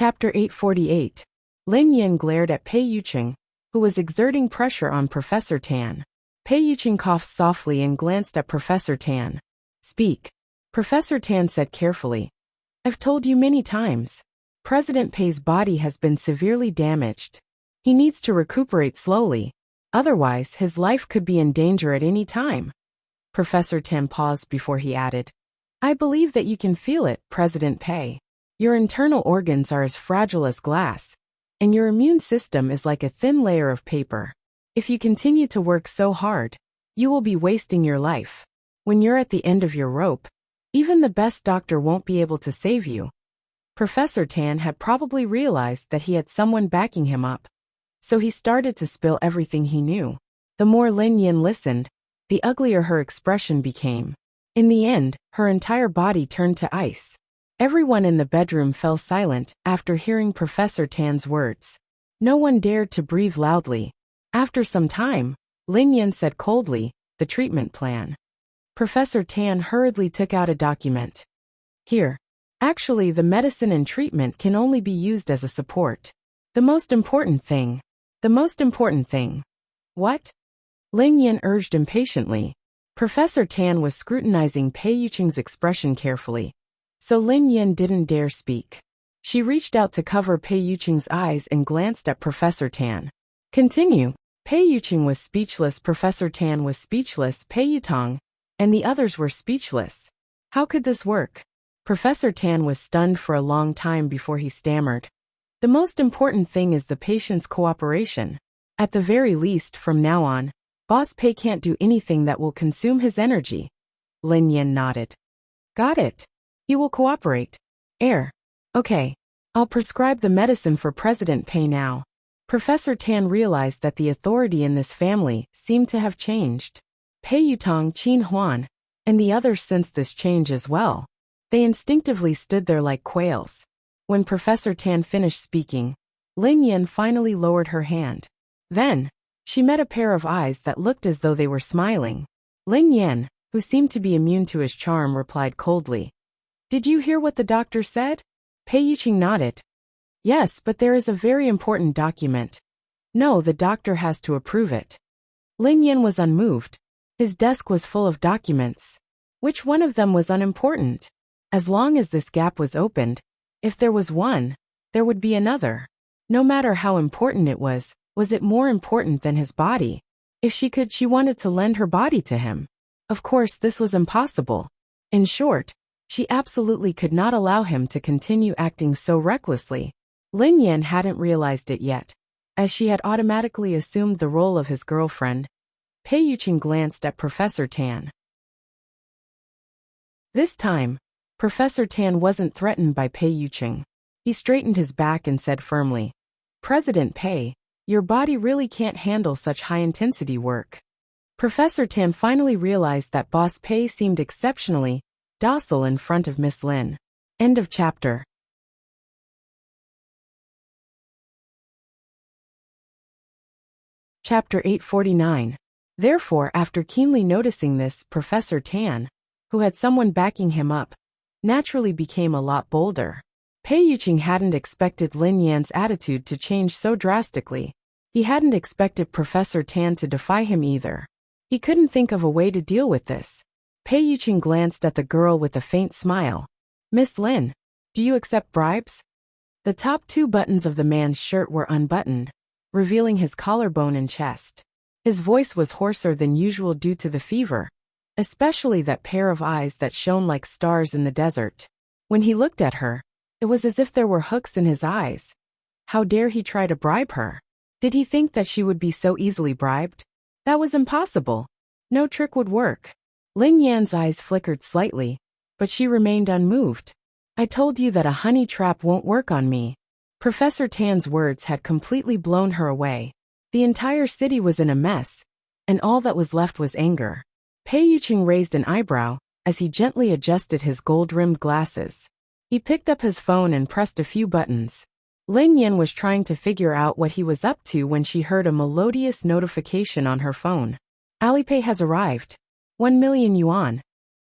Chapter 848. Lin Yin glared at Pei Yuqing, who was exerting pressure on Professor Tan. Pei Yuqing coughed softly and glanced at Professor Tan. Speak. Professor Tan said carefully. I've told you many times. President Pei's body has been severely damaged. He needs to recuperate slowly. Otherwise, his life could be in danger at any time. Professor Tan paused before he added. I believe that you can feel it, President Pei. Your internal organs are as fragile as glass, and your immune system is like a thin layer of paper. If you continue to work so hard, you will be wasting your life. When you're at the end of your rope, even the best doctor won't be able to save you. Professor Tan had probably realized that he had someone backing him up, so he started to spill everything he knew. The more Lin Yin listened, the uglier her expression became. In the end, her entire body turned to ice. Everyone in the bedroom fell silent after hearing Professor Tan's words. No one dared to breathe loudly. After some time, Lin Yin said coldly, the treatment plan. Professor Tan hurriedly took out a document. Here. Actually, the medicine and treatment can only be used as a support. The most important thing. What? Lin Yin urged impatiently. Professor Tan was scrutinizing Pei Yuqing's expression carefully, so Lin Yin didn't dare speak. She reached out to cover Pei Yuqing's eyes and glanced at Professor Tan. Continue. Pei Yuqing was speechless. Professor Tan was speechless. Pei Yutong and the others were speechless. How could this work? Professor Tan was stunned for a long time before he stammered. The most important thing is the patient's cooperation. At the very least, from now on, Boss Pei can't do anything that will consume his energy. Lin Yin nodded. Got it. He will cooperate. Okay. I'll prescribe the medicine for President Pei now. Professor Tan realized that the authority in this family seemed to have changed. Pei Yutong, Qin Huan, and the others sensed this change as well. They instinctively stood there like quails. When Professor Tan finished speaking, Lin Yin finally lowered her hand. Then, she met a pair of eyes that looked as though they were smiling. Lin Yin, who seemed to be immune to his charm, replied coldly. Did you hear what the doctor said? Pei Yuqing nodded. Yes, but there is a very important document. No, the doctor has to approve it. Lin Yin was unmoved. His desk was full of documents. Which one of them was unimportant? As long as this gap was opened, if there was one, there would be another. No matter how important it was it more important than his body? If she could, she wanted to lend her body to him. Of course, this was impossible. In short, she absolutely could not allow him to continue acting so recklessly. Lin Yin hadn't realized it yet, as she had automatically assumed the role of his girlfriend. Pei Yuqing glanced at Professor Tan. This time, Professor Tan wasn't threatened by Pei Yuqing. He straightened his back and said firmly, President Pei, your body really can't handle such high-intensity work. Professor Tan finally realized that Boss Pei seemed exceptionally docile in front of Miss Lin. End of chapter. Chapter 849. Therefore, after keenly noticing this, Professor Tan, who had someone backing him up, naturally became a lot bolder. Pei Yuqing hadn't expected Lin Yan's attitude to change so drastically. He hadn't expected Professor Tan to defy him either. He couldn't think of a way to deal with this. Pei Yuqing glanced at the girl with a faint smile. Miss Lin, do you accept bribes? The top two buttons of the man's shirt were unbuttoned, revealing his collarbone and chest. His voice was hoarser than usual due to the fever, especially that pair of eyes that shone like stars in the desert. When he looked at her, it was as if there were hooks in his eyes. How dare he try to bribe her? Did he think that she would be so easily bribed? That was impossible. No trick would work. Lin Yan's eyes flickered slightly, but she remained unmoved. I told you that a honey trap won't work on me. Professor Tan's words had completely blown her away. The entire city was in a mess, and all that was left was anger. Pei Yuqing raised an eyebrow as he gently adjusted his gold-rimmed glasses. He picked up his phone and pressed a few buttons. Lin Yin was trying to figure out what he was up to when she heard a melodious notification on her phone. Alipay has arrived. 1 million yuan.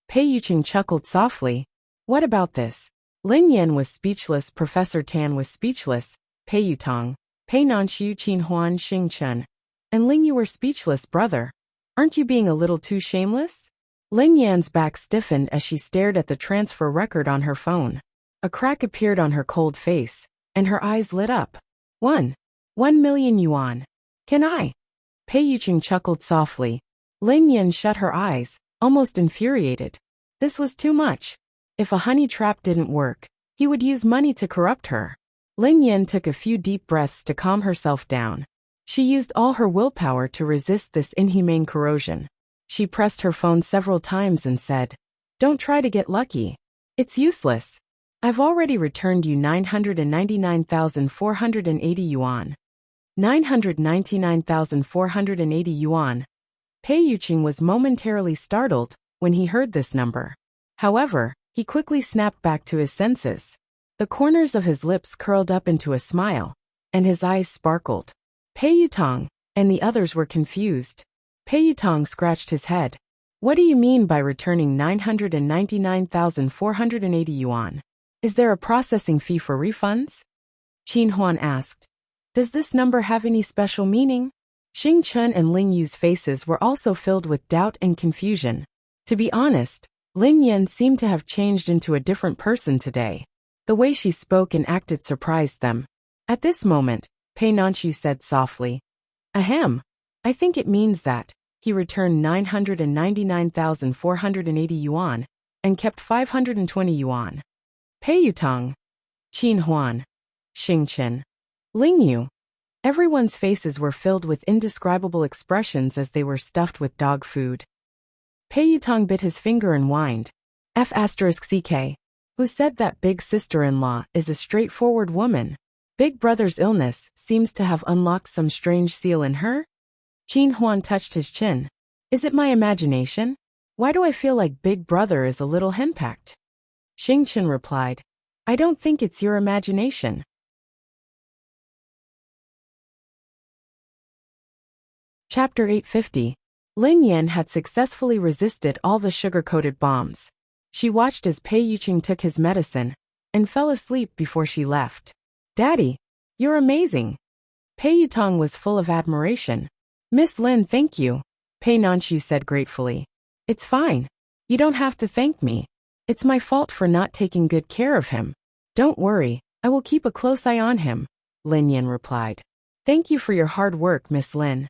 Pei Yuqing chuckled softly. What about this? Lin Yan was speechless, Professor Tan was speechless, Pei Yutong, Pei Nanxiu Qin Huan Xing Chen. And Ling, you were speechless, brother. Aren't you being a little too shameless? Lin Yan's back stiffened as she stared at the transfer record on her phone. A crack appeared on her cold face, and her eyes lit up. 1 million yuan. Can I? Pei Yuqing chuckled softly. Lin Yan shut her eyes, almost infuriated. This was too much. If a honey trap didn't work, he would use money to corrupt her. Lin Yan took a few deep breaths to calm herself down. She used all her willpower to resist this inhumane corrosion. She pressed her phone several times and said, "Don't try to get lucky. It's useless. I've already returned you 999,480 yuan. 999,480 yuan. Pei Yuqing was momentarily startled when he heard this number. However, he quickly snapped back to his senses. The corners of his lips curled up into a smile, and his eyes sparkled. Pei Yutong and the others were confused. Pei Yutong scratched his head. What do you mean by returning 999,480 yuan? Is there a processing fee for refunds? Qin Huan asked. Does this number have any special meaning? Xing Chen and Ling Yu's faces were also filled with doubt and confusion. To be honest, Lin Yan seemed to have changed into a different person today. The way she spoke and acted surprised them. At this moment, Pei Nanxiu said softly, "Ahem. I think it means that." He returned 999,480 yuan and kept 520 yuan. Pei Yutong, Qin Huan, Xing Chen, Ling Yu. Everyone's faces were filled with indescribable expressions as they were stuffed with dog food. Pei Yutong bit his finger and whined. F***CK. Who said that big sister-in-law is a straightforward woman? Big brother's illness seems to have unlocked some strange seal in her? Qin Huan touched his chin. Is it my imagination? Why do I feel like Big Brother is a little henpecked? Xing Chen replied, I don't think it's your imagination. Chapter 850. Lin Yan had successfully resisted all the sugar-coated bombs. She watched as Pei Yuqing took his medicine and fell asleep before she left. Daddy, you're amazing. Pei Yutong was full of admiration. Miss Lin, thank you, Pei Nanxiu said gratefully. It's fine. You don't have to thank me. It's my fault for not taking good care of him. Don't worry, I will keep a close eye on him, Lin Yan replied. Thank you for your hard work, Miss Lin.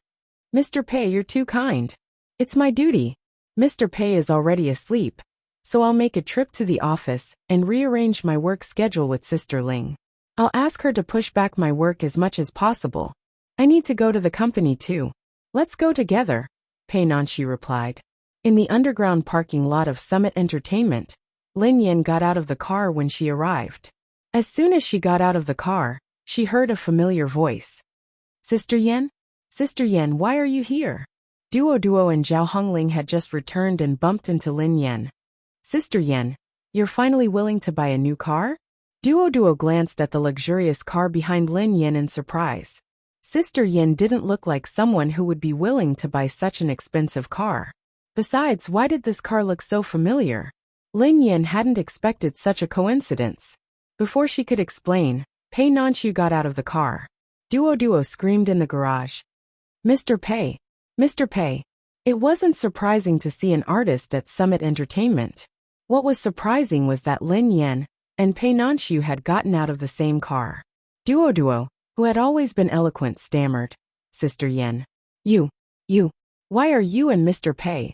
Mr. Pei, you're too kind. It's my duty. Mr. Pei is already asleep, so I'll make a trip to the office and rearrange my work schedule with Sister Ling. I'll ask her to push back my work as much as possible. I need to go to the company too. Let's go together, Pei Nanxiu replied. In the underground parking lot of Summit Entertainment, Lin Yan got out of the car when she arrived. As soon as she got out of the car, she heard a familiar voice. Sister Yan? Sister Yan, why are you here? Duo and Zhao Hongling had just returned and bumped into Lin Yan. Sister Yan, you're finally willing to buy a new car? Duo glanced at the luxurious car behind Lin Yan in surprise. Sister Yan didn't look like someone who would be willing to buy such an expensive car. Besides, why did this car look so familiar? Lin Yan hadn't expected such a coincidence. Before she could explain, Pei Nanxiu got out of the car. Duo screamed in the garage. Mr. Pei. Mr. Pei. It wasn't surprising to see an artist at Summit Entertainment. What was surprising was that Lin Yan and Pei Nanxiu had gotten out of the same car. Duo, who had always been eloquent, stammered. Sister Yan. You. Why are you and Mr. Pei?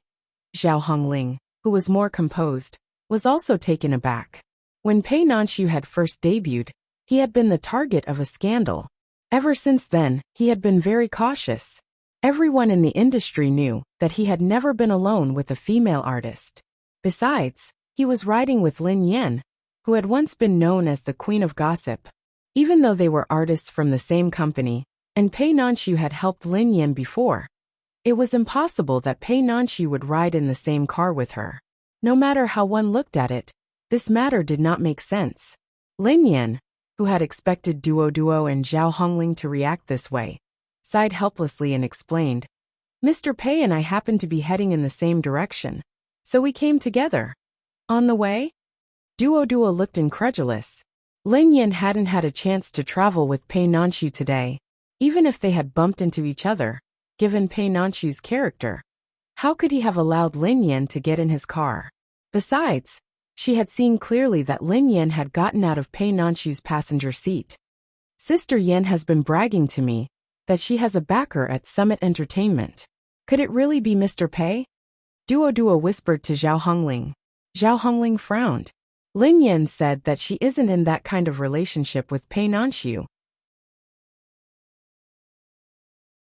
Zhao Hongling, who was more composed, was also taken aback. When Pei Nanxiu had first debuted, he had been the target of a scandal. Ever since then, he had been very cautious. Everyone in the industry knew that he had never been alone with a female artist. Besides, he was riding with Lin Yan, who had once been known as the Queen of Gossip. Even though they were artists from the same company, and Pei Nanxiu had helped Lin Yan before, it was impossible that Pei Nanxiu would ride in the same car with her. No matter how one looked at it, this matter did not make sense. Lin Yan, who had expected Duo and Zhao Hongling to react this way, sighed helplessly and explained, Mr. Pei and I happened to be heading in the same direction, so we came together. On the way? Duo looked incredulous. Lin Yin hadn't had a chance to travel with Pei Nanxiu today, even if they had bumped into each other, given Pei Nanxiu's character. How could he have allowed Lin Yin to get in his car? Besides, she had seen clearly that Lin Yin had gotten out of Pei Nanxiu's passenger seat. Sister Yin has been bragging to me that she has a backer at Summit Entertainment. Could it really be Mr. Pei? Duo whispered to Zhao Hongling. Zhao Hongling frowned. Lin Yin said that she isn't in that kind of relationship with Pei Nanxiu.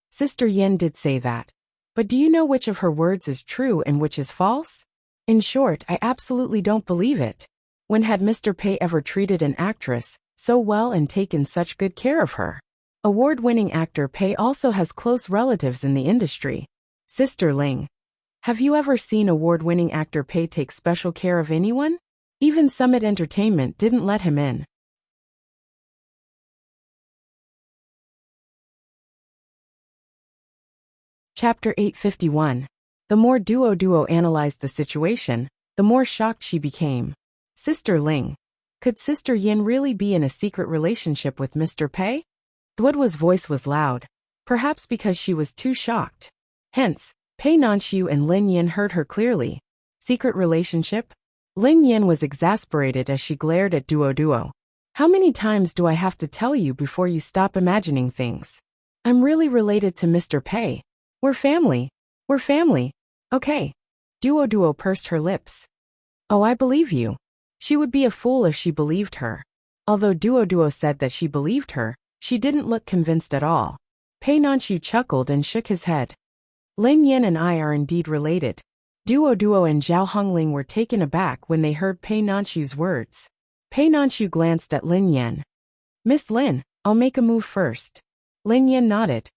Sister Yin did say that. But do you know which of her words is true and which is false? In short, I absolutely don't believe it. When had Mr. Pei ever treated an actress so well and taken such good care of her? Award-winning actor Pei also has close relatives in the industry. Sister Ling. Have you ever seen award-winning actor Pei take special care of anyone? Even Summit Entertainment didn't let him in. Chapter 851. The more Duo analyzed the situation, the more shocked she became. Sister Ling. Could Sister Yin really be in a secret relationship with Mr. Pei? Duo's voice was loud, perhaps because she was too shocked. Hence, Pei Nanxiu and Lin Yin heard her clearly. Secret relationship? Lin Yin was exasperated as she glared at Duo. How many times do I have to tell you before you stop imagining things? I'm really related to Mr. Pei. We're family. We're family. Okay. Duo pursed her lips. Oh, I believe you. She would be a fool if she believed her. Although Duo said that she believed her, she didn't look convinced at all. Pei Nanxiu chuckled and shook his head. Lin Yin and I are indeed related. Duo and Zhao Hongling were taken aback when they heard Pei Nanxiu's words. Pei Nanxiu glanced at Lin Yin. Miss Lin, I'll make a move first. Lin Yin nodded.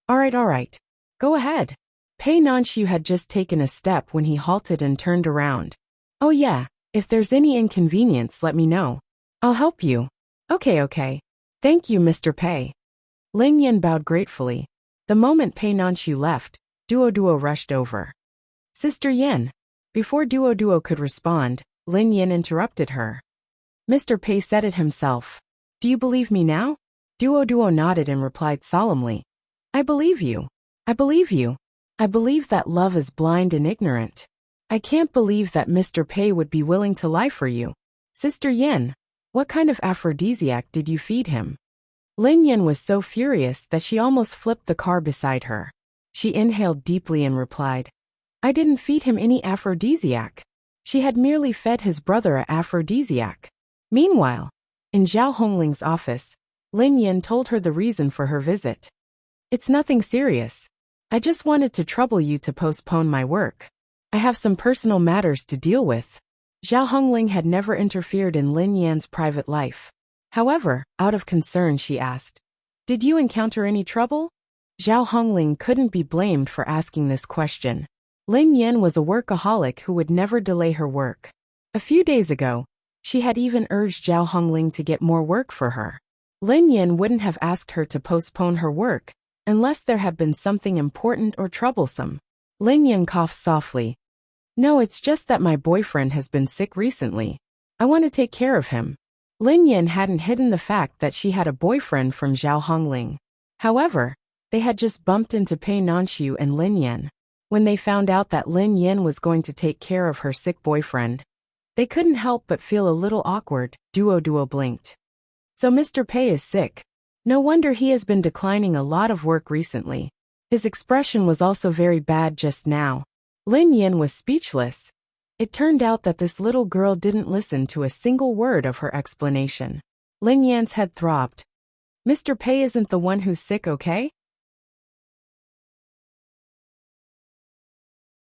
All right. Go ahead. Pei Nanxiu had just taken a step when he halted and turned around. Oh yeah, if there's any inconvenience let me know. I'll help you. Okay. Thank you, Mr. Pei. Lin Yin bowed gratefully. The moment Pei Nanxiu left, Duo rushed over. Sister Yin. Before Duo could respond, Lin Yin interrupted her. Mr. Pei said it himself. Do you believe me now? Duo nodded and replied solemnly. I believe you. I believe that love is blind and ignorant. I can't believe that Mr. Pei would be willing to lie for you. Sister Yin, what kind of aphrodisiac did you feed him? Lin Yin was so furious that she almost flipped the car beside her. She inhaled deeply and replied, I didn't feed him any aphrodisiac. She had merely fed his brother an aphrodisiac. Meanwhile, in Zhao Hongling's office, Lin Yin told her the reason for her visit. It's nothing serious. I just wanted to trouble you to postpone my work. I have some personal matters to deal with. Zhao Hongling had never interfered in Lin Yan's private life. However, out of concern she asked, Did you encounter any trouble? Zhao Hongling couldn't be blamed for asking this question. Lin Yin was a workaholic who would never delay her work. A few days ago, she had even urged Zhao Hongling to get more work for her. Lin Yin wouldn't have asked her to postpone her work unless there had been something important or troublesome. Lin Yin coughed softly. No, it's just that my boyfriend has been sick recently. I want to take care of him. Lin Yin hadn't hidden the fact that she had a boyfriend from Zhao Hongling. However, they had just bumped into Pei Nanxiu and Lin Yin. When they found out that Lin Yin was going to take care of her sick boyfriend, they couldn't help but feel a little awkward. Duo blinked. So Mr. Pei is sick. No wonder he has been declining a lot of work recently. His expression was also very bad just now. Lin Yin was speechless. It turned out that this little girl didn't listen to a single word of her explanation. Lin Yan's head throbbed. Mr. Pei isn't the one who's sick, okay?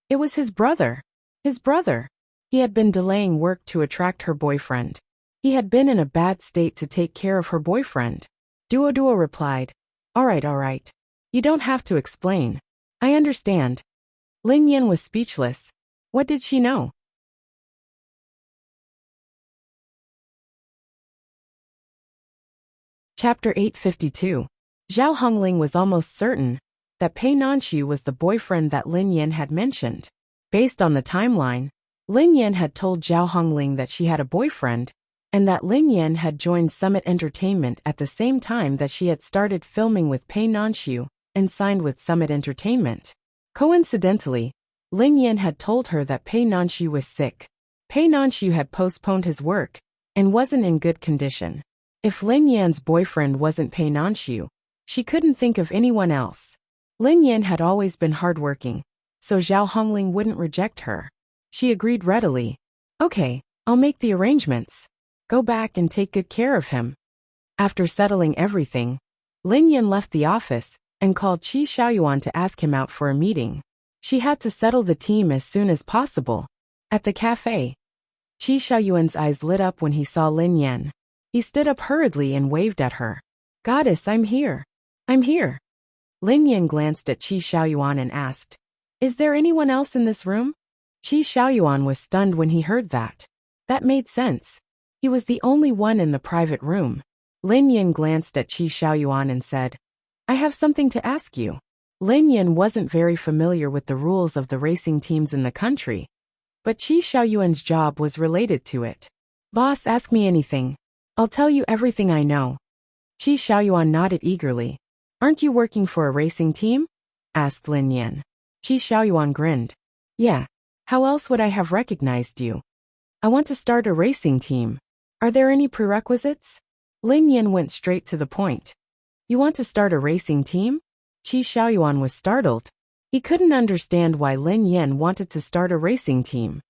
It was his brother. His brother. He had been delaying work to attract her boyfriend. He had been in a bad state to take care of her boyfriend. Duo replied, All right. You don't have to explain. I understand. Lin Yin was speechless. What did she know? Chapter 852. Zhao Hongling was almost certain that Pei Nanxiu was the boyfriend that Lin Yin had mentioned. Based on the timeline, Lin Yan had told Zhao Hongling that she had a boyfriend, and that Lin Yan had joined Summit Entertainment at the same time that she had started filming with Pei Nanxiu and signed with Summit Entertainment. Coincidentally, Lin Yan had told her that Pei Nanxiu was sick. Pei Nanxiu had postponed his work and wasn't in good condition. If Lin Yan's boyfriend wasn't Pei Nanxiu, she couldn't think of anyone else. Lin Yan had always been hardworking, so Zhao Hongling wouldn't reject her. She agreed readily. Okay, I'll make the arrangements. Go back and take good care of him. After settling everything, Lin Yan left the office and called Qi Xiaoyuan to ask him out for a meeting. She had to settle the team as soon as possible. At the cafe, Qi Xiaoyuan's eyes lit up when he saw Lin Yan. He stood up hurriedly and waved at her. Goddess, I'm here. I'm here. Lin Yan glanced at Qi Xiaoyuan and asked, Is there anyone else in this room? Qi Xiaoyuan was stunned when he heard that. That made sense. He was the only one in the private room. Lin Yan glanced at Qi Xiaoyuan and said, I have something to ask you. Lin Yan wasn't very familiar with the rules of the racing teams in the country, but Qi Xiaoyuan's job was related to it. Boss, ask me anything. I'll tell you everything I know. Qi Xiaoyuan nodded eagerly. Aren't you working for a racing team? Asked Lin Yan. Qi Xiaoyuan grinned. Yeah. How else would I have recognized you? I want to start a racing team. Are there any prerequisites? Lin Yan went straight to the point. You want to start a racing team? Qi Xiaoyuan was startled. He couldn't understand why Lin Yan wanted to start a racing team.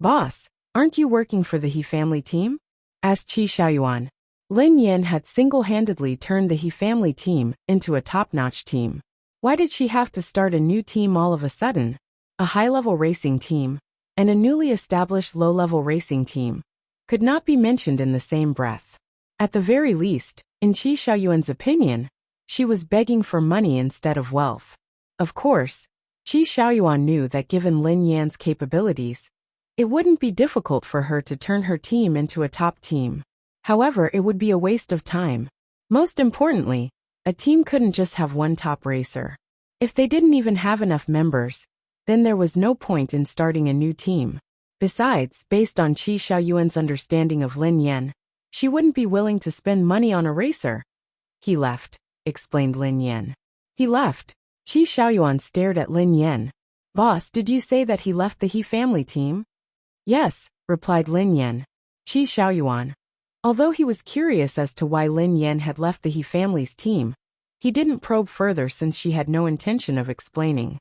Boss, aren't you working for the He family team? Asked Qi Xiaoyuan. Lin Yan had single-handedly turned the He family team into a top-notch team. Why did she have to start a new team all of a sudden? A high-level racing team and a newly established low-level racing team could not be mentioned in the same breath. At the very least, in Qi Xiaoyuan's opinion, she was begging for money instead of wealth. Of course, Qi Xiaoyuan knew that given Lin Yan's capabilities, it wouldn't be difficult for her to turn her team into a top team. However, it would be a waste of time. Most importantly, a team couldn't just have one top racer. If they didn't even have enough members, then there was no point in starting a new team. Besides, based on Qi Xiaoyuan's understanding of Lin Yan, she wouldn't be willing to spend money on a racer. He left, explained Lin Yan. He left. Qi Xiaoyuan stared at Lin Yan. Boss, did you say that he left the He family team? Yes, replied Lin Yan. Qi Xiaoyuan. Although he was curious as to why Lin Yan had left the He family's team, he didn't probe further since she had no intention of explaining.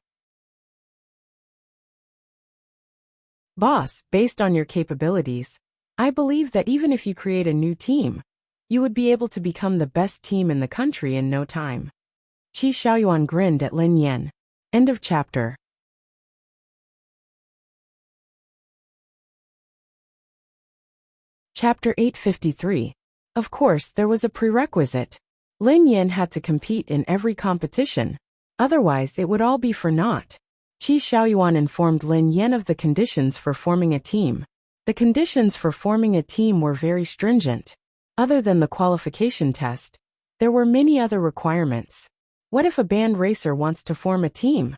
Boss, based on your capabilities, I believe that even if you create a new team, you would be able to become the best team in the country in no time. Qi Xiaoyuan grinned at Lin Yan. End of chapter. Chapter 853. Of course, there was a prerequisite. Lin Yan had to compete in every competition. Otherwise, it would all be for naught. Qi Xiaoyuan informed Lin Yan of the conditions for forming a team. The conditions for forming a team were very stringent. Other than the qualification test, there were many other requirements. What if a band racer wants to form a team?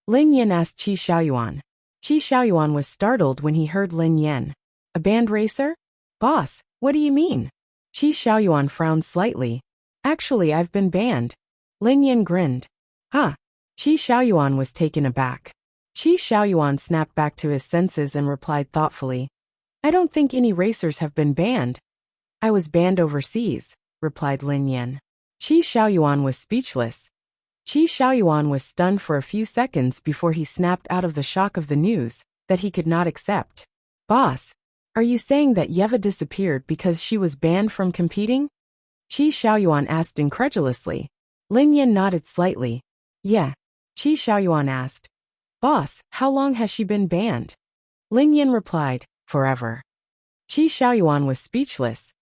Lin Yan asked Qi Xiaoyuan. Qi Xiaoyuan was startled when he heard Lin Yan. A band racer? Boss, what do you mean? Qi Xiaoyuan frowned slightly. Actually, I've been banned. Lin Yan grinned. Huh? Qi Xiaoyuan was taken aback. Qi Xiaoyuan snapped back to his senses and replied thoughtfully. I don't think any racers have been banned. I was banned overseas, replied Lin Yan. Qi Xiaoyuan was speechless. Qi Xiaoyuan was stunned for a few seconds before he snapped out of the shock of the news that he could not accept. Boss, are you saying that Yeva disappeared because she was banned from competing? Qi Xiaoyuan asked incredulously. Lin Yan nodded slightly. Yeah. Qi Xiaoyuan asked. Boss, how long has she been banned? Lin Yan replied, forever. Qi Xiaoyuan was speechless.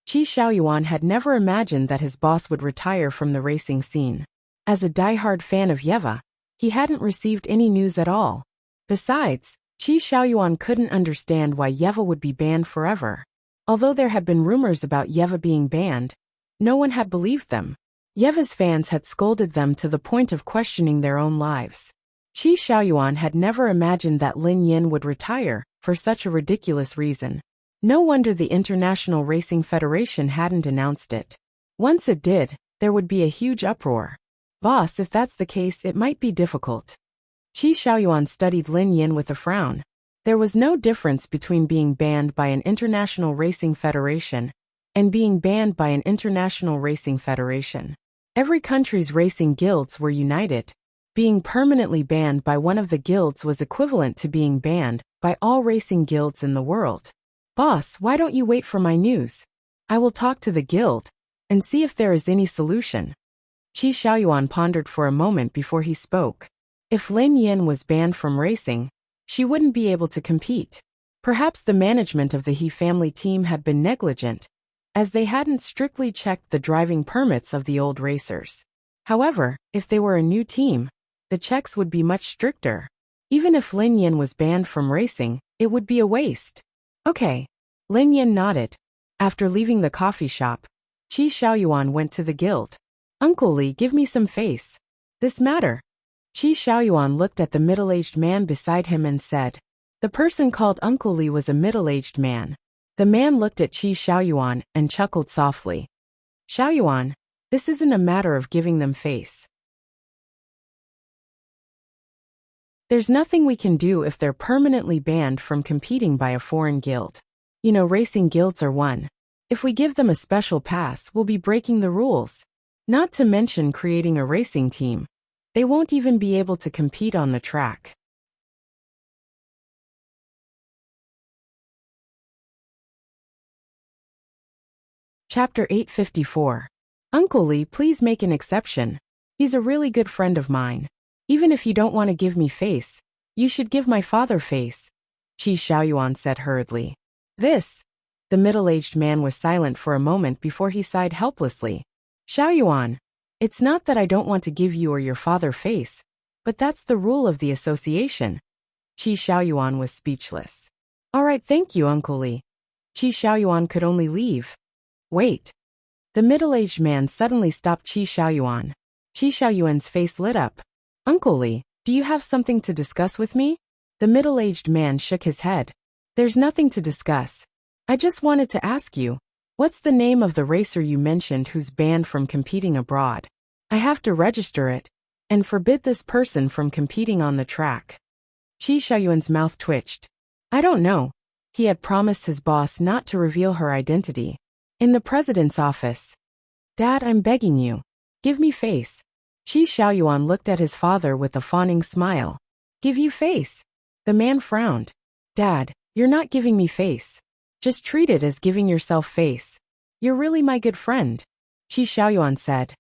Qi Xiaoyuan had never imagined that his boss would retire from the racing scene. As a diehard fan of Yeva, he hadn't received any news at all. Besides, Qi Xiaoyuan couldn't understand why Yeva would be banned forever. Although there had been rumors about Yeva being banned, no one had believed them. Yeva's fans had scolded them to the point of questioning their own lives. Qi Xiaoyuan had never imagined that Lin Yan would retire for such a ridiculous reason. No wonder the International Racing Federation hadn't announced it. Once it did, there would be a huge uproar. Boss, if that's the case, it might be difficult. Qi Xiaoyuan studied Lin Yin with a frown. There was no difference between being banned by an International Racing Federation and being banned by an International Racing Federation. Every country's racing guilds were united. Being permanently banned by one of the guilds was equivalent to being banned by all racing guilds in the world. Boss, why don't you wait for my news? I will talk to the guild and see if there is any solution. Qi Xiaoyuan pondered for a moment before he spoke. If Lin Yin was banned from racing, she wouldn't be able to compete. Perhaps the management of the He family team had been negligent, as they hadn't strictly checked the driving permits of the old racers. However, if they were a new team, the checks would be much stricter. Even if Lin Yin was banned from racing, it would be a waste. Okay. Lin Yin nodded. After leaving the coffee shop, Qi Xiaoyuan went to the guild. Uncle Li, give me some face. This matter. Qi Xiaoyuan looked at the middle-aged man beside him and said. The person called Uncle Li was a middle-aged man. The man looked at Qi Xiaoyuan and chuckled softly. Xiaoyuan, this isn't a matter of giving them face. There's nothing we can do if they're permanently banned from competing by a foreign guild. You know, racing guilds are one. If we give them a special pass, we'll be breaking the rules. Not to mention creating a racing team. They won't even be able to compete on the track. Chapter 854. Uncle Li, please make an exception. He's a really good friend of mine. Even if you don't want to give me face, you should give my father face, Qi Xiaoyuan said hurriedly. This. The middle-aged man was silent for a moment before he sighed helplessly. Xiaoyuan, it's not that I don't want to give you or your father face, but that's the rule of the association. Qi Xiaoyuan was speechless. All right, thank you, Uncle Li. Qi Xiaoyuan could only leave. Wait. The middle-aged man suddenly stopped Qi Xiaoyuan. Qi Xiaoyuan's face lit up. Uncle Li, do you have something to discuss with me? The middle-aged man shook his head. There's nothing to discuss. I just wanted to ask you, what's the name of the racer you mentioned who's banned from competing abroad? I have to register it and forbid this person from competing on the track. Qi Xiaoyuan's mouth twitched. I don't know. He had promised his boss not to reveal her identity. In the president's office. Dad, I'm begging you. Give me face. Qi Xiaoyuan looked at his father with a fawning smile. Give you face? The man frowned. Dad, you're not giving me face. Just treat it as giving yourself face. You're really my good friend. Qi Xiaoyuan said.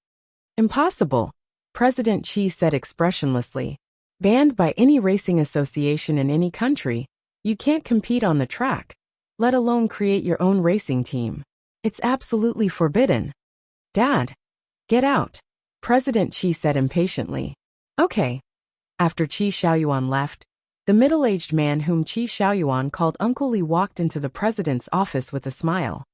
Impossible. President Qi said expressionlessly. Banned by any racing association in any country, you can't compete on the track, let alone create your own racing team. It's absolutely forbidden. Dad, get out. President Qi said impatiently. Okay. After Qi Xiaoyuan left, the middle-aged man whom Qi Xiaoyuan called Uncle Li walked into the president's office with a smile.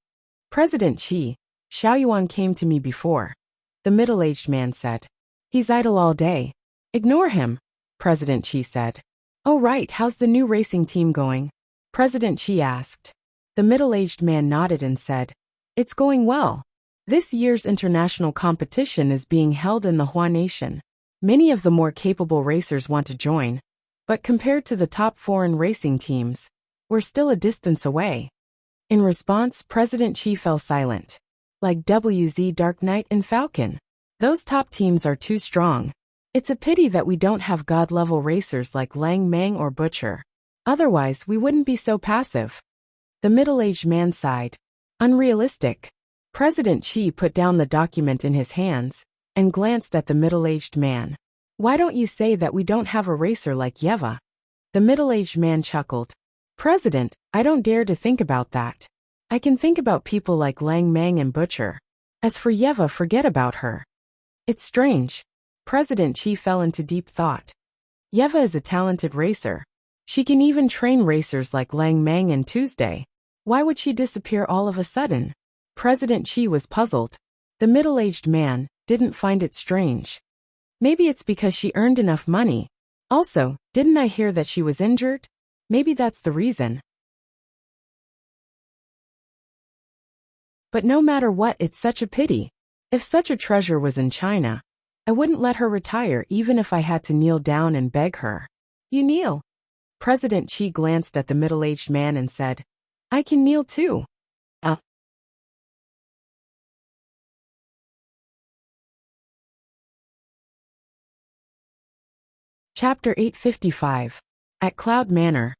President Qi, Xiaoyuan came to me before. The middle-aged man said. He's idle all day. Ignore him, President Qi said. Oh right, how's the new racing team going? President Qi asked. The middle-aged man nodded and said. It's going well. This year's international competition is being held in the Hua Nation. Many of the more capable racers want to join, but compared to the top foreign racing teams, we're still a distance away. In response, President Qi fell silent. Like WZ Dark Knight and Falcon. Those top teams are too strong. It's a pity that we don't have god-level racers like Lang Mang or Butcher. Otherwise, we wouldn't be so passive. The middle-aged man sighed. Unrealistic. President Qi put down the document in his hands and glanced at the middle-aged man. Why don't you say that we don't have a racer like Yeva? The middle-aged man chuckled. President, I don't dare to think about that. I can think about people like Lang Mang and Butcher. As for Yeva, forget about her. It's strange. President Qi fell into deep thought. Yeva is a talented racer. She can even train racers like Lang Mang and Tuesday. Why would she disappear all of a sudden? President Qi was puzzled. The middle-aged man didn't find it strange. Maybe it's because she earned enough money. Also, didn't I hear that she was injured? Maybe that's the reason. But no matter what, it's such a pity. If such a treasure was in China, I wouldn't let her retire even if I had to kneel down and beg her. You kneel? President Xi glanced at the middle-aged man and said, I can kneel too. Chapter 855. At Cloud Manor.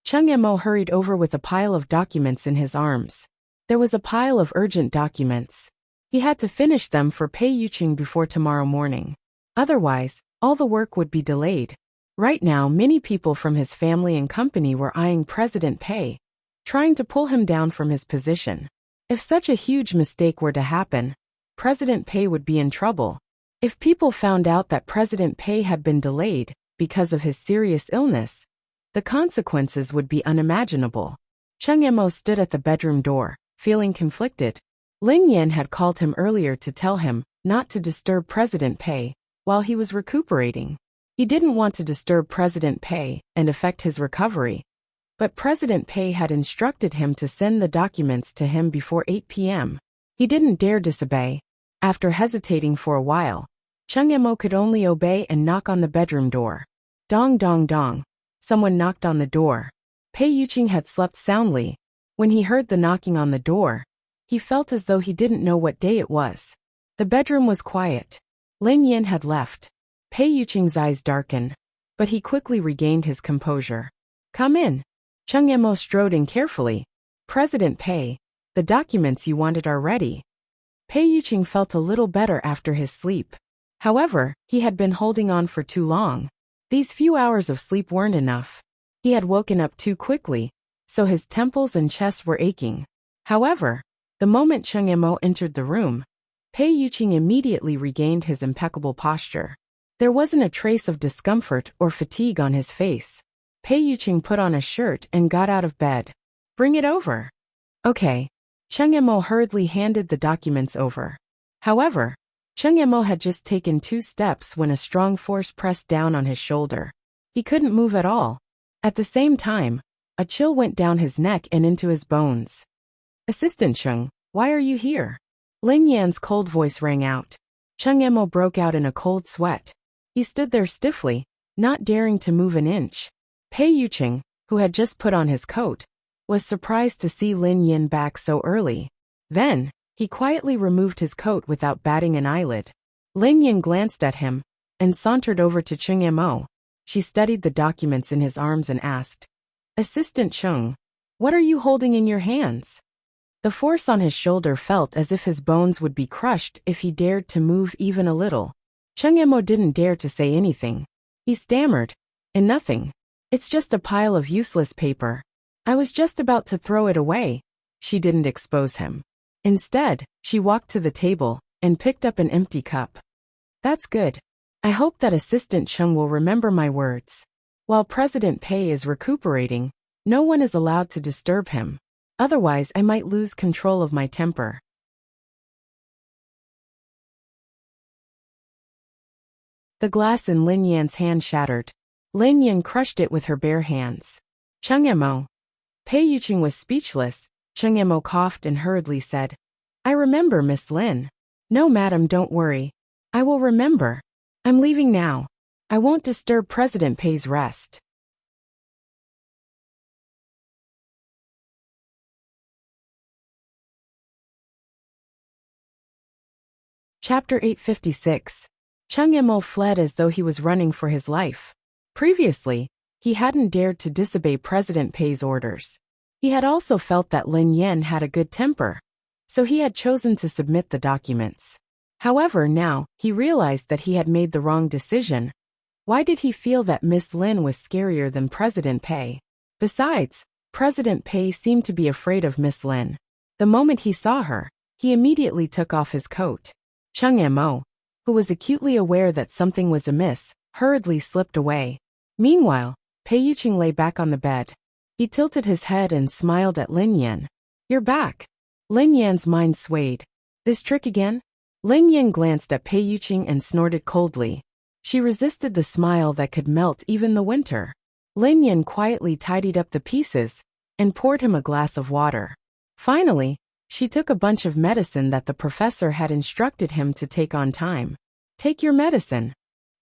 Cheng Yemo hurried over with a pile of documents in his arms. There was a pile of urgent documents. He had to finish them for Pei Yuqing before tomorrow morning. Otherwise, all the work would be delayed. Right now, many people from his family and company were eyeing President Pei, trying to pull him down from his position. If such a huge mistake were to happen, President Pei would be in trouble. If people found out that President Pei had been delayed because of his serious illness, the consequences would be unimaginable. Cheng Yemo stood at the bedroom door, feeling conflicted. Lin Yan had called him earlier to tell him not to disturb President Pei while he was recuperating. He didn't want to disturb President Pei and affect his recovery. But President Pei had instructed him to send the documents to him before 8 p.m. He didn't dare disobey. After hesitating for a while, Cheng Yemo could only obey and knock on the bedroom door. Dong dong dong. Someone knocked on the door. Pei Yuqing had slept soundly. When he heard the knocking on the door, he felt as though he didn't know what day it was. The bedroom was quiet. Lin Yan had left. Pei Yuqing's eyes darkened, but he quickly regained his composure. Come in. Cheng Yemo strode in carefully. President Pei, the documents you wanted are ready. Pei Yuqing felt a little better after his sleep. However, he had been holding on for too long. These few hours of sleep weren't enough. He had woken up too quickly, so his temples and chest were aching. However, the moment Cheng Yemo entered the room, Pei Yuqing immediately regained his impeccable posture. There wasn't a trace of discomfort or fatigue on his face. Pei Yuqing put on a shirt and got out of bed. Bring it over. Okay. Cheng Yemo hurriedly handed the documents over. However, Cheng Yemo had just taken 2 steps when a strong force pressed down on his shoulder. He couldn't move at all. At the same time, a chill went down his neck and into his bones. Assistant Cheng, why are you here? Lin Yan's cold voice rang out. Cheng Yemo broke out in a cold sweat. He stood there stiffly, not daring to move an inch. Pei Yuqing, who had just put on his coat, was surprised to see Lin Yan back so early. Then, he quietly removed his coat without batting an eyelid. Lin Yan glanced at him and sauntered over to Cheng Yemo. She studied the documents in his arms and asked, Assistant Cheng, what are you holding in your hands? The force on his shoulder felt as if his bones would be crushed if he dared to move even a little. Cheng Yemo didn't dare to say anything. He stammered, nothing. It's just a pile of useless paper. I was just about to throw it away. She didn't expose him. Instead, she walked to the table and picked up an empty cup. That's good. I hope that Assistant Cheng will remember my words. While President Pei is recuperating, no one is allowed to disturb him. Otherwise, I might lose control of my temper. The glass in Lin Yan's hand shattered. Lin Yan crushed it with her bare hands. Cheng Yemo. Pei Yuqing was speechless. Cheng Yemo coughed and hurriedly said, I remember, Miss Lin. No, madam, don't worry. I will remember. I'm leaving now. I won't disturb President Pei's rest. Chapter 856. Cheng Yemo fled as though he was running for his life. Previously, he hadn't dared to disobey President Pei's orders. He had also felt that Lin Yan had a good temper, so he had chosen to submit the documents. However, now, he realized that he had made the wrong decision. Why did he feel that Miss Lin was scarier than President Pei? Besides, President Pei seemed to be afraid of Miss Lin. The moment he saw her, he immediately took off his coat. Cheng Yemo, who was acutely aware that something was amiss, hurriedly slipped away. Meanwhile, Pei Yuqing lay back on the bed. He tilted his head and smiled at Lin Yan. You're back. Lin Yan's mind swayed. This trick again? Lin Yan glanced at Pei Yuqing and snorted coldly. She resisted the smile that could melt even the winter. Lin Yin quietly tidied up the pieces and poured him a glass of water. Finally, she took a bunch of medicine that the professor had instructed him to take on time. Take your medicine.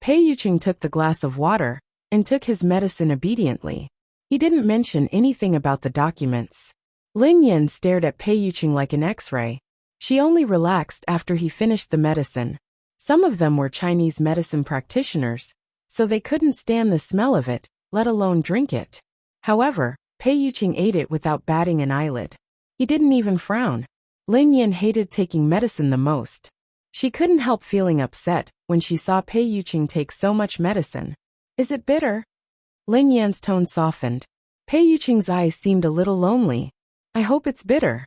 Pei Yuqing took the glass of water and took his medicine obediently. He didn't mention anything about the documents. Lin Yin stared at Pei Yuqing like an X-ray. She only relaxed after he finished the medicine. Some of them were Chinese medicine practitioners, so they couldn't stand the smell of it, let alone drink it. However, Pei Yuqing ate it without batting an eyelid. He didn't even frown. Lin Yin hated taking medicine the most. She couldn't help feeling upset when she saw Pei Yuqing take so much medicine. Is it bitter? Lin Yan's tone softened. Pei Yuqing's eyes seemed a little lonely. I hope it's bitter.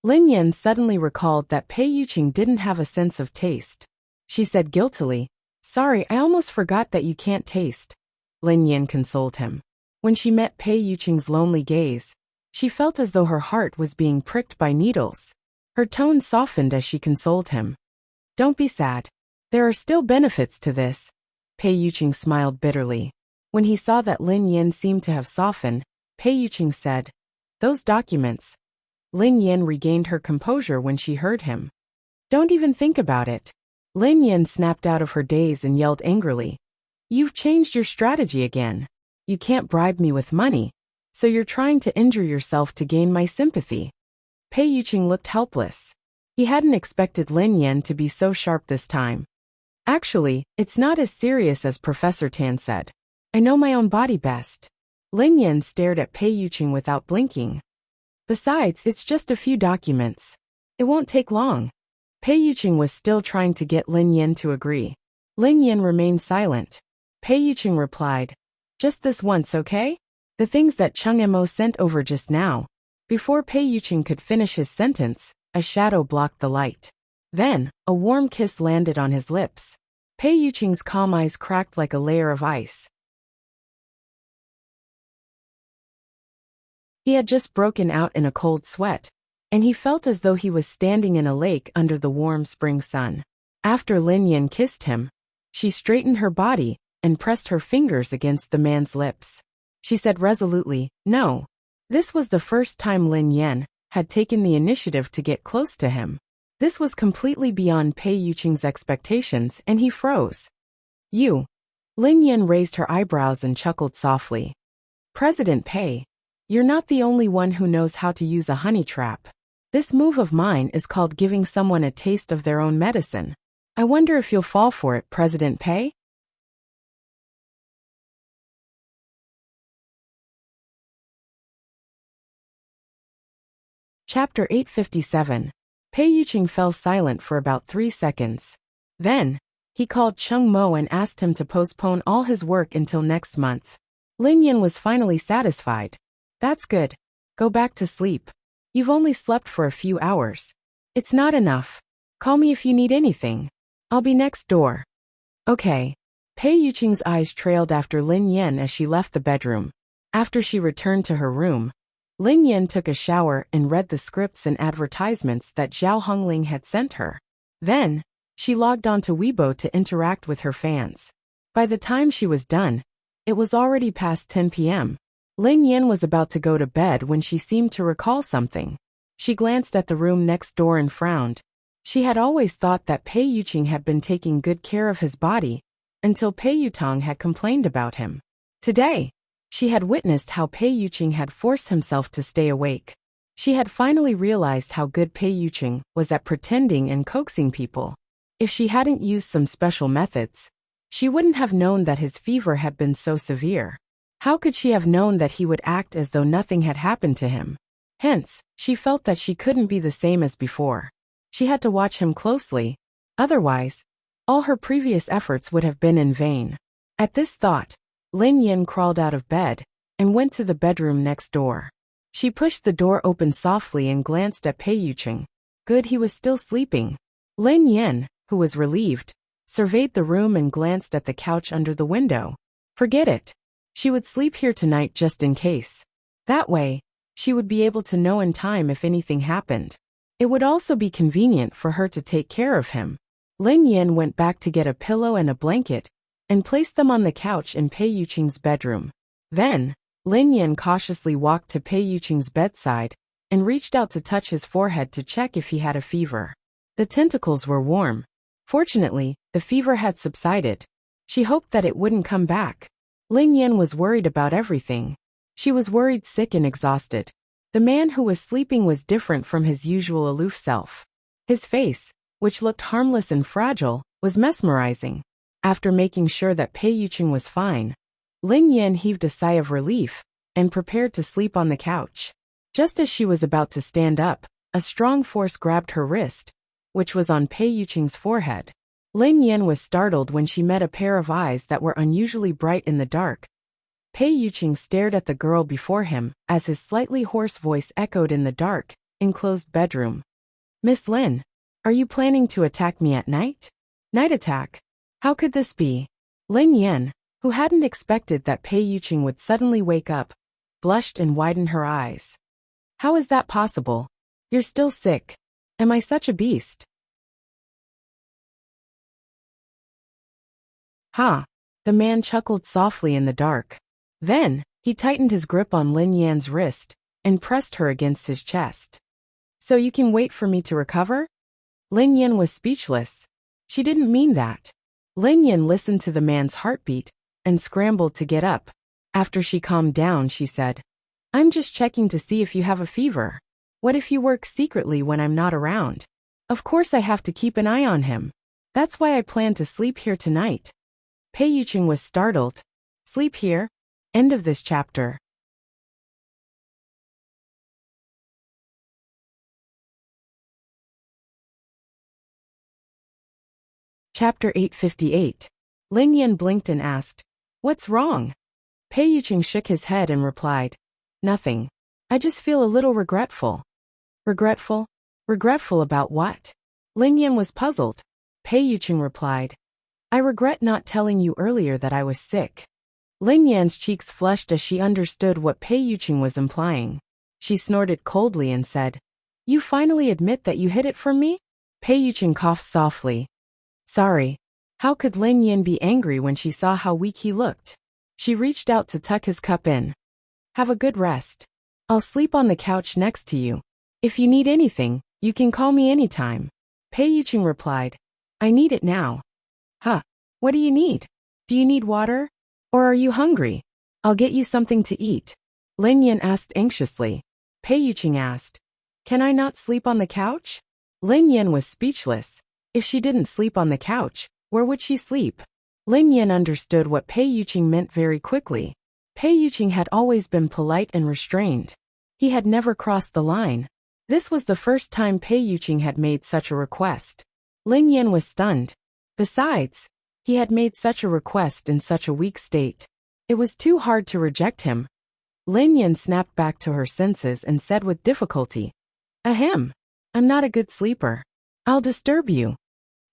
Lin Yan suddenly recalled that Pei Yuqing didn't have a sense of taste. She said guiltily, Sorry, I almost forgot that you can't taste. Lin Yan consoled him. When she met Pei Yuqing's lonely gaze, she felt as though her heart was being pricked by needles. Her tone softened as she consoled him. Don't be sad. There are still benefits to this. Pei Yuqing smiled bitterly. When he saw that Lin Yan seemed to have softened, Pei Yuqing said, Those documents. Lin Yan regained her composure when she heard him. Don't even think about it. Lin Yan snapped out of her daze and yelled angrily. You've changed your strategy again. You can't bribe me with money, so you're trying to injure yourself to gain my sympathy. Pei Yuqing looked helpless. He hadn't expected Lin Yan to be so sharp this time. Actually, it's not as serious as Professor Tan said. I know my own body best. Lin Yan stared at Pei Yuqing without blinking. Besides, it's just a few documents. It won't take long. Pei Yuqing was still trying to get Lin Yan to agree. Lin Yan remained silent. Pei Yuqing replied, Just this once, okay? The things that Cheng Mo sent over just now. Before Pei Yuqing could finish his sentence, a shadow blocked the light. Then, a warm kiss landed on his lips. Pei Yuqing's calm eyes cracked like a layer of ice. He had just broken out in a cold sweat, and he felt as though he was standing in a lake under the warm spring sun. After Lin Yan kissed him, she straightened her body and pressed her fingers against the man's lips. She said resolutely, No. This was the first time Lin Yan had taken the initiative to get close to him. This was completely beyond Pei Yuqing's expectations, and he froze. You. Lin Yan raised her eyebrows and chuckled softly. President Pei, you're not the only one who knows how to use a honey trap. This move of mine is called giving someone a taste of their own medicine. I wonder if you'll fall for it, President Pei? Chapter 857. Pei Yuqing fell silent for about 3 seconds. Then, he called Cheng Mo and asked him to postpone all his work until next month. Lin Yan was finally satisfied. That's good. Go back to sleep. You've only slept for a few hours. It's not enough. Call me if you need anything. I'll be next door. Okay. Pei Yuqing's eyes trailed after Lin Yan as she left the bedroom. After she returned to her room, Lin Yan took a shower and read the scripts and advertisements that Zhao Hongling had sent her. Then, she logged on to Weibo to interact with her fans. By the time she was done, it was already past 10 p.m. Lin Yan was about to go to bed when she seemed to recall something. She glanced at the room next door and frowned. She had always thought that Pei Yuqing had been taking good care of his body, until Pei Yutong had complained about him. Today, she had witnessed how Pei Yuqing had forced himself to stay awake. She had finally realized how good Pei Yuqing was at pretending and coaxing people. If she hadn't used some special methods, she wouldn't have known that his fever had been so severe. How could she have known that he would act as though nothing had happened to him? Hence, she felt that she couldn't be the same as before. She had to watch him closely. Otherwise, all her previous efforts would have been in vain. At this thought, Lin Yan crawled out of bed and went to the bedroom next door. She pushed the door open softly and glanced at Pei Yuqing. Good, he was still sleeping. Lin Yan, who was relieved, surveyed the room and glanced at the couch under the window. Forget it. She would sleep here tonight just in case. That way, she would be able to know in time if anything happened. It would also be convenient for her to take care of him. Lin Yan went back to get a pillow and a blanket, and placed them on the couch in Pei Yuqing's bedroom. Then, Lin Yan cautiously walked to Pei Yuqing's bedside and reached out to touch his forehead to check if he had a fever. The tentacles were warm. Fortunately, the fever had subsided. She hoped that it wouldn't come back. Lin Yan was worried about everything. She was worried, sick and exhausted. The man who was sleeping was different from his usual aloof self. His face, which looked harmless and fragile, was mesmerizing. After making sure that Pei Yuqing was fine, Lin Yan heaved a sigh of relief and prepared to sleep on the couch. Just as she was about to stand up, a strong force grabbed her wrist, which was on Pei Yuqing's forehead. Lin Yan was startled when she met a pair of eyes that were unusually bright in the dark. Pei Yuqing stared at the girl before him as his slightly hoarse voice echoed in the dark, enclosed bedroom. "Miss Lin, are you planning to attack me at night? Night attack? How could this be?" Lin Yan, who hadn't expected that Pei Yuqing would suddenly wake up, blushed and widened her eyes. "How is that possible? You're still sick. Am I such a beast?" "Ha!" The man chuckled softly in the dark. Then, he tightened his grip on Lin Yan's wrist and pressed her against his chest. "So you can wait for me to recover?" Lin Yan was speechless. She didn't mean that. Lin Yan listened to the man's heartbeat and scrambled to get up. After she calmed down, she said, "I'm just checking to see if you have a fever. What if you work secretly when I'm not around? Of course I have to keep an eye on him. That's why I plan to sleep here tonight." Pei Yuqing was startled. "Sleep here?" End of this chapter. Chapter 858. Lin Yan blinked and asked, "What's wrong?" Pei Yuqing shook his head and replied, "Nothing. I just feel a little regretful." "Regretful? Regretful about what?" Lin Yan was puzzled. Pei Yuqing replied, "I regret not telling you earlier that I was sick." Lin Yan's cheeks flushed as she understood what Pei Yuqing was implying. She snorted coldly and said, "You finally admit that you hid it from me?" Pei Yuqing coughed softly. "Sorry." How could Lin Yan be angry when she saw how weak he looked? She reached out to tuck his cup in. "Have a good rest. I'll sleep on the couch next to you. If you need anything, you can call me anytime." Pei Yuqing replied, "I need it now." "Huh? What do you need? Do you need water? Or are you hungry? I'll get you something to eat." Lin Yan asked anxiously. Pei Yuqing asked, "Can I not sleep on the couch?" Lin Yan was speechless. If she didn't sleep on the couch, where would she sleep? Lin Yan understood what Pei Yuqing meant very quickly. Pei Yuqing had always been polite and restrained. He had never crossed the line. This was the first time Pei Yuqing had made such a request. Lin Yan was stunned. Besides, he had made such a request in such a weak state. It was too hard to reject him. Lin Yan snapped back to her senses and said with difficulty, "Ahem. I'm not a good sleeper. I'll disturb you.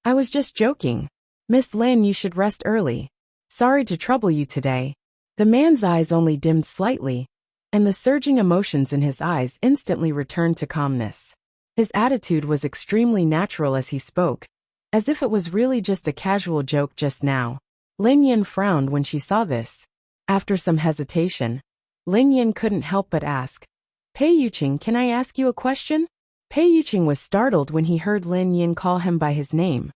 I was just joking. Miss Lin, you should rest early. Sorry to trouble you today." The man's eyes only dimmed slightly, and the surging emotions in his eyes instantly returned to calmness. His attitude was extremely natural as he spoke, as if it was really just a casual joke just now. Lin Yan frowned when she saw this. After some hesitation, Lin Yan couldn't help but ask, "Pei Yuqing, can I ask you a question?" Pei Yuqing was startled when he heard Lin Yan call him by his name.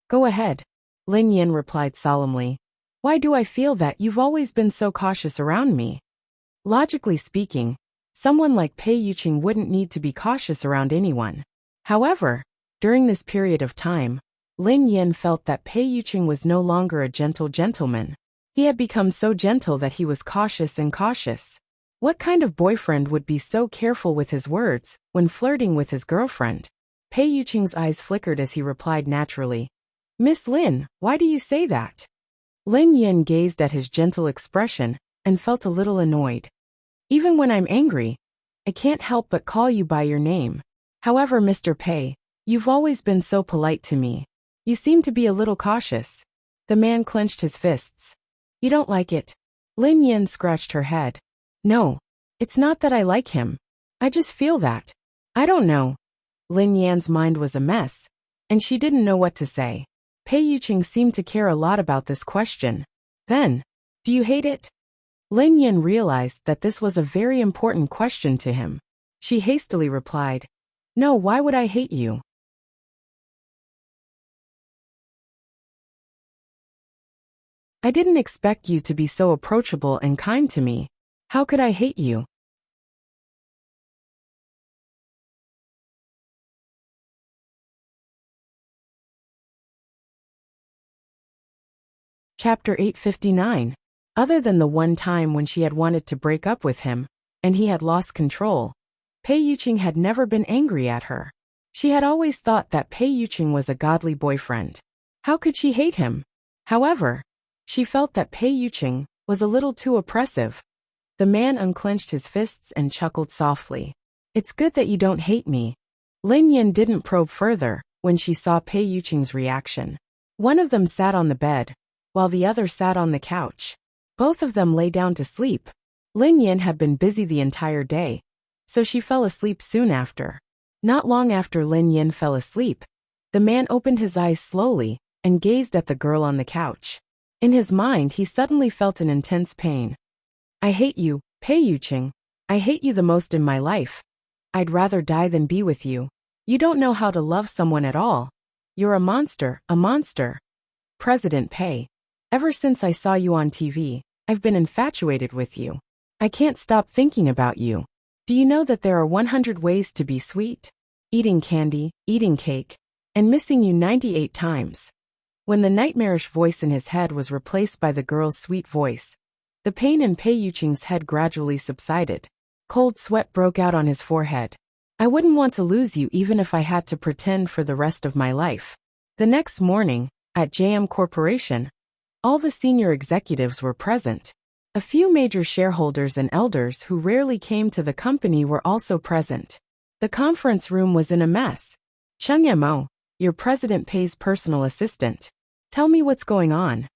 "Go ahead," Lin Yan replied solemnly. "Why do I feel that you've always been so cautious around me?" Logically speaking, someone like Pei Yuqing wouldn't need to be cautious around anyone. However, during this period of time, Lin Yan felt that Pei Yuqing was no longer a gentle gentleman. He had become so gentle that he was cautious and cautious. What kind of boyfriend would be so careful with his words when flirting with his girlfriend? Pei Yuqing's eyes flickered as he replied naturally, "Miss Lin, why do you say that?" Lin Yan gazed at his gentle expression and felt a little annoyed. "Even when I'm angry, I can't help but call you by your name. However, Mr. Pei, you've always been so polite to me. You seem to be a little cautious." The man clenched his fists. "You don't like it?" Lin Yan scratched her head. "No, it's not that I like him. I just feel that. I don't know." Lin Yan's mind was a mess, and she didn't know what to say. Pei Yuqing seemed to care a lot about this question. Then, "Do you hate it?" Lin Yin realized that this was a very important question to him. She hastily replied, "No, why would I hate you? I didn't expect you to be so approachable and kind to me. How could I hate you?" Chapter 859. Other than the one time when she had wanted to break up with him, and he had lost control, Pei Yuqing had never been angry at her. She had always thought that Pei Yuqing was a godly boyfriend. How could she hate him? However, she felt that Pei Yuqing was a little too oppressive. The man unclenched his fists and chuckled softly. "It's good that you don't hate me." Lin Yin didn't probe further when she saw Pei Yuqing's reaction. One of them sat on the bed, while the other sat on the couch. Both of them lay down to sleep. Lin Yin had been busy the entire day, so she fell asleep soon after. Not long after Lin Yin fell asleep, the man opened his eyes slowly and gazed at the girl on the couch. In his mind, he suddenly felt an intense pain. "I hate you, Pei Yuqing. I hate you the most in my life. I'd rather die than be with you. You don't know how to love someone at all. You're a monster, a monster." President Pei. "Ever since I saw you on TV, I've been infatuated with you. I can't stop thinking about you. Do you know that there are 100 ways to be sweet? Eating candy, eating cake, and missing you 98 times. When the nightmarish voice in his head was replaced by the girl's sweet voice, the pain in Pei Yuqing's head gradually subsided. Cold sweat broke out on his forehead. "I wouldn't want to lose you even if I had to pretend for the rest of my life." The next morning, at JM Corporation, all the senior executives were present. A few major shareholders and elders who rarely came to the company were also present. The conference room was in a mess. "Cheng Yemo, you're President Pei's personal assistant. Tell me what's going on."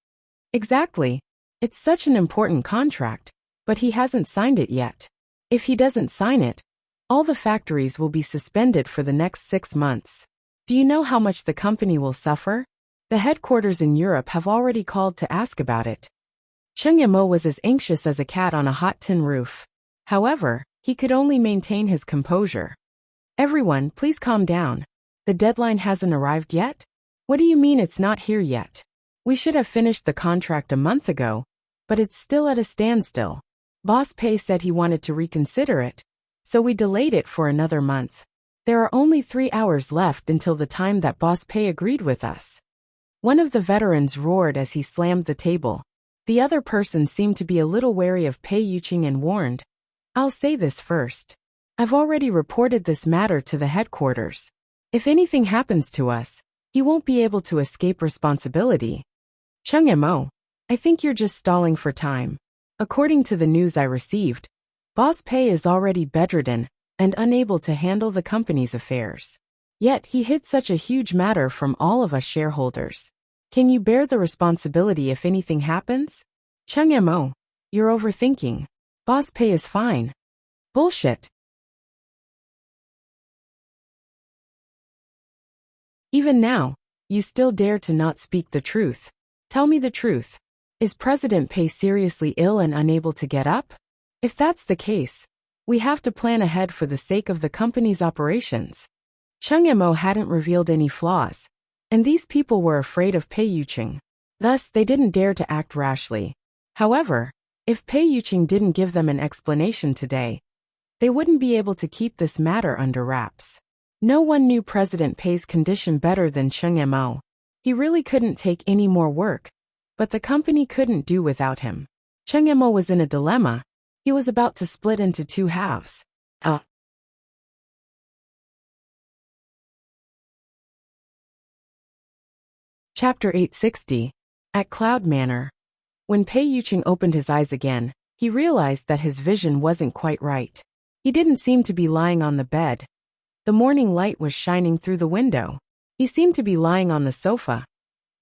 "Exactly. It's such an important contract, but he hasn't signed it yet. If he doesn't sign it, all the factories will be suspended for the next 6 months. Do you know how much the company will suffer? The headquarters in Europe have already called to ask about it." Cheng Yemo was as anxious as a cat on a hot tin roof. However, he could only maintain his composure. "Everyone, please calm down. The deadline hasn't arrived yet? What do you mean it's not here yet? We should have finished the contract a month ago, but it's still at a standstill. Boss Pei said he wanted to reconsider it, so we delayed it for another month. There are only 3 hours left until the time that Boss Pei agreed with us." One of the veterans roared as he slammed the table. The other person seemed to be a little wary of Pei Yuqing and warned, "I'll say this first. I've already reported this matter to the headquarters. If anything happens to us, he won't be able to escape responsibility." "Cheng Yemo, I think you're just stalling for time. According to the news I received, Boss Pei is already bedridden and unable to handle the company's affairs. Yet he hid such a huge matter from all of us shareholders. Can you bear the responsibility if anything happens? Cheng Yemo, you're overthinking. Boss Pei is fine." "Bullshit. Even now, you still dare to not speak the truth. Tell me the truth. Is President Pei seriously ill and unable to get up? If that's the case, we have to plan ahead for the sake of the company's operations." Cheng Yemo hadn't revealed any flaws, and these people were afraid of Pei Yuqing. Thus, they didn't dare to act rashly. However, if Pei Yuqing didn't give them an explanation today, they wouldn't be able to keep this matter under wraps. No one knew President Pei's condition better than Cheng Yemo. He really couldn't take any more work, but the company couldn't do without him. Cheng Yemo was in a dilemma. He was about to split into 2 halves. Chapter 860. At Cloud Manor. When Pei Yuqing opened his eyes again, he realized that his vision wasn't quite right. He didn't seem to be lying on the bed. The morning light was shining through the window. He seemed to be lying on the sofa.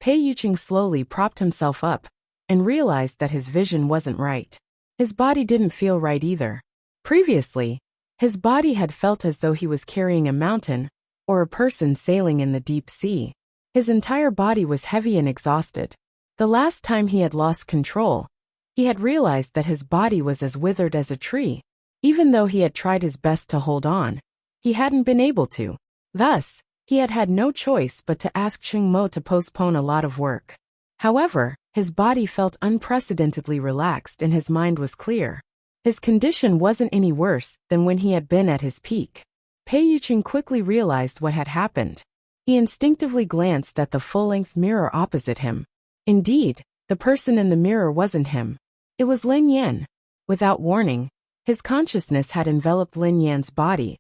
Pei Yuqing slowly propped himself up and realized that his vision wasn't right. His body didn't feel right either. Previously, his body had felt as though he was carrying a mountain or a person sailing in the deep sea. His entire body was heavy and exhausted. The last time he had lost control, He had realized that his body was as withered as a tree. Even though he had tried his best to hold on, he hadn't been able to. Thus, he had had no choice but to ask Chung Mo to postpone a lot of work. However, his body felt unprecedentedly relaxed and his mind was clear. His condition wasn't any worse than when he had been at his peak. Pei Yuqing quickly realized what had happened. He instinctively glanced at the full-length mirror opposite him. Indeed, the person in the mirror wasn't him. It was Lin Yan. Without warning, his consciousness had enveloped Lin Yan's body.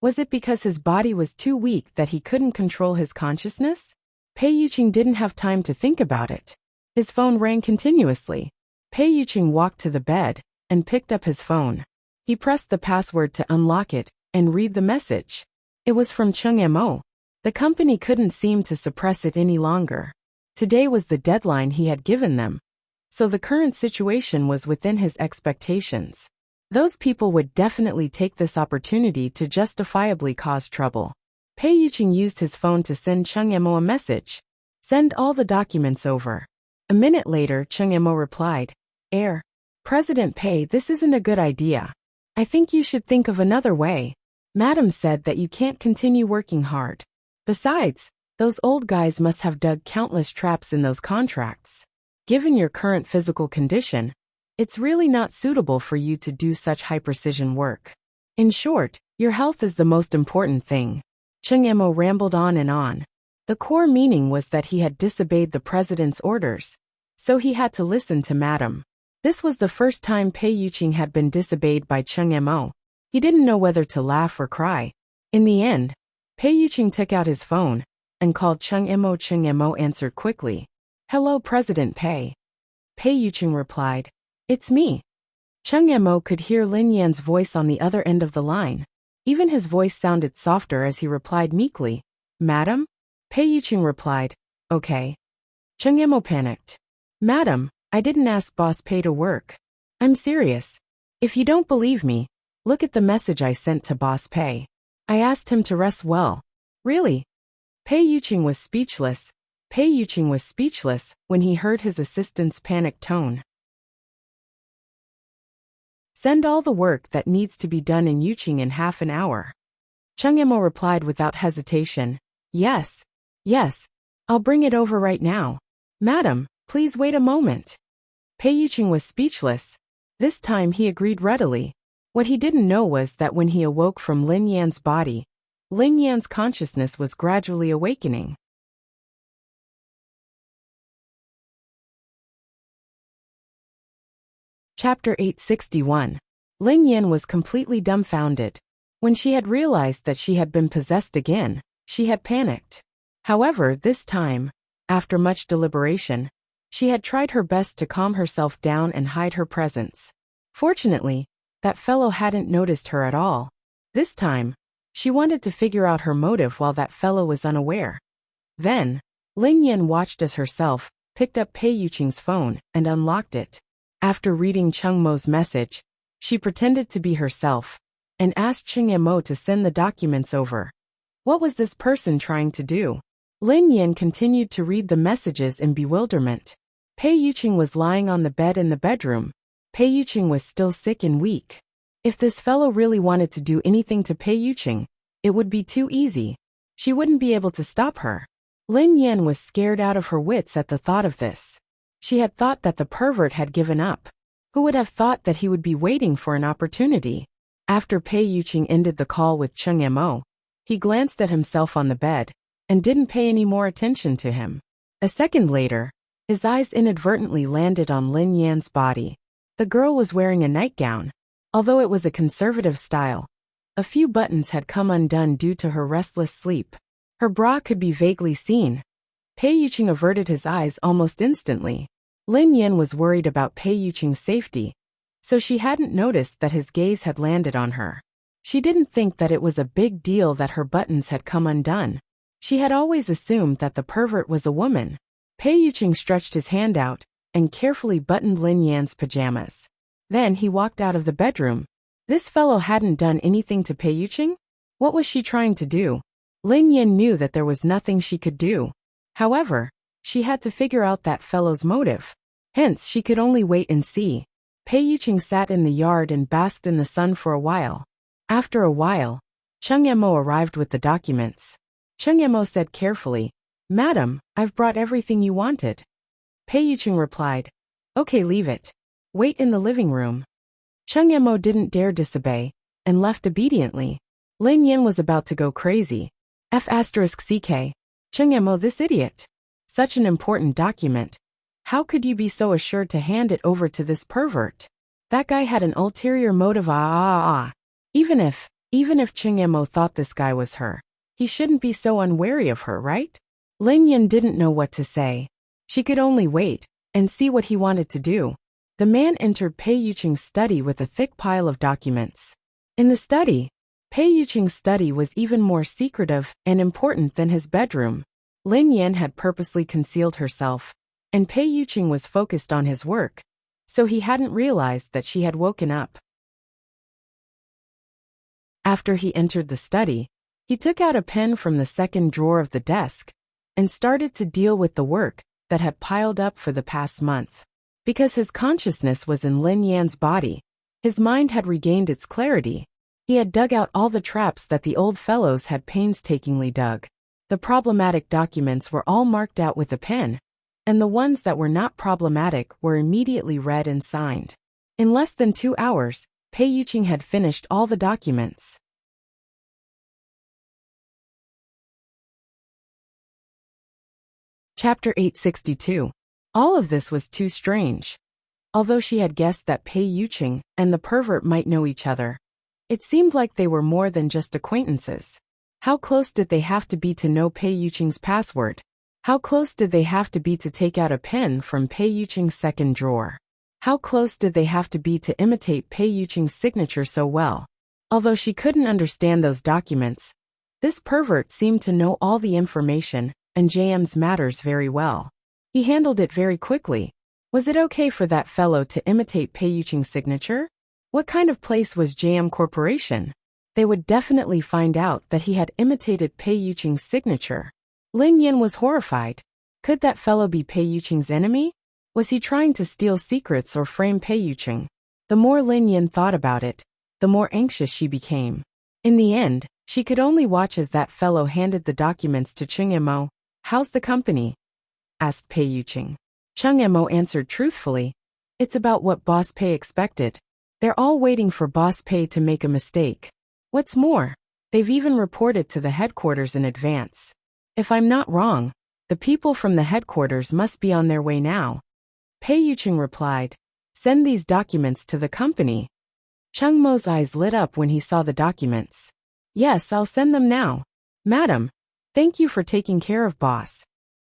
Was it because his body was too weak that he couldn't control his consciousness? Pei Yuqing didn't have time to think about it. His phone rang continuously. Pei Yuqing walked to the bed and picked up his phone. He pressed the password to unlock it and read the message. It was from Chung Mo. The company couldn't seem to suppress it any longer. Today was the deadline he had given them. So the current situation was within his expectations. Those people would definitely take this opportunity to justifiably cause trouble. Pei Yuqing used his phone to send Chung Mo a message. Send all the documents over. A minute later, Chung Mo replied, President Pei, this isn't a good idea. I think you should think of another way. Madam said that you can't continue working hard. Besides, those old guys must have dug countless traps in those contracts. Given your current physical condition, it's really not suitable for you to do such high-precision work. In short, your health is the most important thing. Chung Mo rambled on and on. The core meaning was that he had disobeyed the president's orders, so he had to listen to Madam. This was the first time Pei Yuqing had been disobeyed by Chung Mo. He didn't know whether to laugh or cry. In the end, Pei Yuqing took out his phone and called Chung Mo. Chung Mo answered quickly. Hello, President Pei. Pei Yuqing replied, It's me. Chung Mo could hear Lin Yan's voice on the other end of the line. Even his voice sounded softer as he replied meekly, Madam? Pei Yuqing replied, Okay. Chung Mo panicked. Madam, I didn't ask Boss Pei to work. I'm serious. If you don't believe me, look at the message I sent to Boss Pei. I asked him to rest well. Really? Pei Yuqing was speechless. Pei Yuqing was speechless when he heard his assistant's panicked tone. Send all the work that needs to be done in Yuqing in half an hour. Chung Mo replied without hesitation. Yes. I'll bring it over right now. Madam, please wait a moment. Pei Yuqing was speechless. This time he agreed readily. What he didn't know was that when he awoke from Lin Yan's body, Lin Yan's consciousness was gradually awakening. Chapter 861. Lin Yan was completely dumbfounded. When she had realized that she had been possessed again, she had panicked. However, this time, after much deliberation, she had tried her best to calm herself down and hide her presence. Fortunately, that fellow hadn't noticed her at all. This time, she wanted to figure out her motive while that fellow was unaware. Then, Lin Yan watched as herself, picked up Pei Yuqing's phone, and unlocked it. After reading Chung Mo's message, she pretended to be herself, and asked Chung Mo to send the documents over. What was this person trying to do? Lin Yan continued to read the messages in bewilderment. Pei Yuqing was lying on the bed in the bedroom. Pei Yuqing was still sick and weak. If this fellow really wanted to do anything to Pei Yuqing, it would be too easy. She wouldn't be able to stop her. Lin Yan was scared out of her wits at the thought of this. She had thought that the pervert had given up. Who would have thought that he would be waiting for an opportunity? After Pei Yuqing ended the call with Chung Mo, he glanced at himself on the bed and didn't pay any more attention to him. A second later, his eyes inadvertently landed on Lin Yan's body. The girl was wearing a nightgown. Although it was a conservative style, a few buttons had come undone due to her restless sleep. Her bra could be vaguely seen. Pei Yuqing averted his eyes almost instantly. Lin Yan was worried about Pei Yuqing's safety, so she hadn't noticed that his gaze had landed on her. She didn't think that it was a big deal that her buttons had come undone. She had always assumed that the pervert was a woman. Pei Yuqing stretched his hand out and carefully buttoned Lin Yan's pajamas. Then he walked out of the bedroom. This fellow hadn't done anything to Pei Yuqing? What was she trying to do? Lin Yan knew that there was nothing she could do. However, she had to figure out that fellow's motive. Hence, she could only wait and see. Pei Yuqing sat in the yard and basked in the sun for a while. After a while, Cheng Yemo arrived with the documents. Cheng Yemo said carefully, "Madam, I've brought everything you wanted." Pei Yuqing replied, "Okay, leave it. Wait in the living room." Cheng Yemo didn't dare disobey, and left obediently. Lin Yin was about to go crazy. F***ck. Cheng Yemo, this idiot. Such an important document. How could you be so assured to hand it over to this pervert? That guy had an ulterior motive. Even if Cheng Yemo thought this guy was her, he shouldn't be so unwary of her, right? Lin Yin didn't know what to say. She could only wait and see what he wanted to do. The man entered Pei Yuqing's study with a thick pile of documents. In the study, Pei Yuqing's study was even more secretive and important than his bedroom. Lin Yin had purposely concealed herself, and Pei Yuqing was focused on his work, so he hadn't realized that she had woken up. After he entered the study, he took out a pen from the second drawer of the desk and started to deal with the work that had piled up for the past month. Because his consciousness was in Lin Yan's body, his mind had regained its clarity. He had dug out all the traps that the old fellows had painstakingly dug. The problematic documents were all marked out with a pen, and the ones that were not problematic were immediately read and signed. In less than 2 hours, Pei Yuqing had finished all the documents. Chapter 862. All of this was too strange. Although she had guessed that Pei Yuqing and the pervert might know each other, it seemed like they were more than just acquaintances. How close did they have to be to know Pei Yuqing's password? How close did they have to be to take out a pen from Pei Yuqing's second drawer? How close did they have to be to imitate Pei Yuqing's signature so well? Although she couldn't understand those documents, this pervert seemed to know all the information and JM's matters very well. He handled it very quickly. Was it okay for that fellow to imitate Pei Yuqing's signature? What kind of place was JM Corporation? They would definitely find out that he had imitated Pei Yuqing's signature. Lin Yin was horrified. Could that fellow be Pei Yuqing's enemy? Was he trying to steal secrets or frame Pei Yuqing? The more Lin Yin thought about it, the more anxious she became. In the end, she could only watch as that fellow handed the documents to Cheng Yemo. "How's the company?" asked Pei Yuqing. Cheng Yemo answered truthfully, "It's about what Boss Pei expected. They're all waiting for Boss Pei to make a mistake. What's more, they've even reported to the headquarters in advance. If I'm not wrong, the people from the headquarters must be on their way now." Pei Yuqing replied, "Send these documents to the company." Cheng Mo's eyes lit up when he saw the documents. "Yes, I'll send them now. Madam, thank you for taking care of Boss."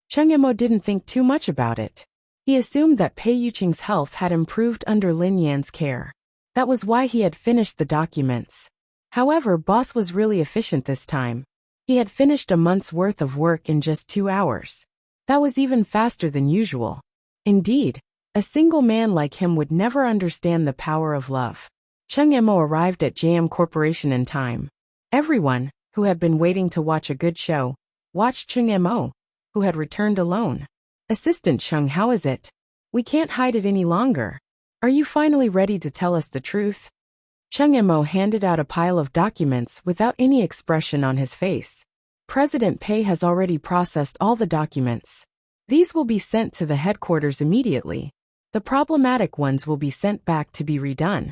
Cheng Yemo didn't think too much about it. He assumed that Pei Yuqing's health had improved under Lin Yan's care. That was why he had finished the documents. However, Boss was really efficient this time. He had finished a month's worth of work in just 2 hours. That was even faster than usual. Indeed, a single man like him would never understand the power of love. Cheng Yemo arrived at JM Corporation in time. Everyone, who had been waiting to watch a good show, watched Cheng Yemo, who had returned alone. "Assistant Cheng, how is it? We can't hide it any longer. Are you finally ready to tell us the truth?" Cheng Yemo handed out a pile of documents without any expression on his face. "President Pei has already processed all the documents. These will be sent to the headquarters immediately. The problematic ones will be sent back to be redone."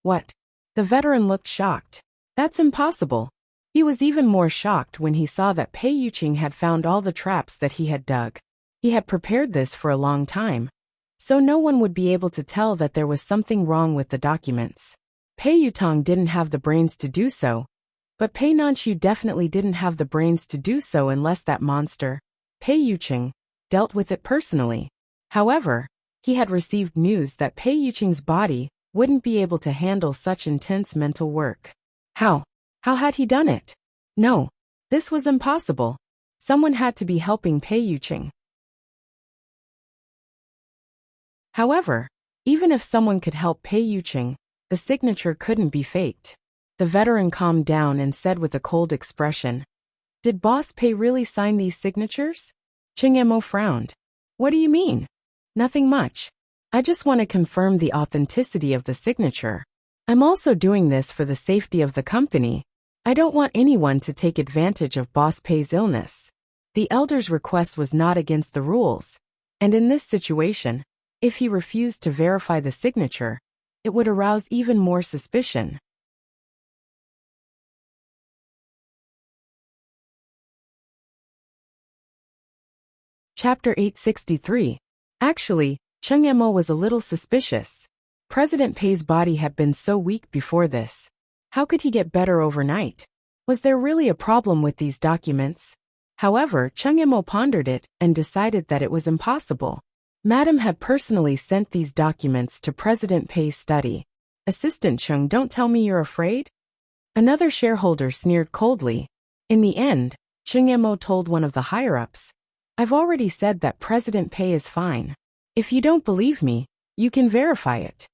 "What?" The veteran looked shocked. "That's impossible." He was even more shocked when he saw that Pei Yuqing had found all the traps that he had dug. He had prepared this for a long time, so no one would be able to tell that there was something wrong with the documents. Pei Yutong didn't have the brains to do so, but Pei Nanchu definitely didn't have the brains to do so unless that monster, Pei Yuqing, dealt with it personally. However, he had received news that Pei Yuqing's body wouldn't be able to handle such intense mental work. How had he done it? No, this was impossible. Someone had to be helping Pei Yuqing. However, even if someone could help Pei Yuqing, the signature couldn't be faked. The veteran calmed down and said with a cold expression, "Did Boss Pei really sign these signatures?" Cheng Yemo frowned. "What do you mean?" Nothing much. I just want to confirm the authenticity of the signature. I'm also doing this for the safety of the company. I don't want anyone to take advantage of Boss Pei's illness. The elder's request was not against the rules, and in this situation, if he refused to verify the signature, it would arouse even more suspicion. Chapter 863. Actually, Chung Emo was a little suspicious. President Pei's body had been so weak before this. How could he get better overnight? Was there really a problem with these documents? However, Chung Emo pondered it and decided that it was impossible. Madam had personally sent these documents to President Pei's study. Assistant Chung, don't tell me you're afraid? Another shareholder sneered coldly. In the end, Chung Emo told one of the higher-ups, I've already said that President Pei is fine. If you don't believe me, you can verify it.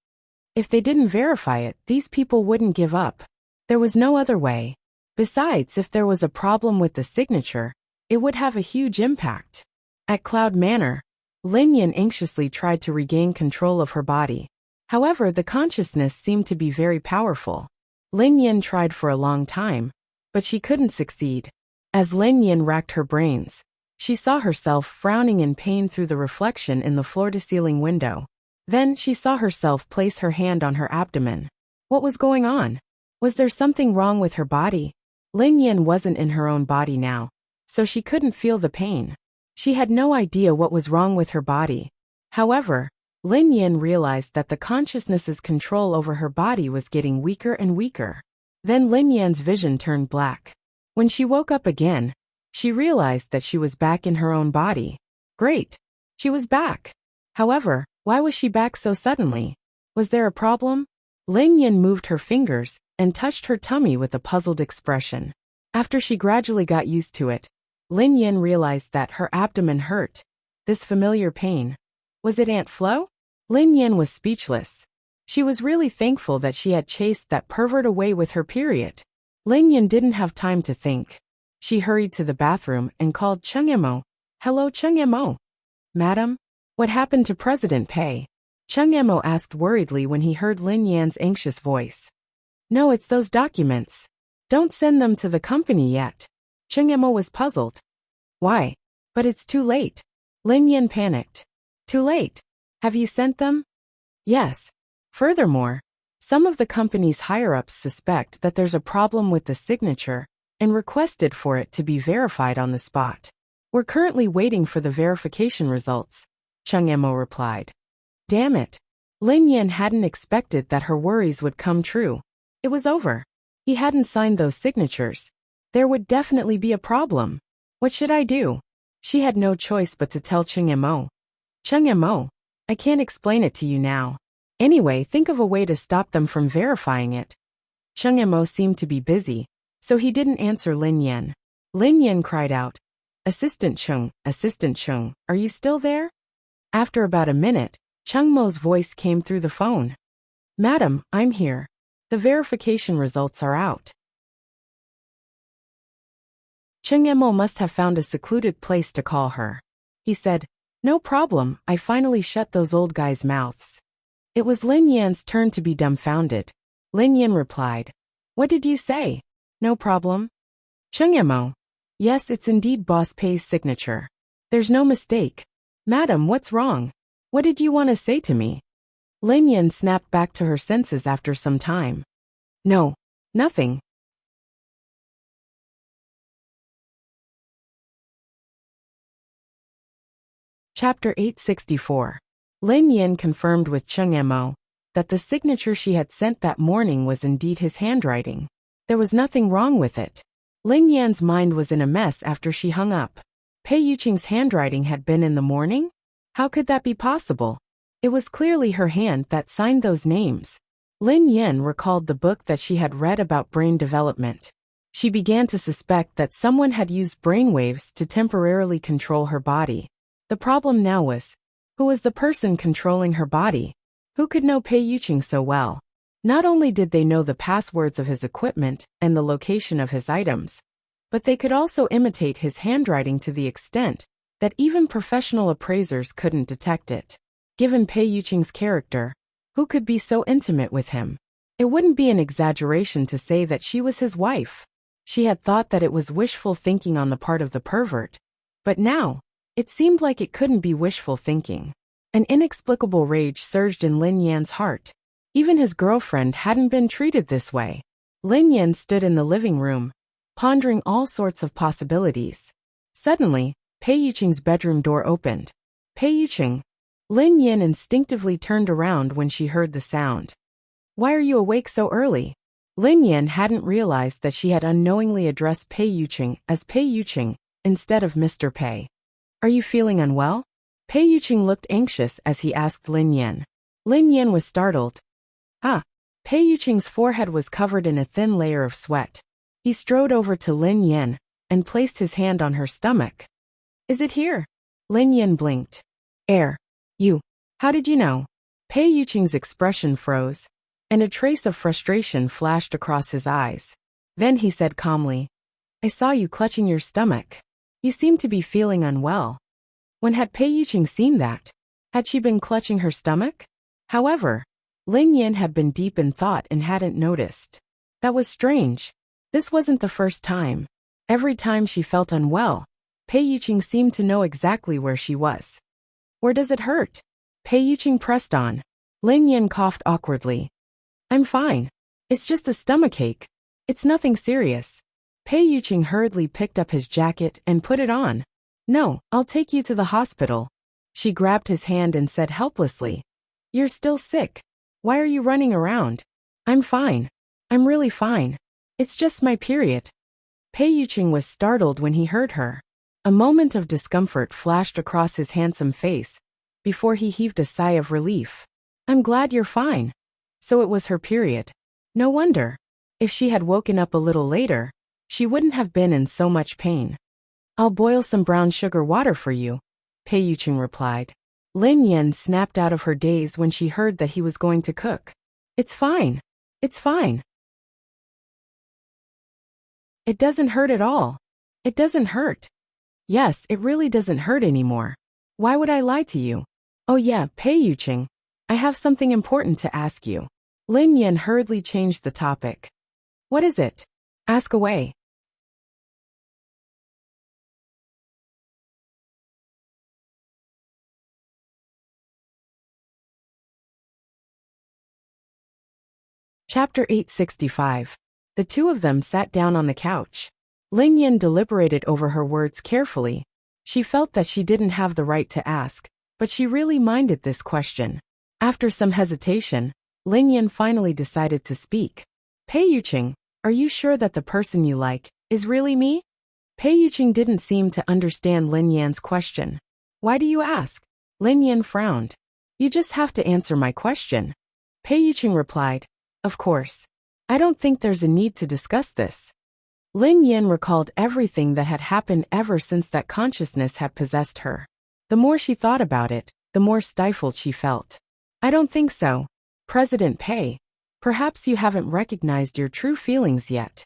If they didn't verify it, these people wouldn't give up. There was no other way. Besides, if there was a problem with the signature, it would have a huge impact. At Cloud Manor, Lin Yin anxiously tried to regain control of her body. However, the consciousness seemed to be very powerful. Lin Yin tried for a long time, but she couldn't succeed. As Lin Yin racked her brains, she saw herself frowning in pain through the reflection in the floor-to-ceiling window. Then she saw herself place her hand on her abdomen. What was going on? Was there something wrong with her body? Lin Yin wasn't in her own body now, so she couldn't feel the pain. She had no idea what was wrong with her body. However, Lin Yin realized that the consciousness's control over her body was getting weaker and weaker. Then Lin Yan's vision turned black. When she woke up again, she realized that she was back in her own body. Great! She was back. However, why was she back so suddenly? Was there a problem? Lin Yin moved her fingers and touched her tummy with a puzzled expression. After she gradually got used to it, Lin Yin realized that her abdomen hurt. This familiar pain. Was it Aunt Flo? Lin Yin was speechless. She was really thankful that she had chased that pervert away with her period. Lin Yin didn't have time to think. She hurried to the bathroom and called Chung Emo. Hello, Chung Emo. Madam? What happened to President Pei? Chung Emo asked worriedly when he heard Lin Yan's anxious voice. No, it's those documents. Don't send them to the company yet. Chung Emo was puzzled. Why? But it's too late. Lin Yan panicked. Too late. Have you sent them? Yes. Furthermore, some of the company's higher-ups suspect that there's a problem with the signature and requested for it to be verified on the spot. We're currently waiting for the verification results, Chung Emo replied. Damn it. Lin Yin hadn't expected that her worries would come true. It was over. He hadn't signed those signatures. There would definitely be a problem. What should I do? She had no choice but to tell Chung Emo. Chung Emo, I can't explain it to you now. Anyway, think of a way to stop them from verifying it. Chung Emo seemed to be busy, so he didn't answer Lin Yin. Lin Yin cried out, Assistant Chung, are you still there? After about a minute, Chung Mo's voice came through the phone. Madam, I'm here. The verification results are out. Chung Emo must have found a secluded place to call her. He said, No problem, I finally shut those old guys' mouths. It was Lin Yan's turn to be dumbfounded. Lin Yan replied, What did you say? No problem. Chung Emo. Yes, it's indeed Boss Pei's signature. There's no mistake. Madam, what's wrong? What did you want to say to me? Lin Yan snapped back to her senses after some time. No, nothing. Chapter 864. Lin Yin confirmed with Chung Emo that the signature she had sent that morning was indeed his handwriting. There was nothing wrong with it. Lin Yan's mind was in a mess after she hung up. Pei Yuqing's handwriting had been in the morning? How could that be possible? It was clearly her hand that signed those names. Lin Yin recalled the book that she had read about brain development. She began to suspect that someone had used brainwaves to temporarily control her body. The problem now was, who was the person controlling her body? Who could know Pei Yuqing so well? Not only did they know the passwords of his equipment and the location of his items, but they could also imitate his handwriting to the extent that even professional appraisers couldn't detect it. Given Pei Yuqing's character, who could be so intimate with him? It wouldn't be an exaggeration to say that she was his wife. She had thought that it was wishful thinking on the part of the pervert. But now, it seemed like it couldn't be wishful thinking. An inexplicable rage surged in Lin Yan's heart. Even his girlfriend hadn't been treated this way. Lin Yan stood in the living room, pondering all sorts of possibilities. Suddenly, Pei Yuqing's bedroom door opened. Pei Yuqing. Lin Yan instinctively turned around when she heard the sound. Why are you awake so early? Lin Yan hadn't realized that she had unknowingly addressed Pei Yuqing as Pei Yuqing instead of Mr. Pei. Are you feeling unwell? Pei Yuqing looked anxious as he asked Lin Yan. Lin Yan was startled. Ah. Pei Yuqing's forehead was covered in a thin layer of sweat. He strode over to Lin Yan and placed his hand on her stomach. Is it here? Lin Yan blinked. You. How did you know? Pei Yuqing's expression froze, and a trace of frustration flashed across his eyes. Then he said calmly, I saw you clutching your stomach. You seem to be feeling unwell. When had Pei Yuqing seen that? Had she been clutching her stomach? However, Lin Yan had been deep in thought and hadn't noticed. That was strange. This wasn't the first time. Every time she felt unwell, Pei Yuqing seemed to know exactly where she was. Where does it hurt? Pei Yuqing pressed on. Lin Yan coughed awkwardly. I'm fine. It's just a stomachache. It's nothing serious. Pei Yuqing hurriedly picked up his jacket and put it on. No, I'll take you to the hospital. She grabbed his hand and said helplessly. You're still sick. Why are you running around? I'm fine. I'm really fine. It's just my period. Pei Yuqing was startled when he heard her. A moment of discomfort flashed across his handsome face before he heaved a sigh of relief. I'm glad you're fine. So it was her period. No wonder. If she had woken up a little later, she wouldn't have been in so much pain. I'll boil some brown sugar water for you, Pei Yuqing replied. Lin Yan snapped out of her daze when she heard that he was going to cook. It's fine. It's fine. It doesn't hurt at all. It doesn't hurt. Yes, it really doesn't hurt anymore. Why would I lie to you? Oh yeah, Pei Yuqing. I have something important to ask you. Lin Yan hurriedly changed the topic. What is it? Ask away. Chapter 865. The two of them sat down on the couch. Lin Yan deliberated over her words carefully. She felt that she didn't have the right to ask, but she really minded this question. After some hesitation, Lin Yan finally decided to speak. Pei Yuqing, are you sure that the person you like is really me? Pei Yuqing didn't seem to understand Lin Yan's question. Why do you ask? Lin Yan frowned. You just have to answer my question. Pei Yuqing replied, Of course. I don't think there's a need to discuss this. Lin Yan recalled everything that had happened ever since that consciousness had possessed her. The more she thought about it, the more stifled she felt. I don't think so. President Pei, perhaps you haven't recognized your true feelings yet.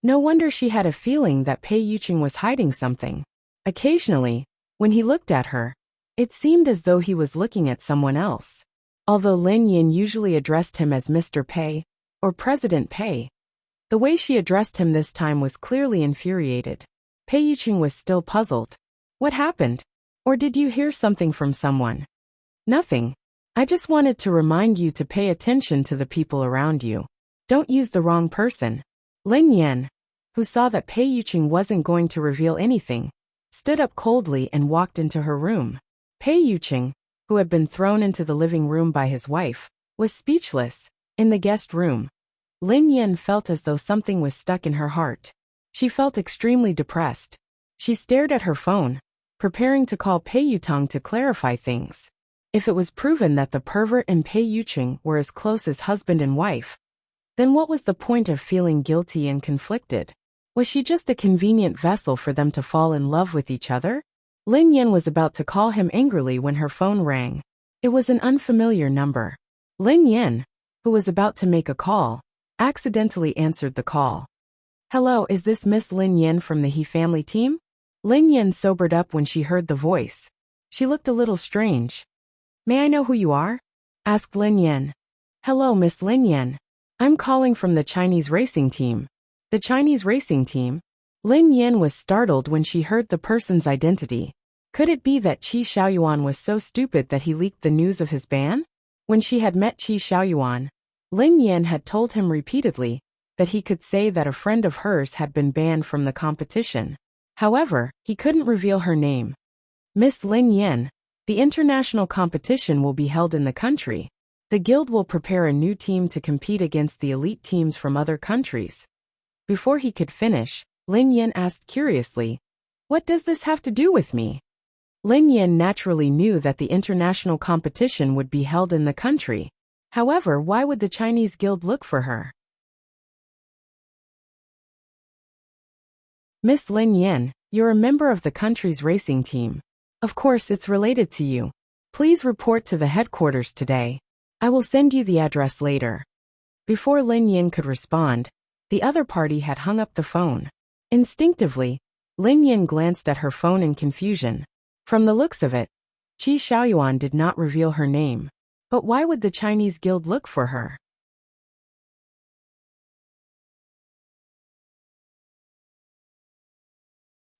No wonder she had a feeling that Pei Yuqing was hiding something. Occasionally, when he looked at her, it seemed as though he was looking at someone else. Although Lin Yan usually addressed him as Mr. Pei or President Pei, the way she addressed him this time was clearly infuriated. Pei Yuqing was still puzzled. What happened? Or did you hear something from someone? Nothing. I just wanted to remind you to pay attention to the people around you. Don't use the wrong person. Lin Yan, who saw that Pei Yuqing wasn't going to reveal anything, stood up coldly and walked into her room. Pei Yuqing, who had been thrown into the living room by his wife, was speechless. In the guest room, Lin Yan felt as though something was stuck in her heart. She felt extremely depressed. She stared at her phone, preparing to call Pei Yutong to clarify things. If it was proven that the pervert and Pei Yuqing were as close as husband and wife, then what was the point of feeling guilty and conflicted? Was she just a convenient vessel for them to fall in love with each other? Lin Yan was about to call him angrily when her phone rang. It was an unfamiliar number. Lin Yan, who was about to make a call, accidentally answered the call. Hello, is this Miss Lin Yan from the He family team? Lin Yan sobered up when she heard the voice. She looked a little strange. May I know who you are? Asked Lin Yan. Hello, Miss Lin Yan. I'm calling from the Chinese racing team. The Chinese racing team? Lin Yan was startled when she heard the person's identity. Could it be that Qi Xiaoyuan was so stupid that he leaked the news of his ban? When she had met Qi Xiaoyuan, Lin Yan had told him repeatedly that he could say that a friend of hers had been banned from the competition. However, he couldn't reveal her name. Miss Lin Yan, the international competition will be held in the country. The guild will prepare a new team to compete against the elite teams from other countries. Before he could finish, Lin Yan asked curiously, "What does this have to do with me?" Lin Yan naturally knew that the international competition would be held in the country. However, why would the Chinese guild look for her? Miss Lin Yan, you're a member of the country's racing team. Of course it's related to you. Please report to the headquarters today. I will send you the address later. Before Lin Yan could respond, the other party had hung up the phone. Instinctively, Lin Yan glanced at her phone in confusion. From the looks of it, Qi Xiaoyuan did not reveal her name. But why would the Chinese guild look for her?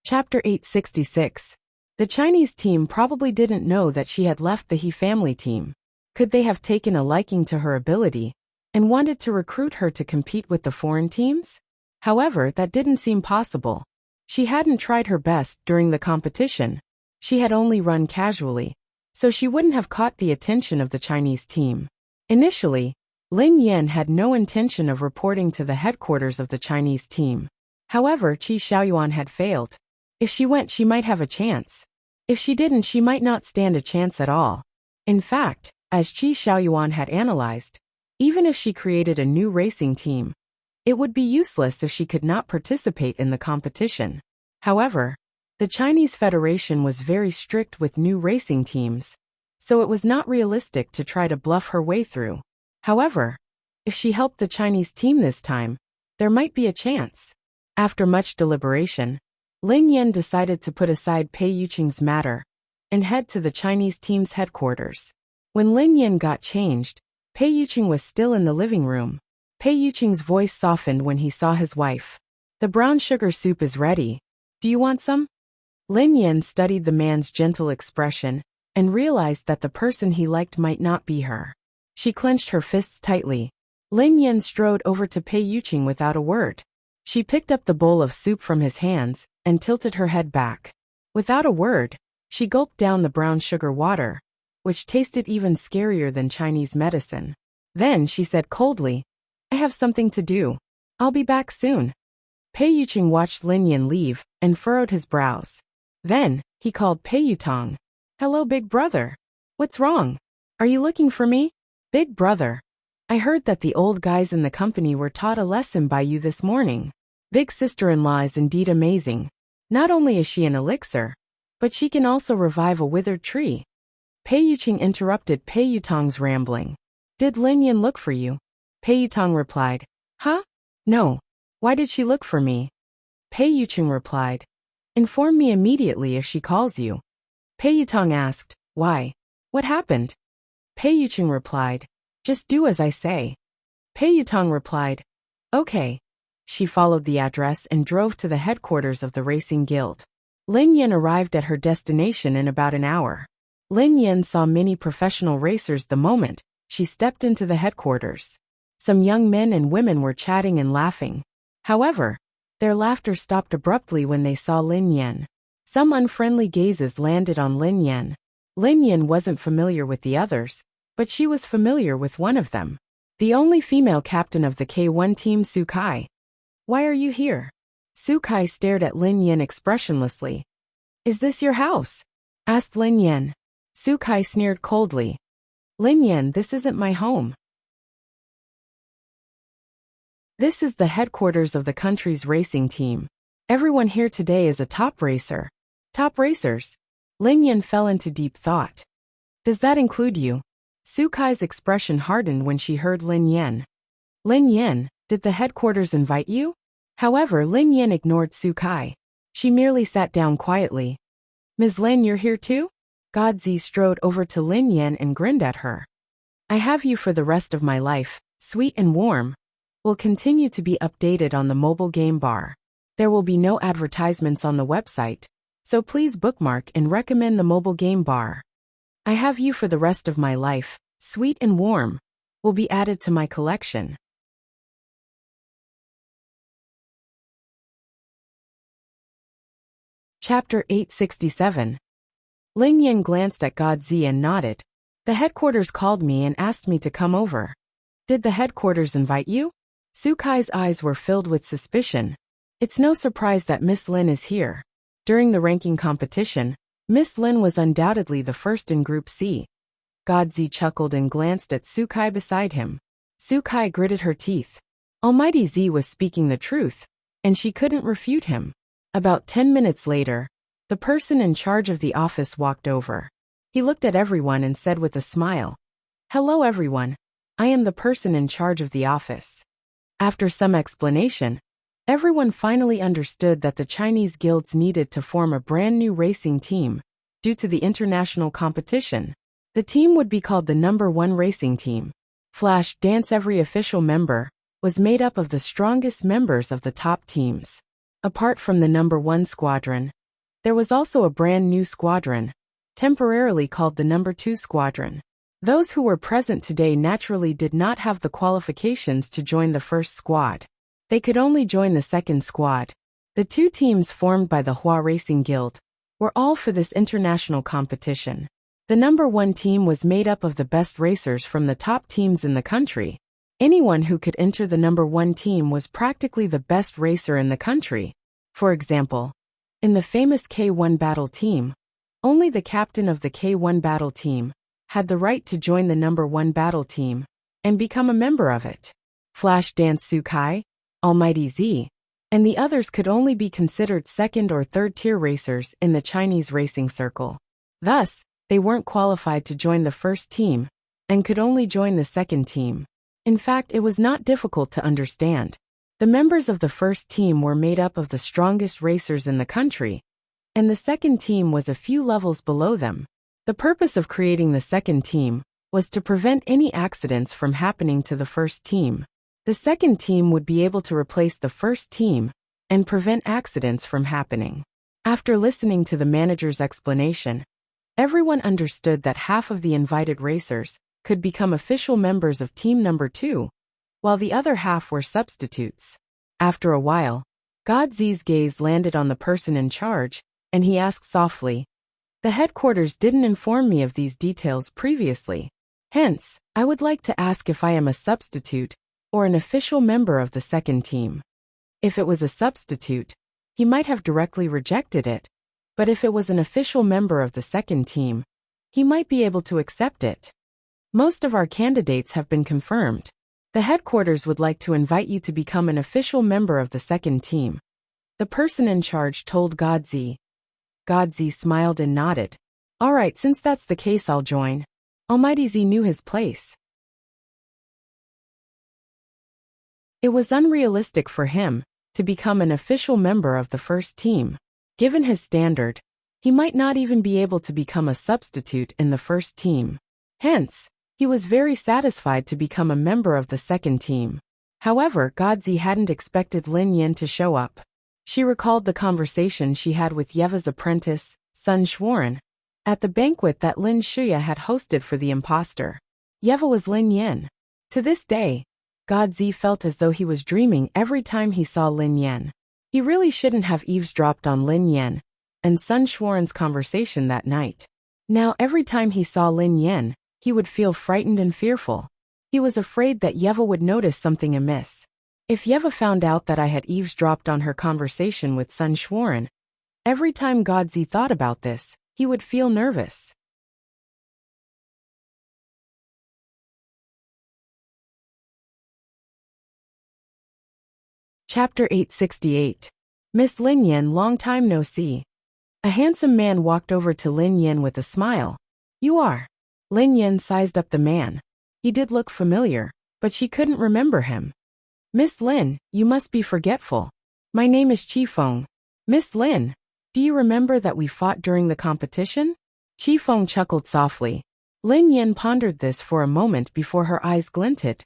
Chapter 866. The Chinese team probably didn't know that she had left the He family team. Could they have taken a liking to her ability and wanted to recruit her to compete with the foreign teams? However, that didn't seem possible. She hadn't tried her best during the competition. She had only run casually, so she wouldn't have caught the attention of the Chinese team. Initially, Lin Yan had no intention of reporting to the headquarters of the Chinese team. However, Qi Xiaoyuan had failed. If she went, she might have a chance. If she didn't, she might not stand a chance at all. In fact, as Qi Xiaoyuan had analyzed, even if she created a new racing team, it would be useless if she could not participate in the competition. However, the Chinese Federation was very strict with new racing teams, so it was not realistic to try to bluff her way through. However, if she helped the Chinese team this time, there might be a chance. After much deliberation, Lin Yan decided to put aside Pei Yuqing's matter and head to the Chinese team's headquarters. When Lin Yan got changed, Pei Yuqing was still in the living room. Pei Yuqing's voice softened when he saw his wife. The brown sugar soup is ready. Do you want some? Lin Yan studied the man's gentle expression and realized that the person he liked might not be her. She clenched her fists tightly. Lin Yan strode over to Pei Yuqing without a word. She picked up the bowl of soup from his hands and tilted her head back. Without a word, she gulped down the brown sugar water, which tasted even scarier than Chinese medicine. Then she said coldly, "I have something to do. I'll be back soon." Pei Yuqing watched Lin Yan leave and furrowed his brows. Then, he called Pei Yutong. "Hello, big brother. What's wrong? Are you looking for me?" "Big brother, I heard that the old guys in the company were taught a lesson by you this morning. Big sister-in-law is indeed amazing. Not only is she an elixir, but she can also revive a withered tree." Pei Yuqing interrupted Pei Yutong's rambling. "Did Lin Yan look for you?" Pei Yutong replied. "Huh? No. Why did she look for me?" Pei Yuqing replied. "Inform me immediately if she calls you." Pei Yutong asked, "Why? What happened?" Pei Yuqing replied, "Just do as I say." Pei Yutong replied, "Okay." She followed the address and drove to the headquarters of the racing guild. Lin Yan arrived at her destination in about an hour. Lin Yan saw many professional racers the moment she stepped into the headquarters. Some young men and women were chatting and laughing. However, their laughter stopped abruptly when they saw Lin Yan. Some unfriendly gazes landed on Lin Yan. Lin Yan wasn't familiar with the others, but she was familiar with one of them. The only female captain of the K1 team, Su Kai. "Why are you here?" Su Kai stared at Lin Yan expressionlessly. "Is this your house?" asked Lin Yan. Su Kai sneered coldly. "Lin Yan, this isn't my home. This is the headquarters of the country's racing team. Everyone here today is a top racer." "Top racers?" Lin Yan fell into deep thought. "Does that include you?" Su Kai's expression hardened when she heard Lin Yan. "Lin Yan, did the headquarters invite you?" However, Lin Yan ignored Su Kai. She merely sat down quietly. "Ms. Lin, you're here too?" Godzi strode over to Lin Yan and grinned at her. I have you for the rest of my life, sweet and warm. Will continue to be updated on the mobile game bar. There will be no advertisements on the website, so please bookmark and recommend the mobile game bar. I have you for the rest of my life, sweet and warm. Will be added to my collection. Chapter 867. Lin Yan glanced at Godzi and nodded. The headquarters called me and asked me to come over. Did the headquarters invite you? Sukai's eyes were filled with suspicion. It's no surprise that Miss Lin is here. During the ranking competition, Miss Lin was undoubtedly the first in Group C. Godzi chuckled and glanced at Sukai beside him. Sukai gritted her teeth. Almighty Z was speaking the truth, and she couldn't refute him. About 10 minutes later, the person in charge of the office walked over. He looked at everyone and said with a smile, "Hello everyone. I am the person in charge of the office." After some explanation, everyone finally understood that the Chinese guilds needed to form a brand new racing team due to the international competition. The team would be called the number 1 racing team. Flash Dance. Every official member was made up of the strongest members of the top teams. Apart from the number 1 squadron, there was also a brand new squadron, temporarily called the number 2 squadron. Those who were present today naturally did not have the qualifications to join the first squad. They could only join the second squad. The 2 teams formed by the Hua Racing Guild were all for this international competition. The number 1 team was made up of the best racers from the top teams in the country. Anyone who could enter the number 1 team was practically the best racer in the country. For example, in the famous K1 battle team, only the captain of the K1 battle team had the right to join the number 1 battle team and become a member of it. Flash Dance Sukai, Almighty Z, and the others could only be considered second or third tier racers in the Chinese racing circle. Thus, they weren't qualified to join the first team and could only join the second team. In fact, it was not difficult to understand. The members of the first team were made up of the strongest racers in the country, and the second team was a few levels below them. The purpose of creating the second team was to prevent any accidents from happening to the first team. The second team would be able to replace the first team and prevent accidents from happening. After listening to the manager's explanation, everyone understood that half of the invited racers could become official members of team number 2, while the other half were substitutes. After a while, Godzi's gaze landed on the person in charge, and he asked softly, "The headquarters didn't inform me of these details previously. Hence, I would like to ask if I am a substitute or an official member of the second team." If it was a substitute, he might have directly rejected it, but if it was an official member of the second team, he might be able to accept it. Most of our candidates have been confirmed. The headquarters would like to invite you to become an official member of the second team. The person in charge told Godzi. Godzi smiled and nodded. All right, since that's the case, I'll join. Almighty Z knew his place. It was unrealistic for him to become an official member of the first team. Given his standard, he might not even be able to become a substitute in the first team. Hence, he was very satisfied to become a member of the second team. However, Godzi hadn't expected Lin Yan to show up. She recalled the conversation she had with Yeva's apprentice, Sun Schwarin, at the banquet that Lin Shuya had hosted for the imposter. Yeva was Lin Yan. To this day, Godzi felt as though he was dreaming every time he saw Lin Yan. He really shouldn't have eavesdropped on Lin Yan and Sun Schwarin's conversation that night. Now every time he saw Lin Yan, he would feel frightened and fearful. He was afraid that Yeva would notice something amiss. If Yeva found out that I had eavesdropped on her conversation with Sun Schwarin, every time Godzi thought about this, he would feel nervous. Chapter 868. Miss Lin Yan, long time no see. A handsome man walked over to Lin Yan with a smile. You are. Lin Yan sized up the man. He did look familiar, but she couldn't remember him. Miss Lin, you must be forgetful. My name is Qifeng. Miss Lin, do you remember that we fought during the competition? Qi Feng chuckled softly. Lin Yan pondered this for a moment before her eyes glinted.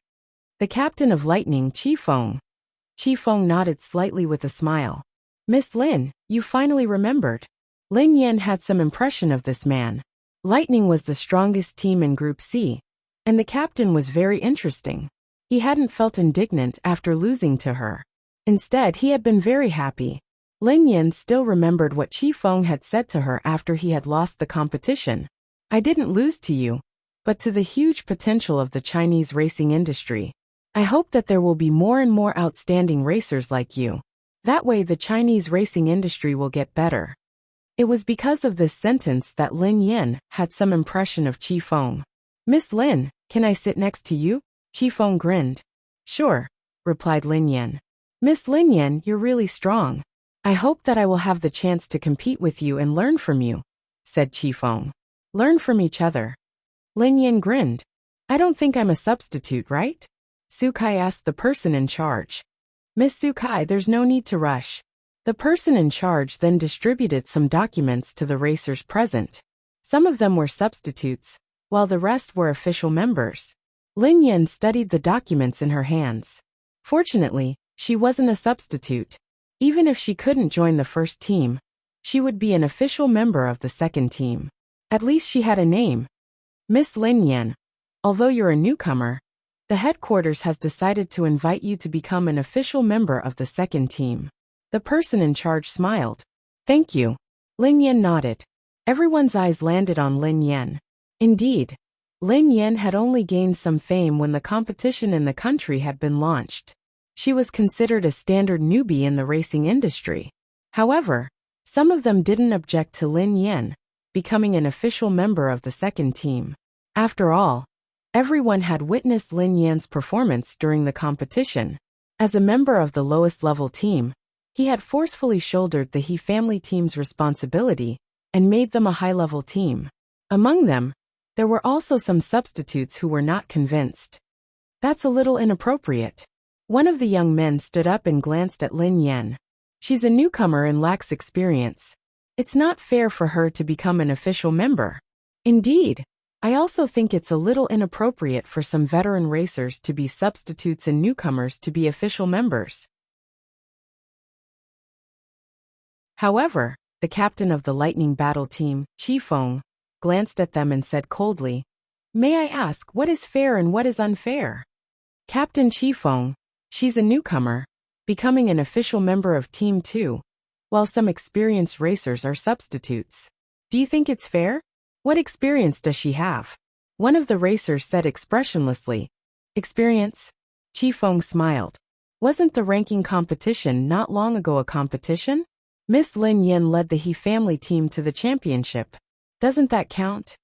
The captain of lightning, Qi Feng. Qi Feng nodded slightly with a smile. Miss Lin, you finally remembered. Lin Yan had some impression of this man. Lightning was the strongest team in Group C, and the captain was very interesting. He hadn't felt indignant after losing to her. Instead, he had been very happy. Lin Yan still remembered what Qi Feng had said to her after he had lost the competition. I didn't lose to you, but to the huge potential of the Chinese racing industry. I hope that there will be more and more outstanding racers like you. That way the Chinese racing industry will get better. It was because of this sentence that Lin Yan had some impression of Qi Feng. Miss Lin, can I sit next to you? Qi Feng grinned. Sure, replied Lin Yan. Miss Lin Yan, you're really strong. I hope that I will have the chance to compete with you and learn from you, said Qi Feng. Learn from each other. Lin Yan grinned. I don't think I'm a substitute, right? Sukai asked the person in charge. Miss Sukai, there's no need to rush. The person in charge then distributed some documents to the racers present. Some of them were substitutes, while the rest were official members. Lin Yan studied the documents in her hands. Fortunately, she wasn't a substitute. Even if she couldn't join the first team, she would be an official member of the second team. At least she had a name. Miss Lin Yan, although you're a newcomer, the headquarters has decided to invite you to become an official member of the second team. The person in charge smiled. Thank you. Lin Yan nodded. Everyone's eyes landed on Lin Yan. Indeed, Lin Yan had only gained some fame when the competition in the country had been launched. She was considered a standard newbie in the racing industry. However, some of them didn't object to Lin Yan becoming an official member of the second team. After all, everyone had witnessed Lin Yan's performance during the competition. As a member of the lowest level team, he had forcefully shouldered the He family team's responsibility and made them a high-level team. Among them, there were also some substitutes who were not convinced. That's a little inappropriate. One of the young men stood up and glanced at Lin Yan. She's a newcomer and lacks experience. It's not fair for her to become an official member. Indeed, I also think it's a little inappropriate for some veteran racers to be substitutes and newcomers to be official members. However, the captain of the Lightning Battle team, Qi Feng, glanced at them and said coldly, May I ask what is fair and what is unfair? Captain Qi Feng, she's a newcomer, becoming an official member of Team 2, while some experienced racers are substitutes. Do you think it's fair? What experience does she have? One of the racers said expressionlessly. Experience? Qi Feng smiled. Wasn't the ranking competition not long ago a competition? Miss Lin Yan led the He family team to the championship. Doesn't that count?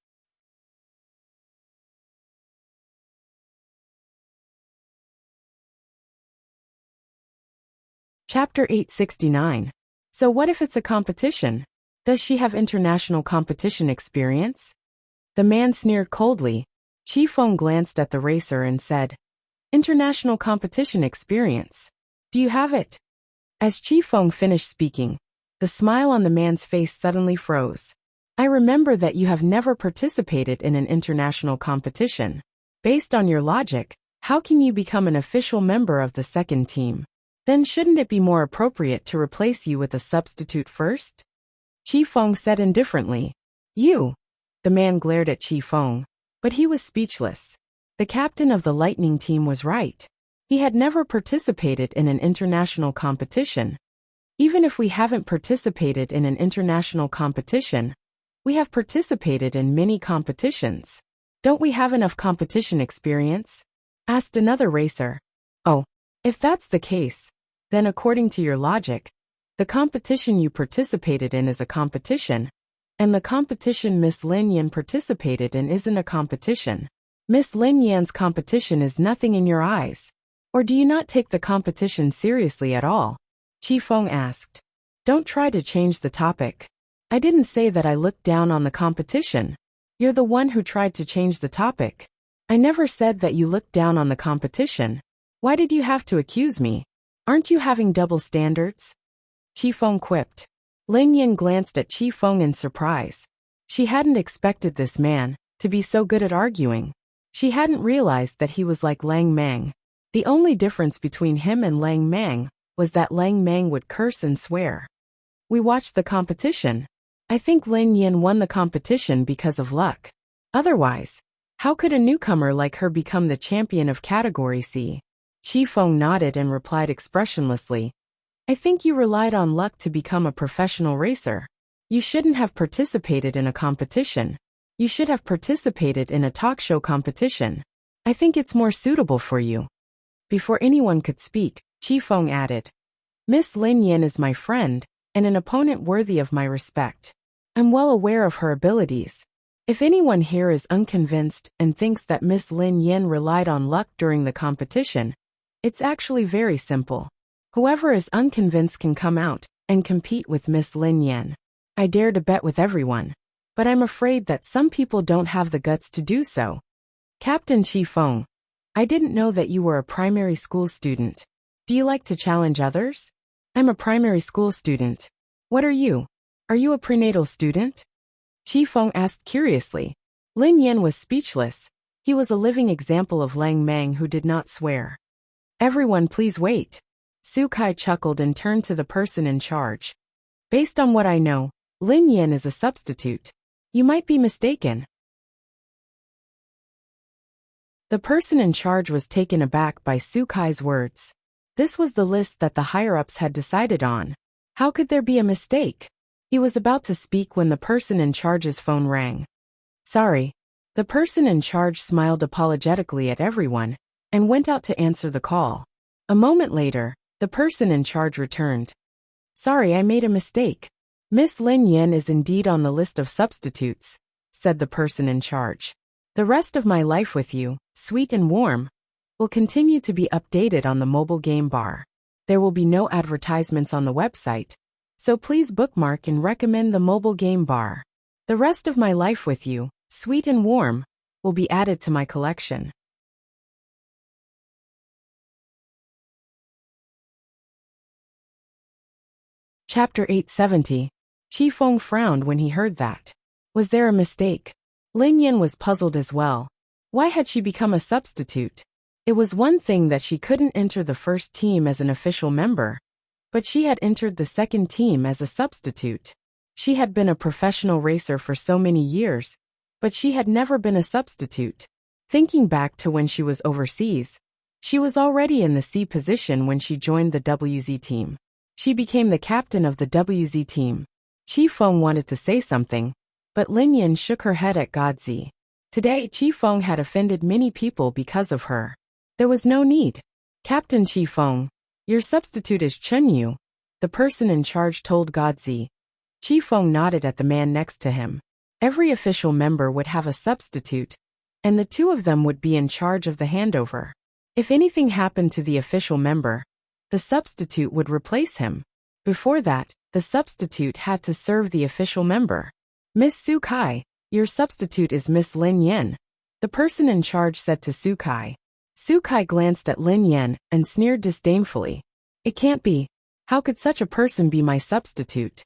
Chapter 869. So what if it's a competition? Does she have international competition experience? The man sneered coldly. Qi Feng glanced at the racer and said, International competition experience. Do you have it? As Qi Feng finished speaking, the smile on the man's face suddenly froze. I remember that you have never participated in an international competition. Based on your logic, how can you become an official member of the second team? Then shouldn't it be more appropriate to replace you with a substitute first? Qi Feng said indifferently. You. The man glared at Qi Feng, but he was speechless. The captain of the Lightning team was right. He had never participated in an international competition. Even if we haven't participated in an international competition, we have participated in many competitions. Don't we have enough competition experience? Asked another racer. Oh, if that's the case, then according to your logic, the competition you participated in is a competition, and the competition Miss Lin Yan participated in isn't a competition. Miss Lin Yan's competition is nothing in your eyes. Or do you not take the competition seriously at all? Qi Feng asked. Don't try to change the topic. I didn't say that I looked down on the competition. You're the one who tried to change the topic. I never said that you looked down on the competition. Why did you have to accuse me? Aren't you having double standards? Qi Feng quipped. Lin Yan glanced at Qi Feng in surprise. She hadn't expected this man to be so good at arguing. She hadn't realized that he was like Lang Mang. The only difference between him and Lang Mang was that Lang Mang would curse and swear. We watched the competition. I think Lin Yin won the competition because of luck. Otherwise, how could a newcomer like her become the champion of Category C? Qi Feng nodded and replied expressionlessly. I think you relied on luck to become a professional racer. You shouldn't have participated in a competition. You should have participated in a talk show competition. I think it's more suitable for you. Before anyone could speak, Qi Feng added, Miss Lin Yin is my friend, and an opponent worthy of my respect. I'm well aware of her abilities. If anyone here is unconvinced and thinks that Miss Lin Yin relied on luck during the competition, it's actually very simple. Whoever is unconvinced can come out and compete with Miss Lin Yin. I dare to bet with everyone, but I'm afraid that some people don't have the guts to do so. Captain Qi Feng, I didn't know that you were a primary school student. Do you like to challenge others? I'm a primary school student. What are you? Are you a prenatal student? Qi Feng asked curiously. Lin Yin was speechless. He was a living example of Lang Mang who did not swear. Everyone please wait. Su Kai chuckled and turned to the person in charge. Based on what I know, Lin Yin is a substitute. You might be mistaken. The person in charge was taken aback by Su Kai's words. This was the list that the higher-ups had decided on. How could there be a mistake? He was about to speak when the person in charge's phone rang. Sorry. The person in charge smiled apologetically at everyone and went out to answer the call. A moment later, the person in charge returned. Sorry, I made a mistake. Miss Lin Yin is indeed on the list of substitutes, said the person in charge. The rest of my life with you, sweet and warm, will continue to be updated on the mobile game bar. There will be no advertisements on the website, so please bookmark and recommend the mobile game bar. The rest of my life with you, sweet and warm, will be added to my collection. Chapter 870. Qi Feng frowned when he heard that. Was there a mistake? Lin Yin was puzzled as well. Why had she become a substitute? It was one thing that she couldn't enter the first team as an official member, but she had entered the second team as a substitute. She had been a professional racer for so many years, but she had never been a substitute. Thinking back to when she was overseas, she was already in the C position when she joined the WZ team. She became the captain of the WZ team. Qi Feng wanted to say something, but Lin Yin shook her head at Godzi. Today Qi Feng had offended many people because of her. There was no need. Captain Qi Feng, your substitute is Chun Yu, the person in charge told Godzi. Qi Feng nodded at the man next to him. Every official member would have a substitute, and the two of them would be in charge of the handover. If anything happened to the official member, the substitute would replace him. Before that, the substitute had to serve the official member. Miss Su Kai, your substitute is Miss Lin Yin, the person in charge said to Su Kai. Su Kai glanced at Lin Yin and sneered disdainfully. It can't be. How could such a person be my substitute?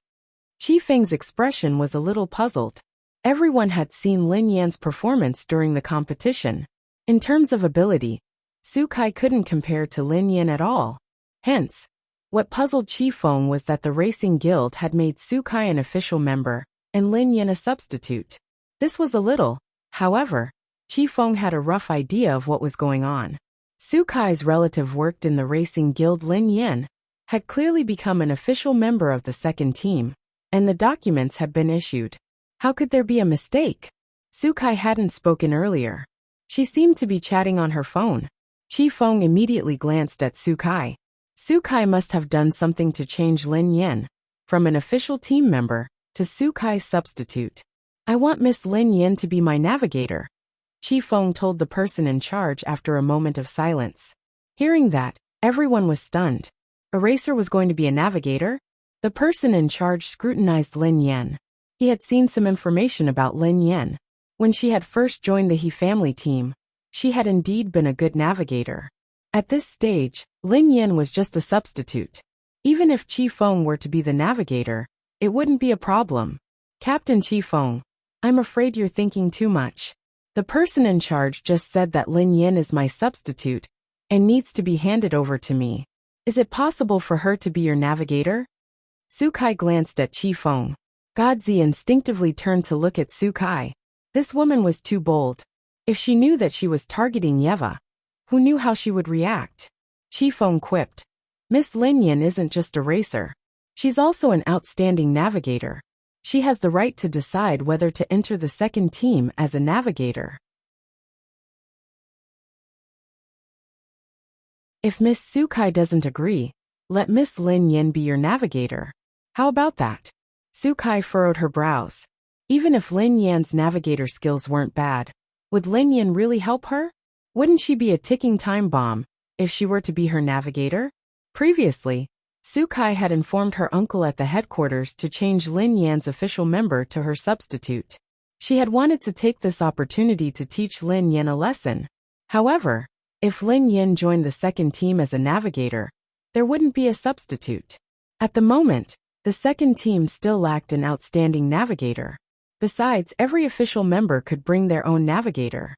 Qi Feng's expression was a little puzzled. Everyone had seen Lin Yan's performance during the competition. In terms of ability, Su Kai couldn't compare to Lin Yin at all. Hence, what puzzled Qi Feng was that the Racing Guild had made Su Kai an official member and Lin Yin a substitute. This was a little, however, Qi Feng had a rough idea of what was going on. Su Kai's relative worked in the Racing Guild. Lin Yin had clearly become an official member of the second team, and the documents had been issued. How could there be a mistake? Su Kai hadn't spoken earlier. She seemed to be chatting on her phone. Qi Feng immediately glanced at Su Kai. Su Kai must have done something to change Lin Yin from an official team member to Su Kai's substitute. I want Miss Lin Yin to be my navigator, Qi Feng told the person in charge after a moment of silence. Hearing that, everyone was stunned. A racer was going to be a navigator? The person in charge scrutinized Lin Yin. He had seen some information about Lin Yin. When she had first joined the He family team, she had indeed been a good navigator. At this stage, Lin Yin was just a substitute. Even if Qi Feng were to be the navigator, it wouldn't be a problem. Captain Qi Feng, I'm afraid you're thinking too much. The person in charge just said that Lin Yin is my substitute and needs to be handed over to me. Is it possible for her to be your navigator? Su Kai glanced at Qi Feng. Godzi instinctively turned to look at Su Kai. This woman was too bold. If she knew that she was targeting Yeva, who knew how she would react? Qi Feng quipped. Miss Lin Yin isn't just a racer. She's also an outstanding navigator. She has the right to decide whether to enter the second team as a navigator. If Miss Su Kai doesn't agree, let Miss Lin Yin be your navigator. How about that? Su Kai furrowed her brows. Even if Lin Yan's navigator skills weren't bad, would Lin Yin really help her? Wouldn't she be a ticking time bomb if she were to be her navigator? Previously, Su Kai had informed her uncle at the headquarters to change Lin Yan's official member to her substitute. She had wanted to take this opportunity to teach Lin Yin a lesson. However, if Lin Yin joined the second team as a navigator, there wouldn't be a substitute. At the moment, the second team still lacked an outstanding navigator. Besides, every official member could bring their own navigator.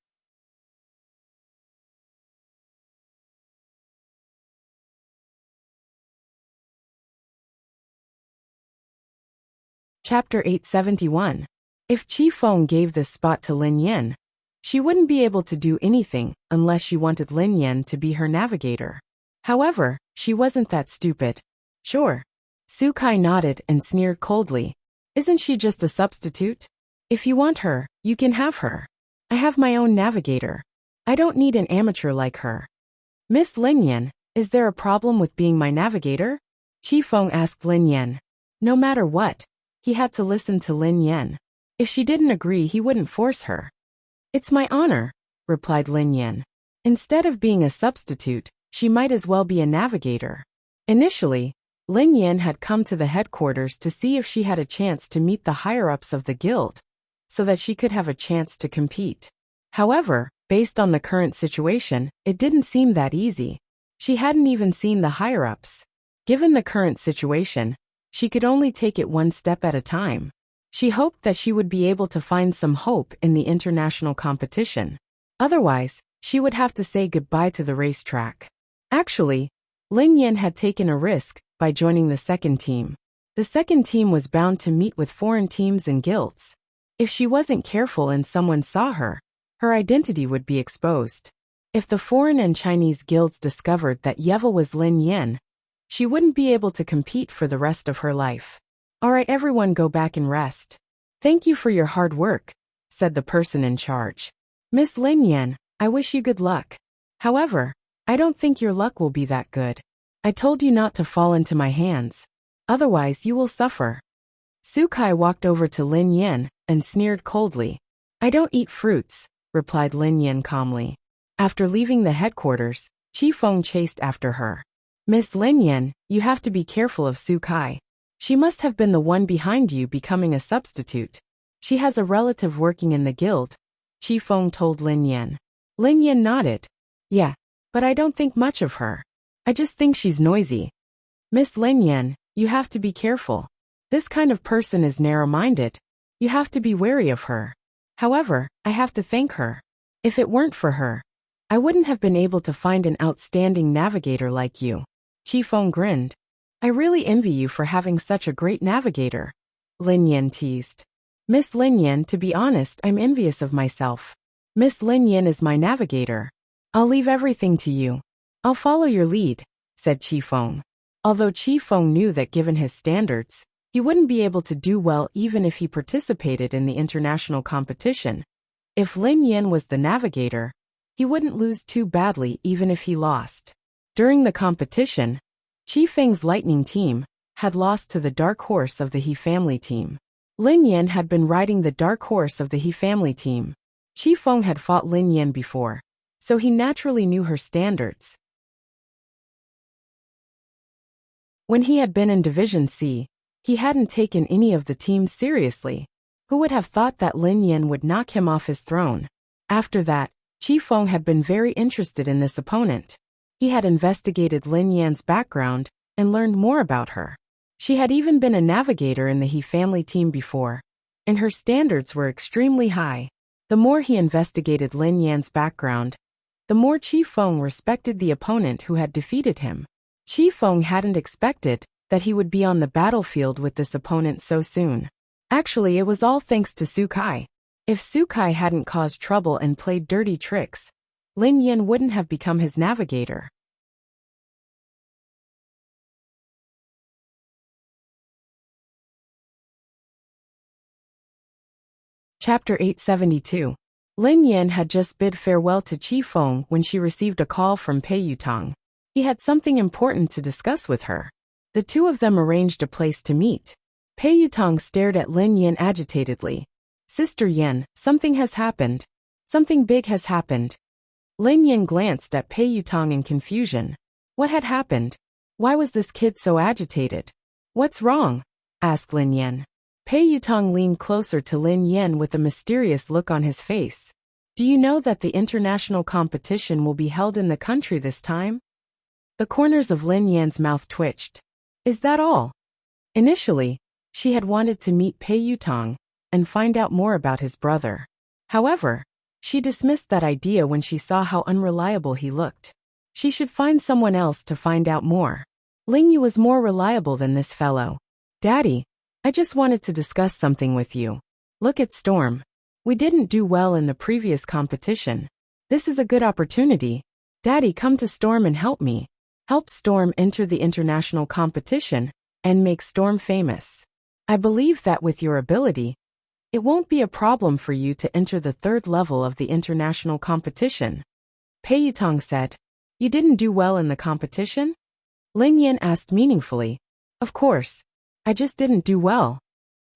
Chapter 871. If Qi Feng gave this spot to Lin Yin, she wouldn't be able to do anything unless she wanted Lin Yin to be her navigator. However, she wasn't that stupid. Sure. Su Kai nodded and sneered coldly. Isn't she just a substitute? If you want her, you can have her. I have my own navigator. I don't need an amateur like her. Miss Lin Yin, is there a problem with being my navigator? Qi Feng asked Lin Yin. No matter what, he had to listen to Lin Yin. If she didn't agree, he wouldn't force her. It's my honor, replied Lin Yin. Instead of being a substitute, she might as well be a navigator. Initially, Lin Yin had come to the headquarters to see if she had a chance to meet the higher-ups of the guild, so that she could have a chance to compete. However, based on the current situation, it didn't seem that easy. She hadn't even seen the higher-ups. Given the current situation, she could only take it one step at a time. She hoped that she would be able to find some hope in the international competition. Otherwise, she would have to say goodbye to the racetrack. Actually, Lin Yin had taken a risk by joining the second team. The second team was bound to meet with foreign teams and guilds. If she wasn't careful and someone saw her, her identity would be exposed. If the foreign and Chinese guilds discovered that Yeva was Lin Yin, she wouldn't be able to compete for the rest of her life. All right, everyone, go back and rest. Thank you for your hard work, said the person in charge. Miss Lin Yin, I wish you good luck. However, I don't think your luck will be that good. I told you not to fall into my hands. Otherwise, you will suffer. Su Kai walked over to Lin Yin and sneered coldly. I don't eat fruits, replied Lin Yin calmly. After leaving the headquarters, Qi Feng chased after her. Miss Lin Yin, you have to be careful of Su Kai. She must have been the one behind you becoming a substitute. She has a relative working in the guild, Qi Feng told Lin Yin. Lin Yin nodded. Yeah, but I don't think much of her. I just think she's noisy. Miss Lin Yin, you have to be careful. This kind of person is narrow-minded. You have to be wary of her. However, I have to thank her. If it weren't for her, I wouldn't have been able to find an outstanding navigator like you. Qi Feng grinned. I really envy you for having such a great navigator. Lin Yin teased. Miss Lin Yin, to be honest, I'm envious of myself. Miss Lin Yin is my navigator. I'll leave everything to you. I'll follow your lead, said Qi Feng. Although Qi Feng knew that given his standards, he wouldn't be able to do well even if he participated in the international competition. If Lin Yin was the navigator, he wouldn't lose too badly even if he lost. During the competition, Qi Feng's lightning team had lost to the dark horse of the He family team. Lin Yin had been riding the dark horse of the He family team. Qi Feng had fought Lin Yin before, so he naturally knew her standards. When he had been in Division C, he hadn't taken any of the teams seriously. Who would have thought that Lin Yin would knock him off his throne? After that, Qi Feng had been very interested in this opponent. He had investigated Lin Yan's background and learned more about her. She had even been a navigator in the He family team before. and her standards were extremely high. The more he investigated Lin Yan's background, the more Qi Feng respected the opponent who had defeated him. Qi Feng hadn't expected that he would be on the battlefield with this opponent so soon. Actually, it was all thanks to Su Kai. If Su Kai hadn't caused trouble and played dirty tricks, Lin Yan wouldn't have become his navigator. Chapter 872. Lin Yan had just bid farewell to Qi Feng when she received a call from Pei Yutang. He had something important to discuss with her. The two of them arranged a place to meet. Pei Yutang stared at Lin Yan agitatedly. "Sister Yan, something has happened. Something big has happened." Lin Yan glanced at Pei Yutang in confusion. What had happened? Why was this kid so agitated? "What's wrong?" asked Lin Yan. Pei Yutang leaned closer to Lin Yan with a mysterious look on his face. "Do you know that the international competition will be held in the country this time?" The corners of Lin Yan's mouth twitched. "Is that all?" Initially, she had wanted to meet Pei Yutang and find out more about his brother. However, she dismissed that idea when she saw how unreliable he looked. She should find someone else to find out more. Ling Yu was more reliable than this fellow. "Daddy, I just wanted to discuss something with you. Look at Storm. We didn't do well in the previous competition. This is a good opportunity. Daddy, come to Storm and help me. Help Storm enter the international competition and make Storm famous. I believe that with your ability, it won't be a problem for you to enter the third level of the international competition." Pei Yutang said. "You didn't do well in the competition?" Lin Yan asked meaningfully. "Of course. I just didn't do well."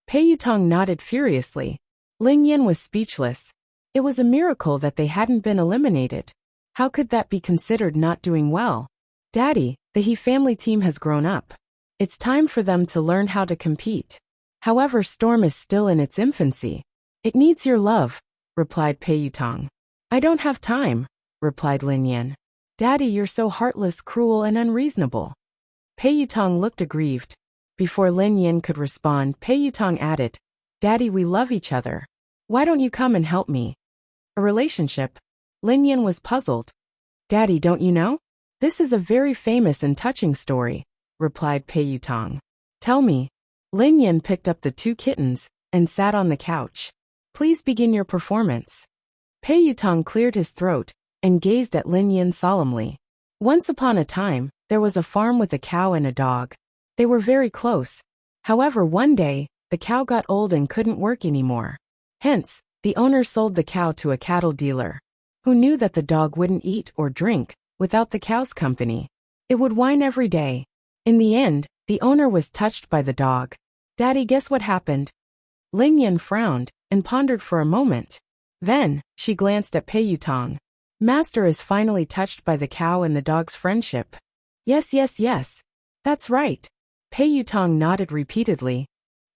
Pei Yutang nodded furiously. Lin Yan was speechless. It was a miracle that they hadn't been eliminated. How could that be considered not doing well? "Daddy, the He family team has grown up. It's time for them to learn how to compete. However, Storm is still in its infancy. It needs your love," replied Pei Yutang. "I don't have time," replied Lin Yan. "Daddy, you're so heartless, cruel, and unreasonable." Pei Yutang looked aggrieved. Before Lin Yan could respond, Pei Yutang added, "Daddy, we love each other. Why don't you come and help me?" "A relationship?" Lin Yan was puzzled. "Daddy, don't you know? This is a very famous and touching story," replied Pei Yutang. "Tell me." Lin Yan picked up the two kittens and sat on the couch. "Please begin your performance." Pei Yutang cleared his throat and gazed at Lin Yan solemnly. Once upon a time, there was a farm with a cow and a dog. They were very close. However, one day, the cow got old and couldn't work anymore. Hence, the owner sold the cow to a cattle dealer, who knew that the dog wouldn't eat or drink without the cow's company. It would whine every day. In the end, the owner was touched by the dog. "Daddy, guess what happened?" Lin Yan frowned and pondered for a moment. Then, she glanced at Pei Yutang. "Master is finally touched by the cow and the dog's friendship." Yes, yes, yes. That's right." Pei Yutang nodded repeatedly.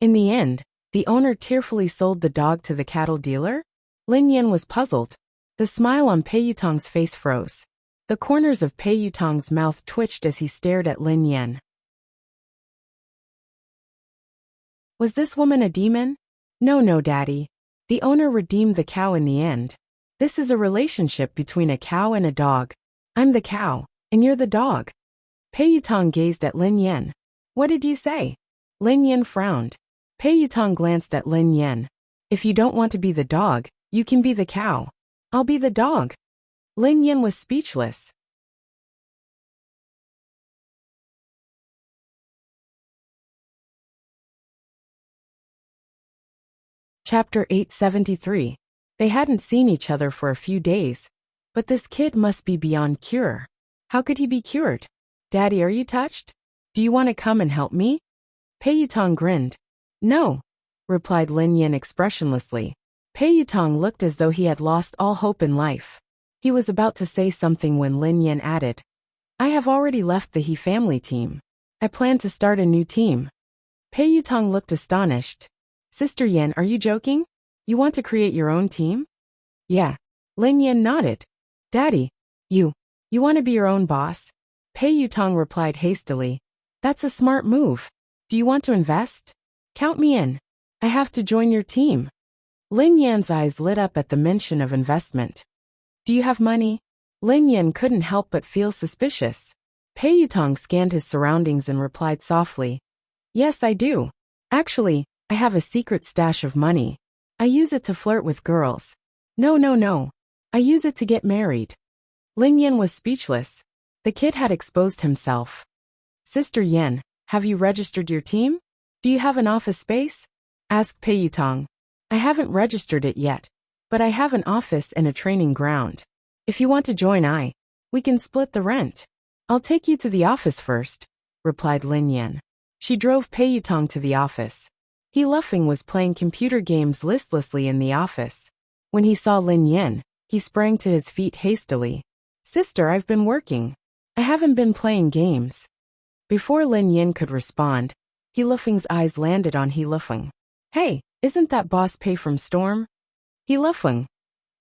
"In the end, the owner tearfully sold the dog to the cattle dealer?" Lin Yan was puzzled. The smile on Pei Yutang's face froze. The corners of Pei Yutang's mouth twitched as he stared at Lin Yan. "Was this woman a demon?" No, Daddy. The owner redeemed the cow in the end. This is a relationship between a cow and a dog. I'm the cow, and you're the dog." Pei Yutang gazed at Lin Yan. "What did you say?" Lin Yan frowned. Pei Yutang glanced at Lin Yan. "If you don't want to be the dog, you can be the cow." "I'll be the dog." Lin Yan was speechless. Chapter 873. They hadn't seen each other for a few days, but this kid must be beyond cure. How could he be cured? "Daddy, are you touched? Do you want to come and help me?" Pei Yutang grinned. "No," replied Lin Yan expressionlessly. Pei Yutang looked as though he had lost all hope in life. He was about to say something when Lin Yan added, "I have already left the He family team. I plan to start a new team." Pei Yutang looked astonished. "Sister Yan, are you joking? You want to create your own team?" "Yeah." Lin Yan nodded. "Daddy, you want to be your own boss?" Pei Yutang replied hastily. "That's a smart move. Do you want to invest? Count me in. I have to join your team. Lin Yan's eyes lit up at the mention of investment. Do you have money? Lin Yan couldn't help but feel suspicious. Pei Yutong scanned his surroundings and replied softly. Yes, I do. Actually, I have a secret stash of money. I use it to flirt with girls. No. I use it to get married. Lin Yan was speechless. The kid had exposed himself. Sister Yan, have you registered your team? Do you have an office space? Asked Pei Yutong. I haven't registered it yet, but I have an office and a training ground. If you want to join, we can split the rent. I'll take you to the office first, replied Lin Yan. She drove Pei Yutong to the office. He Luffing was playing computer games listlessly in the office. When he saw Lin Yan, he sprang to his feet hastily. Sister, I've been working. I haven't been playing games. Before Lin Yan could respond, He Luffing's eyes landed on He Luffing. Hey, isn't that boss Pei from Storm? He Luffing.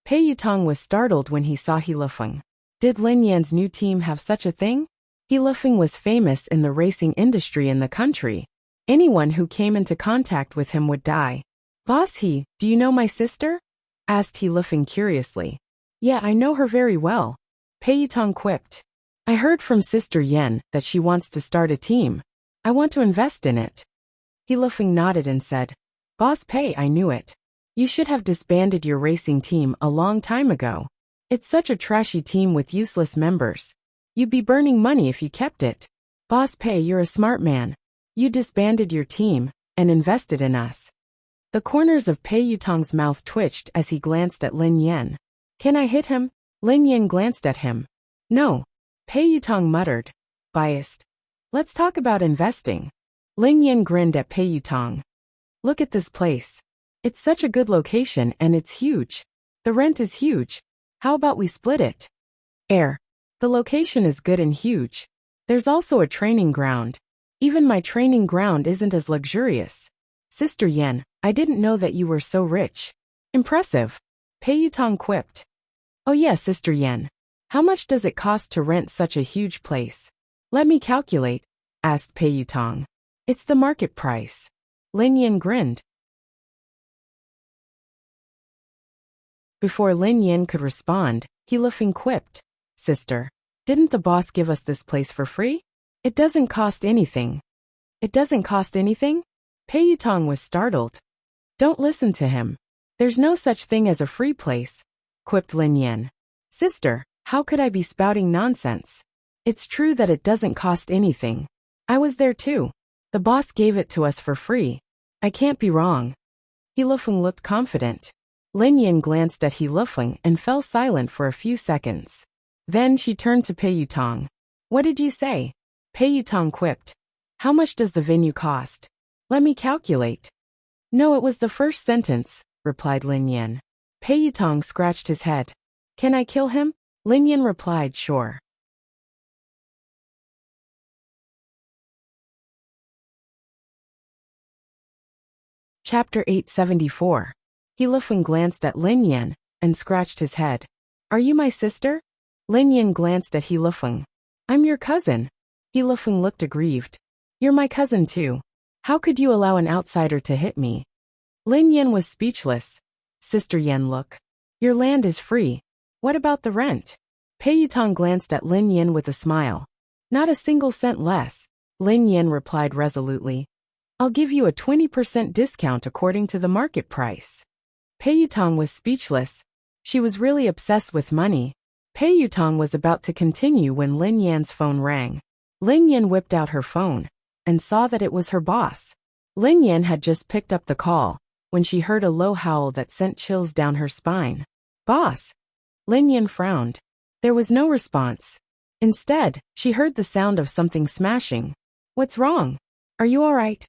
Pei Yutong was startled when he saw He Luffing. Did Lin Yan's new team have such a thing? He Luffing was famous in the racing industry in the country. Anyone who came into contact with him would die. Boss He, do you know my sister? Asked He Luffing curiously. Yeah, I know her very well. Pei Yutong quipped. I heard from Sister Yan that she wants to start a team. I want to invest in it. He Luffing nodded and said, Boss Pei, I knew it. You should have disbanded your racing team a long time ago. It's such a trashy team with useless members. You'd be burning money if you kept it. Boss Pei, you're a smart man. You disbanded your team and invested in us. The corners of Pei Yutong's mouth twitched as he glanced at Lin Yan. Can I hit him? Lin Yan glanced at him. No. Pei Yutong muttered, biased. Let's talk about investing. Lin Yan grinned at Pei Yutong. Look at this place. It's such a good location and it's huge. The rent is huge. How about we split it? The location is good and huge. There's also a training ground. Even my training ground isn't as luxurious. Sister Yan, I didn't know that you were so rich. Impressive. Pei Yutong quipped. Oh yeah, Sister Yan. How much does it cost to rent such a huge place? Let me calculate, asked Pei Yutong. It's the market price. Lin Yan grinned. Before Lin Yan could respond, He Luffing quipped. Sister, didn't the boss give us this place for free? It doesn't cost anything. It doesn't cost anything? Pei Yutong was startled. Don't listen to him. There's no such thing as a free place, quipped Lin Yan. Sister, how could I be spouting nonsense? It's true that it doesn't cost anything. I was there too. The boss gave it to us for free. I can't be wrong. He Luffing looked confident. Lin Yan glanced at He Luffing and fell silent for a few seconds. Then she turned to Pei Yutong. What did you say? Pei Yutong quipped. How much does the venue cost? Let me calculate. No, it was the first sentence, replied Lin Yan. Pei Yutong scratched his head. Can I kill him? Lin Yan replied, sure. Chapter 874. He Luffing glanced at Lin Yan and scratched his head. Are you my sister? Lin Yan glanced at He Luffing. I'm your cousin. He Luffing looked aggrieved. You're my cousin too. How could you allow an outsider to hit me? Lin Yan was speechless. Sister Yan, look. Your land is free. What about the rent? Pei Yutong glanced at Lin Yan with a smile. Not a single cent less. Lin Yan replied resolutely. I'll give you a 20% discount according to the market price. Pei Yutong was speechless. She was really obsessed with money. Pei Yutong was about to continue when Lin Yan's phone rang. Lin Yan whipped out her phone and saw that it was her boss. Lin Yan had just picked up the call when she heard a low howl that sent chills down her spine. Boss! Lin Yan frowned. There was no response. Instead, she heard the sound of something smashing. What's wrong? Are you all right?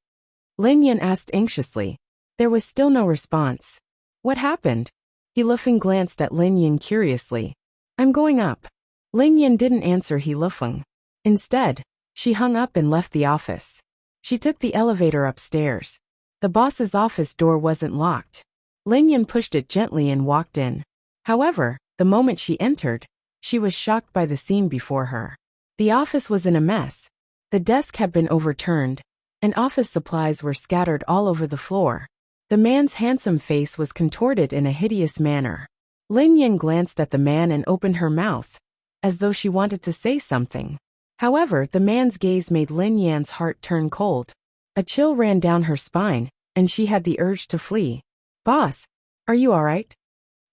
Lin Yan asked anxiously. There was still no response. What happened? He Luffing glanced at Lin Yan curiously. I'm going up. Lin Yan didn't answer He Luffing. Instead, she hung up and left the office. She took the elevator upstairs. The boss's office door wasn't locked. Lin Yan pushed it gently and walked in. However, the moment she entered, she was shocked by the scene before her. The office was in a mess. The desk had been overturned, and office supplies were scattered all over the floor. The man's handsome face was contorted in a hideous manner. Lin Yin glanced at the man and opened her mouth, as though she wanted to say something. However, the man's gaze made Lin Yan's heart turn cold. A chill ran down her spine, and she had the urge to flee. "Boss, are you alright?"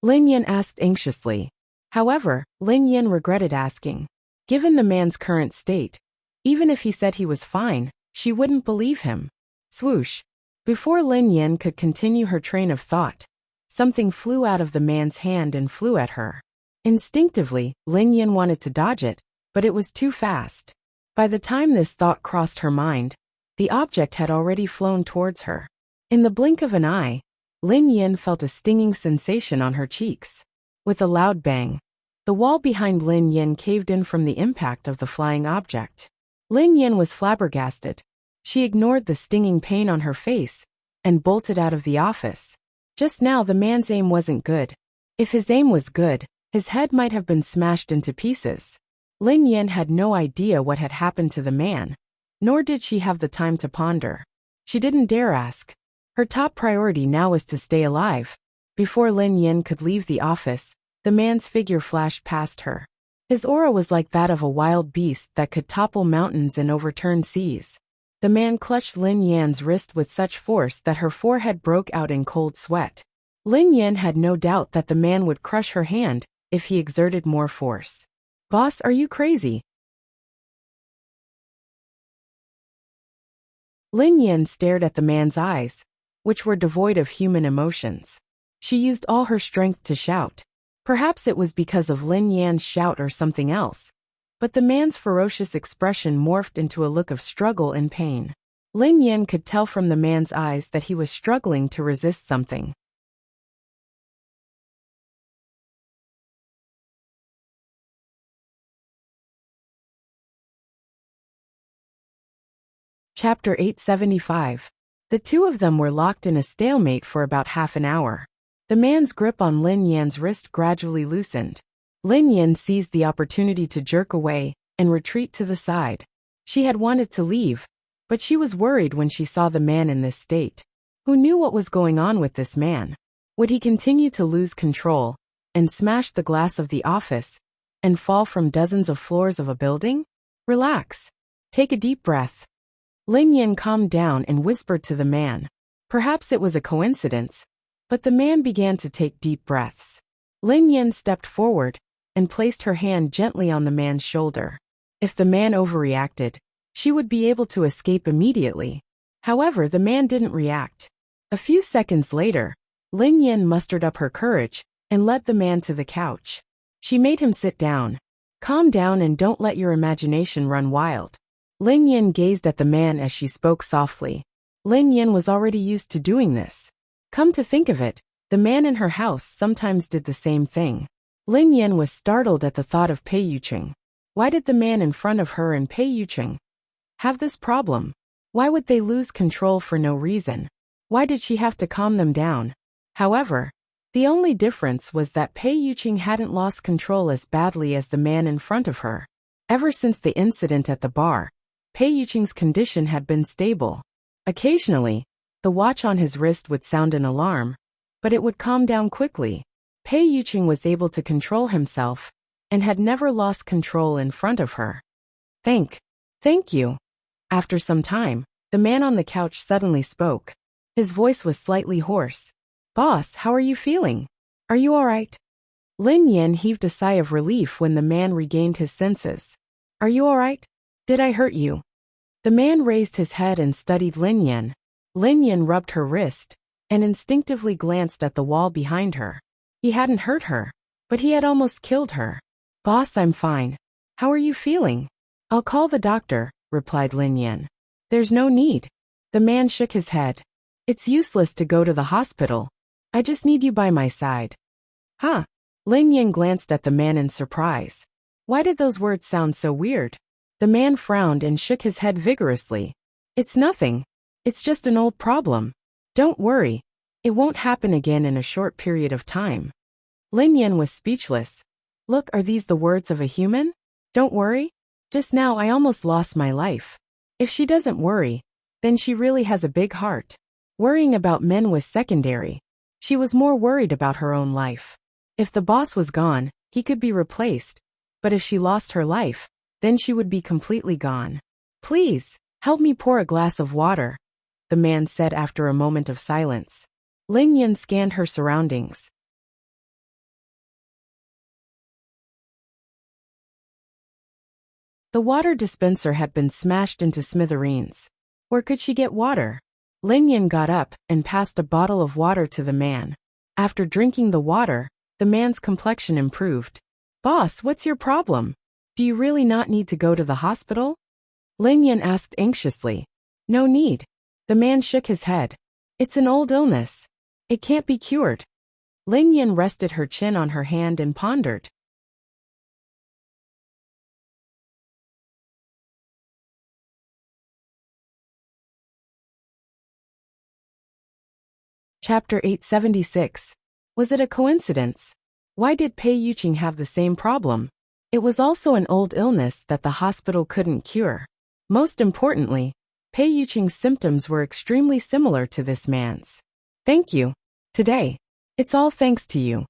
Lin Yin asked anxiously. However, Lin Yin regretted asking. Given the man's current state, even if he said he was fine, she wouldn't believe him. Swoosh. Before Lin Yin could continue her train of thought, something flew out of the man's hand and flew at her. Instinctively, Lin Yin wanted to dodge it, but it was too fast. By the time this thought crossed her mind, the object had already flown towards her. In the blink of an eye, Lin Yin felt a stinging sensation on her cheeks. With a loud bang, the wall behind Lin Yin caved in from the impact of the flying object. Lin Yin was flabbergasted. She ignored the stinging pain on her face and bolted out of the office. Just now the man's aim wasn't good. If his aim was good, his head might have been smashed into pieces. Lin Yin had no idea what had happened to the man, nor did she have the time to ponder. She didn't dare ask. Her top priority now was to stay alive. Before Lin Yin could leave the office, the man's figure flashed past her. His aura was like that of a wild beast that could topple mountains and overturn seas. The man clutched Lin Yan's wrist with such force that her forehead broke out in cold sweat. Lin Yin had no doubt that the man would crush her hand if he exerted more force. "Boss, are you crazy?" Lin Yin stared at the man's eyes, which were devoid of human emotions. She used all her strength to shout. Perhaps it was because of Lin Yan's shout or something else, but the man's ferocious expression morphed into a look of struggle and pain. Lin Yin could tell from the man's eyes that he was struggling to resist something. Chapter 875. The two of them were locked in a stalemate for about half an hour. The man's grip on Lin Yan's wrist gradually loosened. Lin Yin seized the opportunity to jerk away and retreat to the side. She had wanted to leave, but she was worried when she saw the man in this state. Who knew what was going on with this man? Would he continue to lose control and smash the glass of the office and fall from dozens of floors of a building? Relax. Take a deep breath. Lin Yin calmed down and whispered to the man. Perhaps it was a coincidence, but the man began to take deep breaths. Lin Yin stepped forward and placed her hand gently on the man's shoulder. If the man overreacted, she would be able to escape immediately. However, the man didn't react. A few seconds later, Lin Yin mustered up her courage and led the man to the couch. She made him sit down. Calm down and don't let your imagination run wild. Lin Yin gazed at the man as she spoke softly. Lin Yin was already used to doing this. Come to think of it, the man in her house sometimes did the same thing. Lin Yin was startled at the thought of Pei Yuqing. Why did the man in front of her and Pei Yuqing have this problem? Why would they lose control for no reason? Why did she have to calm them down? However, the only difference was that Pei Yuqing hadn't lost control as badly as the man in front of her. Ever since the incident at the bar, Pei Yuqing's condition had been stable. Occasionally, the watch on his wrist would sound an alarm, but it would calm down quickly. Pei Yuqing was able to control himself and had never lost control in front of her. Thank you. After some time, the man on the couch suddenly spoke. His voice was slightly hoarse. Boss, how are you feeling? Are you alright? Lin Yin heaved a sigh of relief when the man regained his senses. Are you alright? Did I hurt you? The man raised his head and studied Lin Yin. Lin Yin rubbed her wrist and instinctively glanced at the wall behind her. He hadn't hurt her, but he had almost killed her. Boss, I'm fine. How are you feeling? I'll call the doctor, replied Lin Yin. There's no need. The man shook his head. It's useless to go to the hospital. I just need you by my side. Huh? Lin Yin glanced at the man in surprise. Why did those words sound so weird? The man frowned and shook his head vigorously. It's nothing. It's just an old problem. Don't worry. It won't happen again in a short period of time. Lin Yin was speechless. Look, are these the words of a human? Don't worry. Just now I almost lost my life. If she doesn't worry, then she really has a big heart. Worrying about men was secondary. She was more worried about her own life. If the boss was gone, he could be replaced. But if she lost her life, then she would be completely gone. Please, help me pour a glass of water, the man said after a moment of silence. Lin Yan scanned her surroundings. The water dispenser had been smashed into smithereens. Where could she get water? Lin Yan got up and passed a bottle of water to the man. After drinking the water, the man's complexion improved. Boss, what's your problem? Do you really not need to go to the hospital? Lin Yan asked anxiously. No need. The man shook his head. It's an old illness. It can't be cured. Lin Yan rested her chin on her hand and pondered. Chapter 876. Was it a coincidence? Why did Pei Yuqing have the same problem? It was also an old illness that the hospital couldn't cure. Most importantly, Pei Yuqing's symptoms were extremely similar to this man's. Thank you. Today. It's all thanks to you.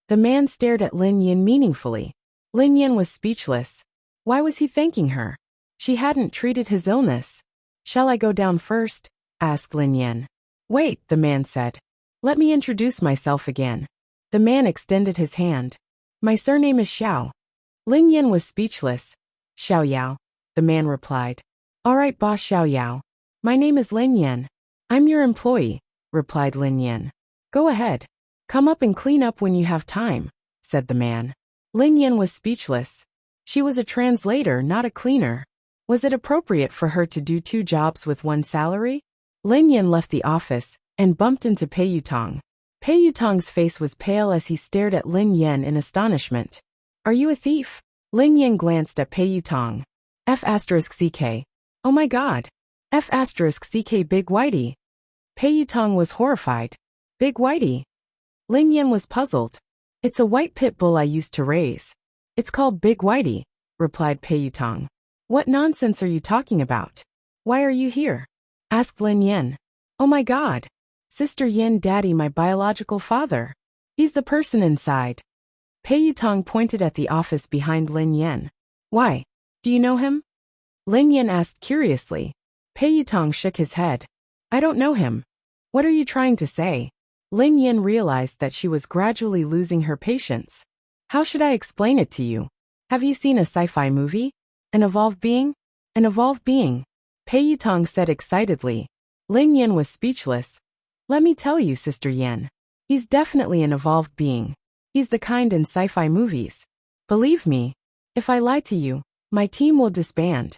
The man stared at Lin Yan meaningfully. Lin Yan was speechless. Why was he thanking her? She hadn't treated his illness. Shall I go down first? Asked Lin Yan. Wait, the man said. Let me introduce myself again. The man extended his hand. My surname is Xiao. Lin Yan was speechless. Xiao Yao, the man replied. All right, boss Xiao Yao. My name is Lin Yan. I'm your employee, replied Lin Yan. Go ahead. Come up and clean up when you have time, said the man. Lin Yan was speechless. She was a translator, not a cleaner. Was it appropriate for her to do 2 jobs with 1 salary? Lin Yan left the office and bumped into Pei Yutong. Pei Yutong's face was pale as he stared at Lin Yan in astonishment. Are you a thief? Lin Yan glanced at Pei Yutong. F***CK. Oh my god. F***CK Big Whitey. Pei Yutong was horrified. Big Whitey. Lin Yan was puzzled. It's a white pit bull I used to raise. It's called Big Whitey, replied Pei Yutong. What nonsense are you talking about? Why are you here? Asked Lin Yan. Oh my god. Sister Yin Daddy, my biological father. He's the person inside. Pei Yutong pointed at the office behind Lin Yan. Why? Do you know him? Lin Yan asked curiously. Pei Yutong shook his head. I don't know him. What are you trying to say? Lin Yan realized that she was gradually losing her patience. How should I explain it to you? Have you seen a sci-fi movie? An evolved being? An evolved being. Pei Yutong said excitedly. Lin Yan was speechless. Let me tell you, Sister Yan. He's definitely an evolved being. He's the kind in sci-fi movies. Believe me. If I lie to you, my team will disband.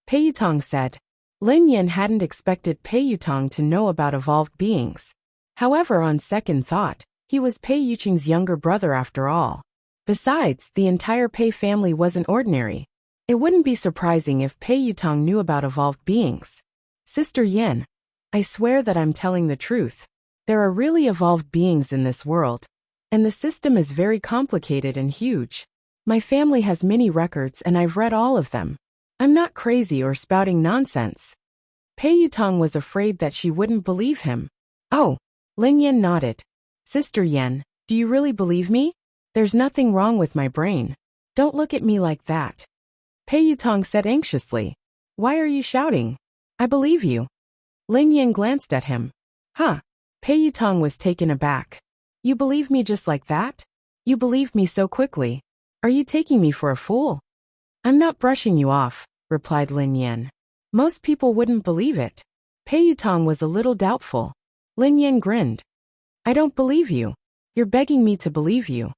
Pei Yutong said. Lin Yan hadn't expected Pei Yutong to know about evolved beings. However, on second thought, he was Pei Yuqing's younger brother after all. Besides, the entire Pei family wasn't ordinary. It wouldn't be surprising if Pei Yutong knew about evolved beings. Sister Yan, I swear that I'm telling the truth. There are really evolved beings in this world. And the system is very complicated and huge. My family has many records and I've read all of them. I'm not crazy or spouting nonsense. Pei Yutong was afraid that she wouldn't believe him. Oh, Lin Yan nodded. Sister Yan, do you really believe me? There's nothing wrong with my brain. Don't look at me like that. Pei Yutong said anxiously. Why are you shouting? I believe you. Lin Yan glanced at him. Huh. Pei Yutong was taken aback. You believe me just like that? You believe me so quickly. Are you taking me for a fool? I'm not brushing you off, replied Lin Yan. Most people wouldn't believe it. Pei Yutong was a little doubtful. Lin Yan grinned. I don't believe you. You're begging me to believe you.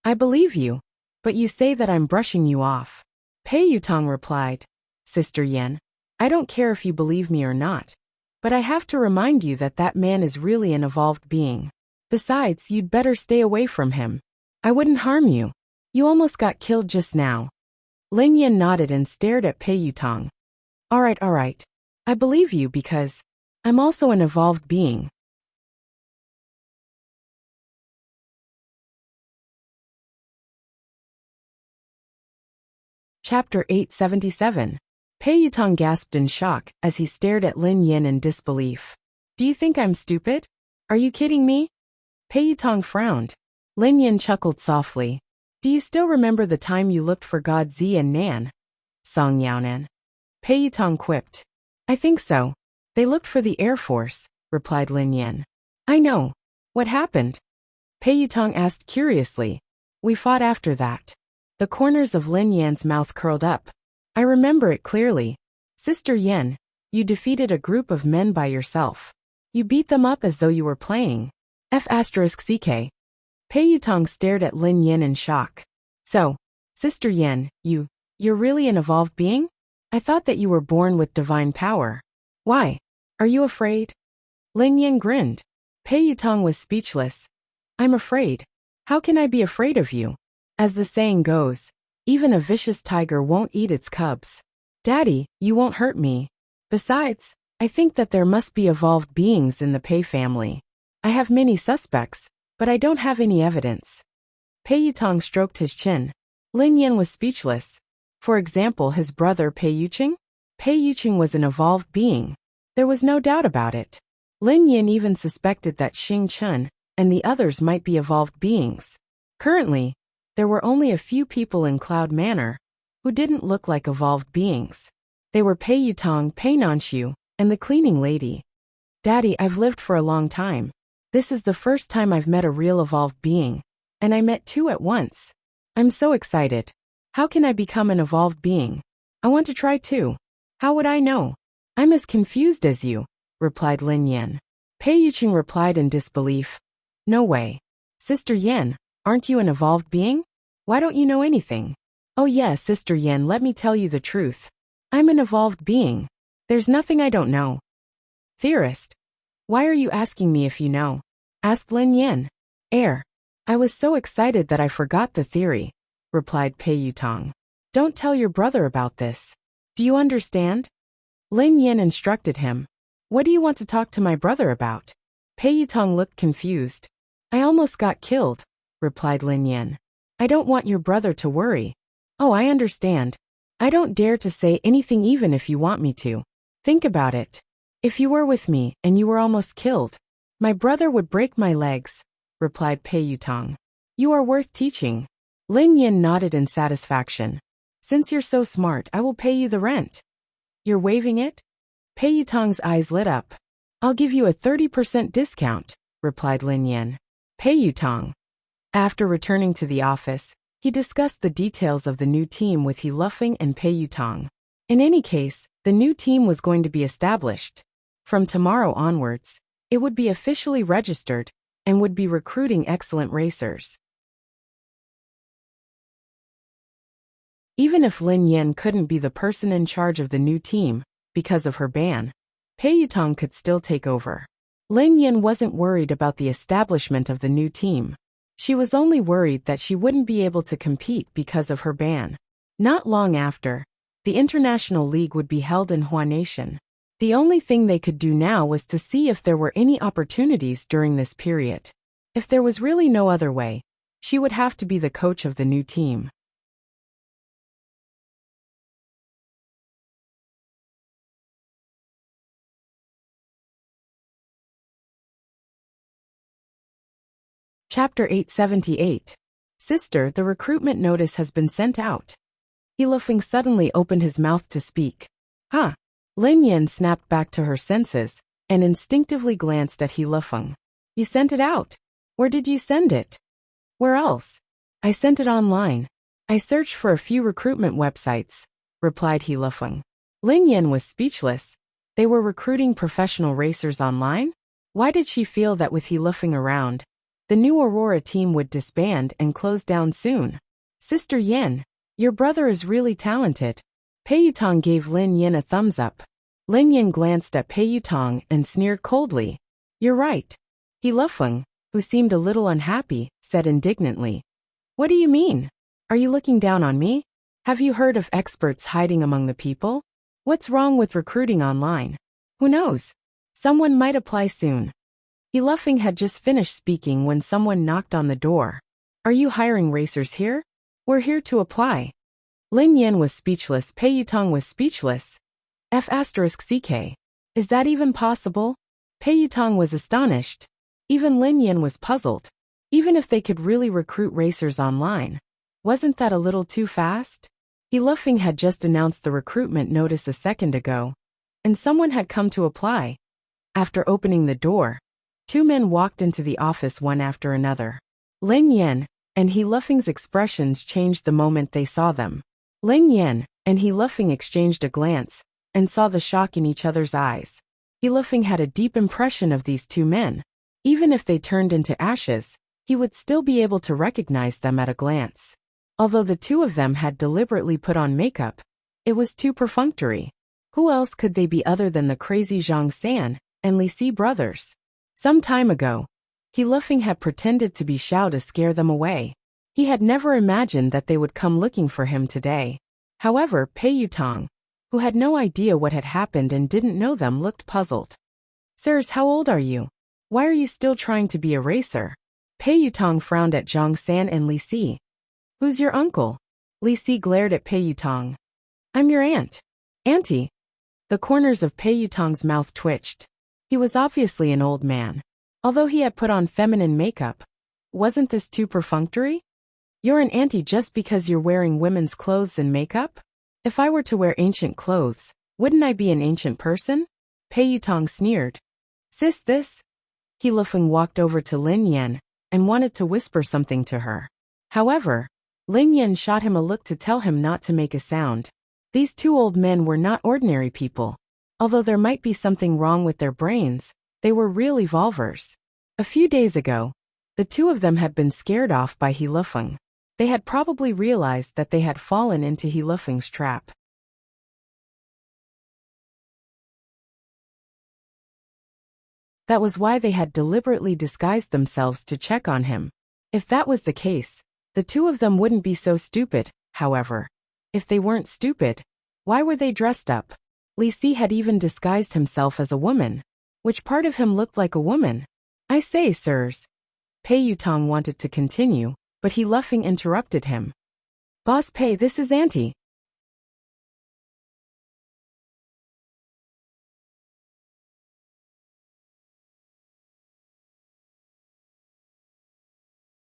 I believe you, but you say that I'm brushing you off. Pei Yutong replied. Sister Yan, I don't care if you believe me or not. But I have to remind you that that man is really an evolved being. Besides, you'd better stay away from him. I wouldn't harm you. You almost got killed just now. Lin Yan nodded and stared at Pei Yutong. All right. I believe you because I'm also an evolved being. Chapter 877. Pei Yutong gasped in shock as he stared at Lin Yin in disbelief. Do you think I'm stupid? Are you kidding me? Pei Yutong frowned. Lin Yin chuckled softly. Do you still remember the time you looked for God Zi and Nan? Song Yaonan. Pei Yutong quipped. I think so. They looked for the Air Force, replied Lin Yin. I know. What happened? Pei Yutong asked curiously. We fought after that. The corners of Lin Yan's mouth curled up. I remember it clearly. Sister Yen, you defeated a group of men by yourself. You beat them up as though you were playing. F***ck. Pei Yutong stared at Lin Yin in shock. So, Sister Yen, you're really an evolved being? I thought that you were born with divine power. Why? Are you afraid? Lin Yin grinned. Pei Yutong was speechless. I'm afraid. How can I be afraid of you? As the saying goes, even a vicious tiger won't eat its cubs. Daddy, you won't hurt me. Besides, I think that there must be evolved beings in the Pei family. I have many suspects, but I don't have any evidence. Pei Yutong stroked his chin. Lin Yin was speechless. For example, his brother Pei Yuqing? Pei Yuqing was an evolved being. There was no doubt about it. Lin Yin even suspected that Xing Chun and the others might be evolved beings. Currently, there were only a few people in Cloud Manor who didn't look like evolved beings. They were Pei Yutong, Pei Nanshu, and the cleaning lady. Daddy, I've lived for a long time. This is the first time I've met a real evolved being, and I met two at once. I'm so excited. How can I become an evolved being? I want to try too. How would I know? I'm as confused as you, replied Lin Yin. Pei Yuqing replied in disbelief. No way. Sister Yen, aren't you an evolved being? Why don't you know anything? Oh yes, Sister Yen, let me tell you the truth. I'm an evolved being. There's nothing I don't know. Theorist. Why are you asking me if you know? Asked Lin Yin. I was so excited that I forgot the theory, replied Pei Yutong. Don't tell your brother about this. Do you understand? Lin Yin instructed him. What do you want to talk to my brother about? Pei Yutong looked confused. I almost got killed, replied Lin Yin. I don't want your brother to worry. Oh, I understand. I don't dare to say anything even if you want me to. Think about it. If you were with me and you were almost killed, my brother would break my legs, replied Pei Yutong. You are worth teaching. Lin Yin nodded in satisfaction. Since you're so smart, I will pay you the rent. You're waiving it? Pei Yutong's eyes lit up. I'll give you a 30% discount, replied Lin Yin. Pei Yutong. After returning to the office, he discussed the details of the new team with He Lufeng and Pei Yutong. In any case, the new team was going to be established. From tomorrow onwards, it would be officially registered and would be recruiting excellent racers. Even if Lin Yin couldn't be the person in charge of the new team, because of her ban, Pei Yutong could still take over. Lin Yin wasn't worried about the establishment of the new team. She was only worried that she wouldn't be able to compete because of her ban. Not long after, the International League would be held in Hua Nation. The only thing they could do now was to see if there were any opportunities during this period. If there was really no other way, she would have to be the coach of the new team. Chapter 878. Sister, the recruitment notice has been sent out. He Lufeng suddenly opened his mouth to speak. Huh? Lin Yin snapped back to her senses and instinctively glanced at He Lufeng. You sent it out? Where did you send it? Where else? I sent it online. I searched for a few recruitment websites, replied He Lufeng. Lin Yin was speechless. They were recruiting professional racers online? Why did she feel that with He Lufeng around, the new Aurora team would disband and close down soon? Sister Yin, your brother is really talented. Pei Yutong gave Lin Yin a thumbs up. Lin Yin glanced at Pei Yutong and sneered coldly. You're right. He Lufeng, who seemed a little unhappy, said indignantly. What do you mean? Are you looking down on me? Have you heard of experts hiding among the people? What's wrong with recruiting online? Who knows? Someone might apply soon. He Lufeng had just finished speaking when someone knocked on the door. Are you hiring racers here? We're here to apply. Lin Yan was speechless. Pei Yutong was speechless. F***ck. Is that even possible? Pei Yutong was astonished. Even Lin Yan was puzzled. Even if they could really recruit racers online, wasn't that a little too fast? He Lufeng had just announced the recruitment notice a second ago, and someone had come to apply. After opening the door, two men walked into the office one after another. Lin Yan and He Lufeng's expressions changed the moment they saw them. Lin Yan and He Lufeng exchanged a glance and saw the shock in each other's eyes. He Lufeng had a deep impression of these two men. Even if they turned into ashes, he would still be able to recognize them at a glance. Although the two of them had deliberately put on makeup, it was too perfunctory. Who else could they be other than the crazy Zhang San and Li Si brothers? Some time ago, He Lufeng had pretended to be Xiao to scare them away. He had never imagined that they would come looking for him today. However, Pei Yutong, who had no idea what had happened and didn't know them, looked puzzled. Sirs, how old are you? Why are you still trying to be a racer? Pei Yutong frowned at Zhang San and Li Si. Who's your uncle? Li Si glared at Pei Yutong. I'm your aunt. Auntie. The corners of Pei Yutong's mouth twitched. He was obviously an old man. Although he had put on feminine makeup, wasn't this too perfunctory? You're an auntie just because you're wearing women's clothes and makeup? If I were to wear ancient clothes, wouldn't I be an ancient person? Pei Yutong sneered. Sis, this? He Lufeng walked over to Lin Yan and wanted to whisper something to her. However, Lin Yan shot him a look to tell him not to make a sound. These two old men were not ordinary people. Although there might be something wrong with their brains, they were real evolvers. A few days ago, the two of them had been scared off by He Lufeng. They had probably realized that they had fallen into He Lufeng's trap. That was why they had deliberately disguised themselves to check on him. If that was the case, the two of them wouldn't be so stupid. However, if they weren't stupid, why were they dressed up? Li Si had even disguised himself as a woman. Which part of him looked like a woman? I say, sirs. Pei Yutong wanted to continue, but He Lufeng interrupted him. Boss Pei, this is Auntie.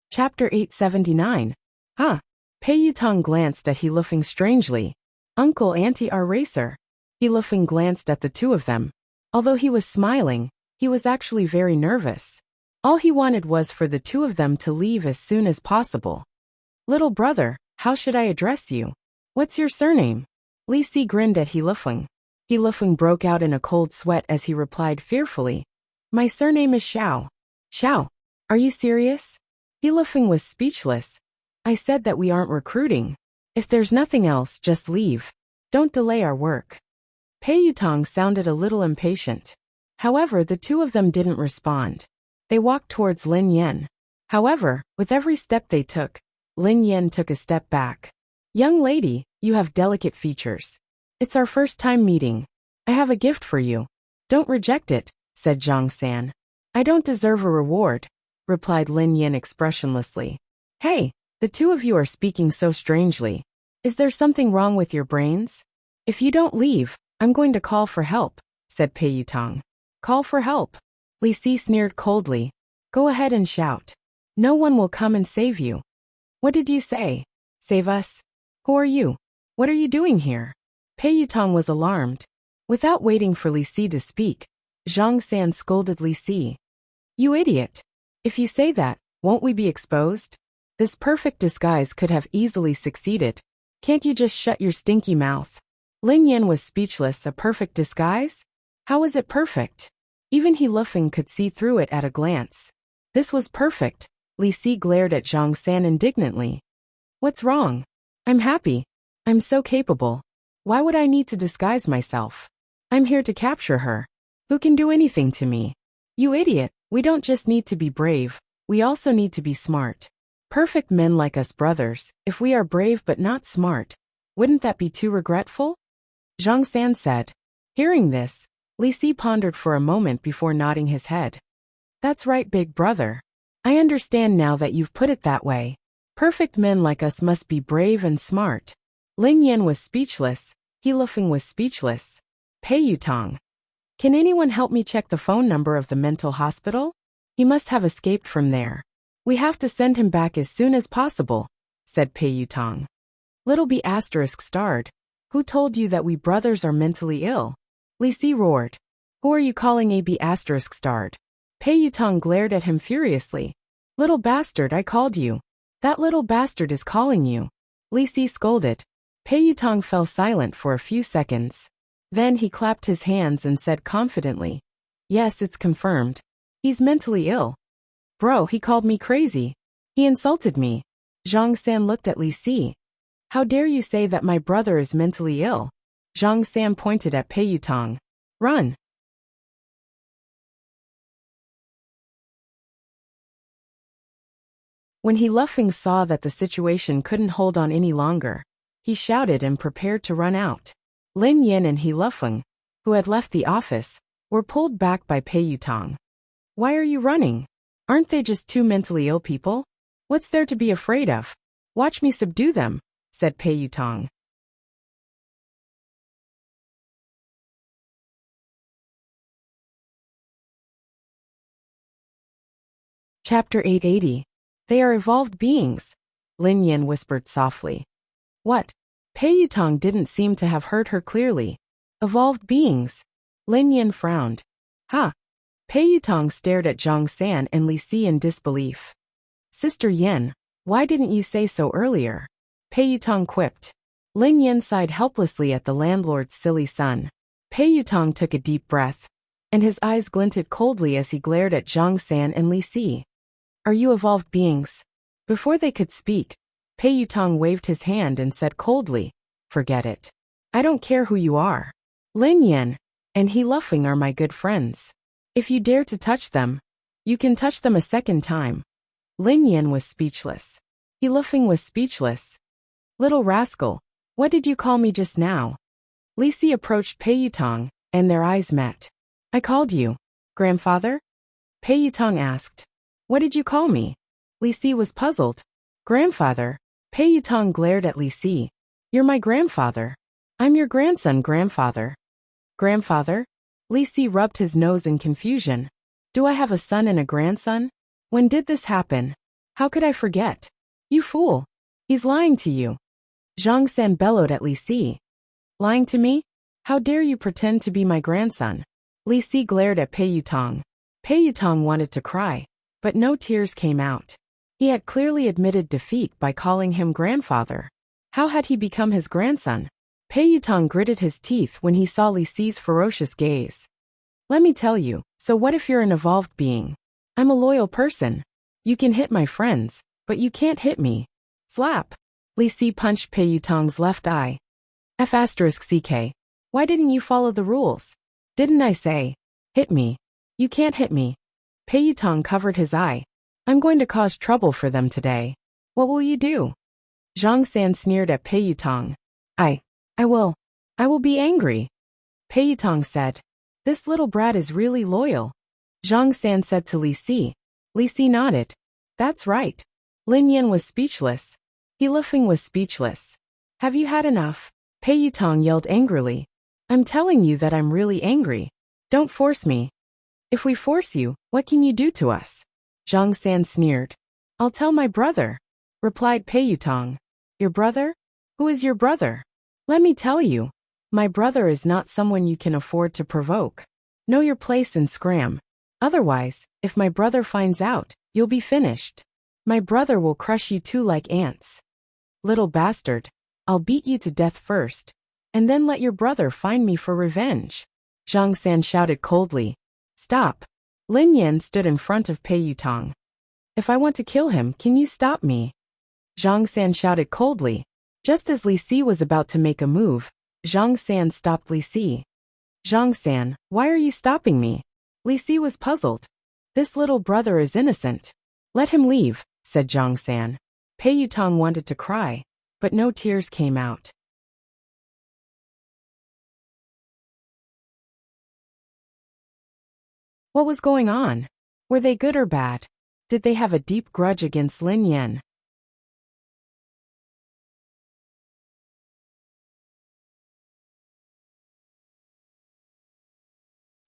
Chapter 879. Huh. Pei Yutong glanced at He Lufeng strangely. Uncle, Auntie are racer. He Lufeng glanced at the two of them. Although he was smiling, he was actually very nervous. All he wanted was for the two of them to leave as soon as possible. Little brother, how should I address you? What's your surname? Li Si grinned at He Lufeng. He Lufeng broke out in a cold sweat as he replied fearfully. My surname is Xiao. Xiao? Are you serious? He Lufeng was speechless. I said that we aren't recruiting. If there's nothing else, just leave. Don't delay our work. Pei Yutong sounded a little impatient. However, the two of them didn't respond. They walked towards Lin Yan. However, with every step they took, Lin Yan took a step back. Young lady, you have delicate features. It's our first time meeting. I have a gift for you. Don't reject it, said Zhang San. I don't deserve a reward, replied Lin Yan expressionlessly. Hey, the two of you are speaking so strangely. Is there something wrong with your brains? If you don't leave, I'm going to call for help, said Pei Yutong. Call for help? Li Si sneered coldly. Go ahead and shout. No one will come and save you. What did you say? Save us? Who are you? What are you doing here? Pei Yutong was alarmed. Without waiting for Li Si to speak, Zhang San scolded Li Si. You idiot. If you say that, won't we be exposed? This perfect disguise could have easily succeeded. Can't you just shut your stinky mouth? Lin Yan was speechless. A perfect disguise? How was it perfect? Even He Lufeng could see through it at a glance. This was perfect. Li Si glared at Zhang San indignantly. What's wrong? I'm happy. I'm so capable. Why would I need to disguise myself? I'm here to capture her. Who can do anything to me? You idiot, we don't just need to be brave, we also need to be smart. Perfect men like us brothers, if we are brave but not smart, wouldn't that be too regretful? Zhang San said. Hearing this, Li Si pondered for a moment before nodding his head. That's right, big brother. I understand now that you've put it that way. Perfect men like us must be brave and smart. Lin Yan was speechless. He Lufeng was speechless. Pei Yutong. Can anyone help me check the phone number of the mental hospital? He must have escaped from there. We have to send him back as soon as possible, said Pei Yutong. Little B asterisk starred. Who told you that we brothers are mentally ill? Li Si roared. Who are you calling a B asterisk starred? Pei Yutong glared at him furiously. Little bastard, I called you. That little bastard is calling you. Li Si scolded. Pei Yutong fell silent for a few seconds. Then he clapped his hands and said confidently, yes, it's confirmed. He's mentally ill. Bro, he called me crazy. He insulted me. Zhang San looked at Li Si. How dare you say that my brother is mentally ill? Zhang San pointed at Pei Yutong. Run. When He Lufeng saw that the situation couldn't hold on any longer, he shouted and prepared to run out. Lin Yin and He Lufeng, who had left the office, were pulled back by Pei Yutong. Why are you running? Aren't they just two mentally ill people? What's there to be afraid of? Watch me subdue them, said Pei Yutong. Chapter 880. They are evolved beings, Lin Yin whispered softly. What? Pei Yutong didn't seem to have heard her clearly. Evolved beings? Lin Yin frowned. Huh? Pei Yutong stared at Zhang San and Li Si in disbelief. Sister Yin, why didn't you say so earlier? Pei Yutong quipped. Lin Yin sighed helplessly at the landlord's silly son. Pei Yutong took a deep breath, and his eyes glinted coldly as he glared at Zhang San and Li Si. Are you evolved beings? Before they could speak, Pei Yutong waved his hand and said coldly, forget it. I don't care who you are. Lin Yin and He Lufeng are my good friends. If you dare to touch them, you can touch them a second time. Lin Yin was speechless. He Lufeng was speechless. Little rascal, what did you call me just now? Li Si approached Pei Yutong, and their eyes met. I called you grandfather? Pei Yutong asked. What did you call me? Li Si was puzzled. Grandfather? Pei Yutong glared at Li Si. You're my grandfather. I'm your grandson, grandfather. Grandfather? Li Si rubbed his nose in confusion. Do I have a son and a grandson? When did this happen? How could I forget? You fool. He's lying to you. Zhang San bellowed at Li Si. Lying to me? How dare you pretend to be my grandson? Li Si glared at Pei Yutong. Pei Yutong wanted to cry, but no tears came out. He had clearly admitted defeat by calling him grandfather. How had he become his grandson? Pei Yutong gritted his teeth when he saw Li Si's ferocious gaze. Let me tell you, so what if you're an evolved being? I'm a loyal person. You can hit my friends, but you can't hit me. Slap. Li Si punched Pei Yutong's left eye. F***CK. Why didn't you follow the rules? Didn't I say? Hit me. You can't hit me. Pei Yutong covered his eye. I'm going to cause trouble for them today. What will you do? Zhang San sneered at Pei Yutong. I will be angry. Pei Yutong said. This little brat is really loyal. Zhang San said to Li Si. Li Si nodded. That's right. Lin Yin was speechless. He Lufeng was speechless. Have you had enough? Pei Yutong yelled angrily. I'm telling you that I'm really angry. Don't force me. If we force you, what can you do to us? Zhang San sneered. I'll tell my brother, replied Pei Yutong. Your brother? Who is your brother? Let me tell you. My brother is not someone you can afford to provoke. Know your place and scram. Otherwise, if my brother finds out, you'll be finished. My brother will crush you too like ants. Little bastard. I'll beat you to death first, and then let your brother find me for revenge. Zhang San shouted coldly. Stop. Lin Yin stood in front of Pei Yutong. If I want to kill him, can you stop me? Zhang San shouted coldly. Just as Li Si was about to make a move, Zhang San stopped Li Si. Zhang San, why are you stopping me? Li Si was puzzled. This little brother is innocent. Let him leave, said Zhang San. Pei Yutong wanted to cry, but no tears came out. What was going on? Were they good or bad? Did they have a deep grudge against Lin Yin?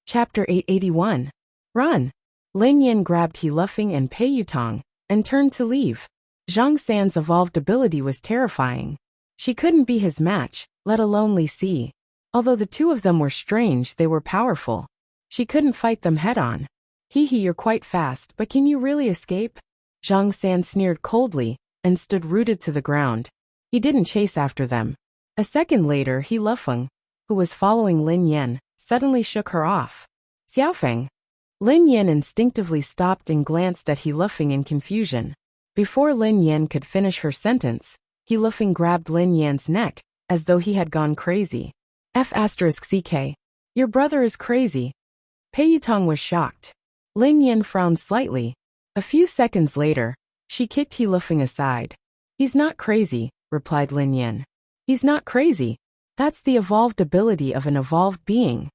Chapter 881. Run! Lin Yin grabbed He Luffing and Pei Yutong and turned to leave. Zhang San's evolved ability was terrifying. She couldn't be his match, let alone Li Si. Although the two of them were strange, they were powerful. She couldn't fight them head-on. Hee, you're quite fast, but can you really escape? Zhang San sneered coldly and stood rooted to the ground. He didn't chase after them. A second later, He Luffeng, who was following Lin Yin, suddenly shook her off. Xiaofeng. Lin Yin instinctively stopped and glanced at He Luffeng in confusion. Before Lin Yin could finish her sentence, He Luffeng grabbed Lin Yan's neck, as though he had gone crazy. F***ck. Your brother is crazy. Pei Yutong was shocked. Lin Yin frowned slightly. A few seconds later, she kicked He Luffeng aside. He's not crazy, replied Lin Yin. He's not crazy. That's the evolved ability of an evolved being.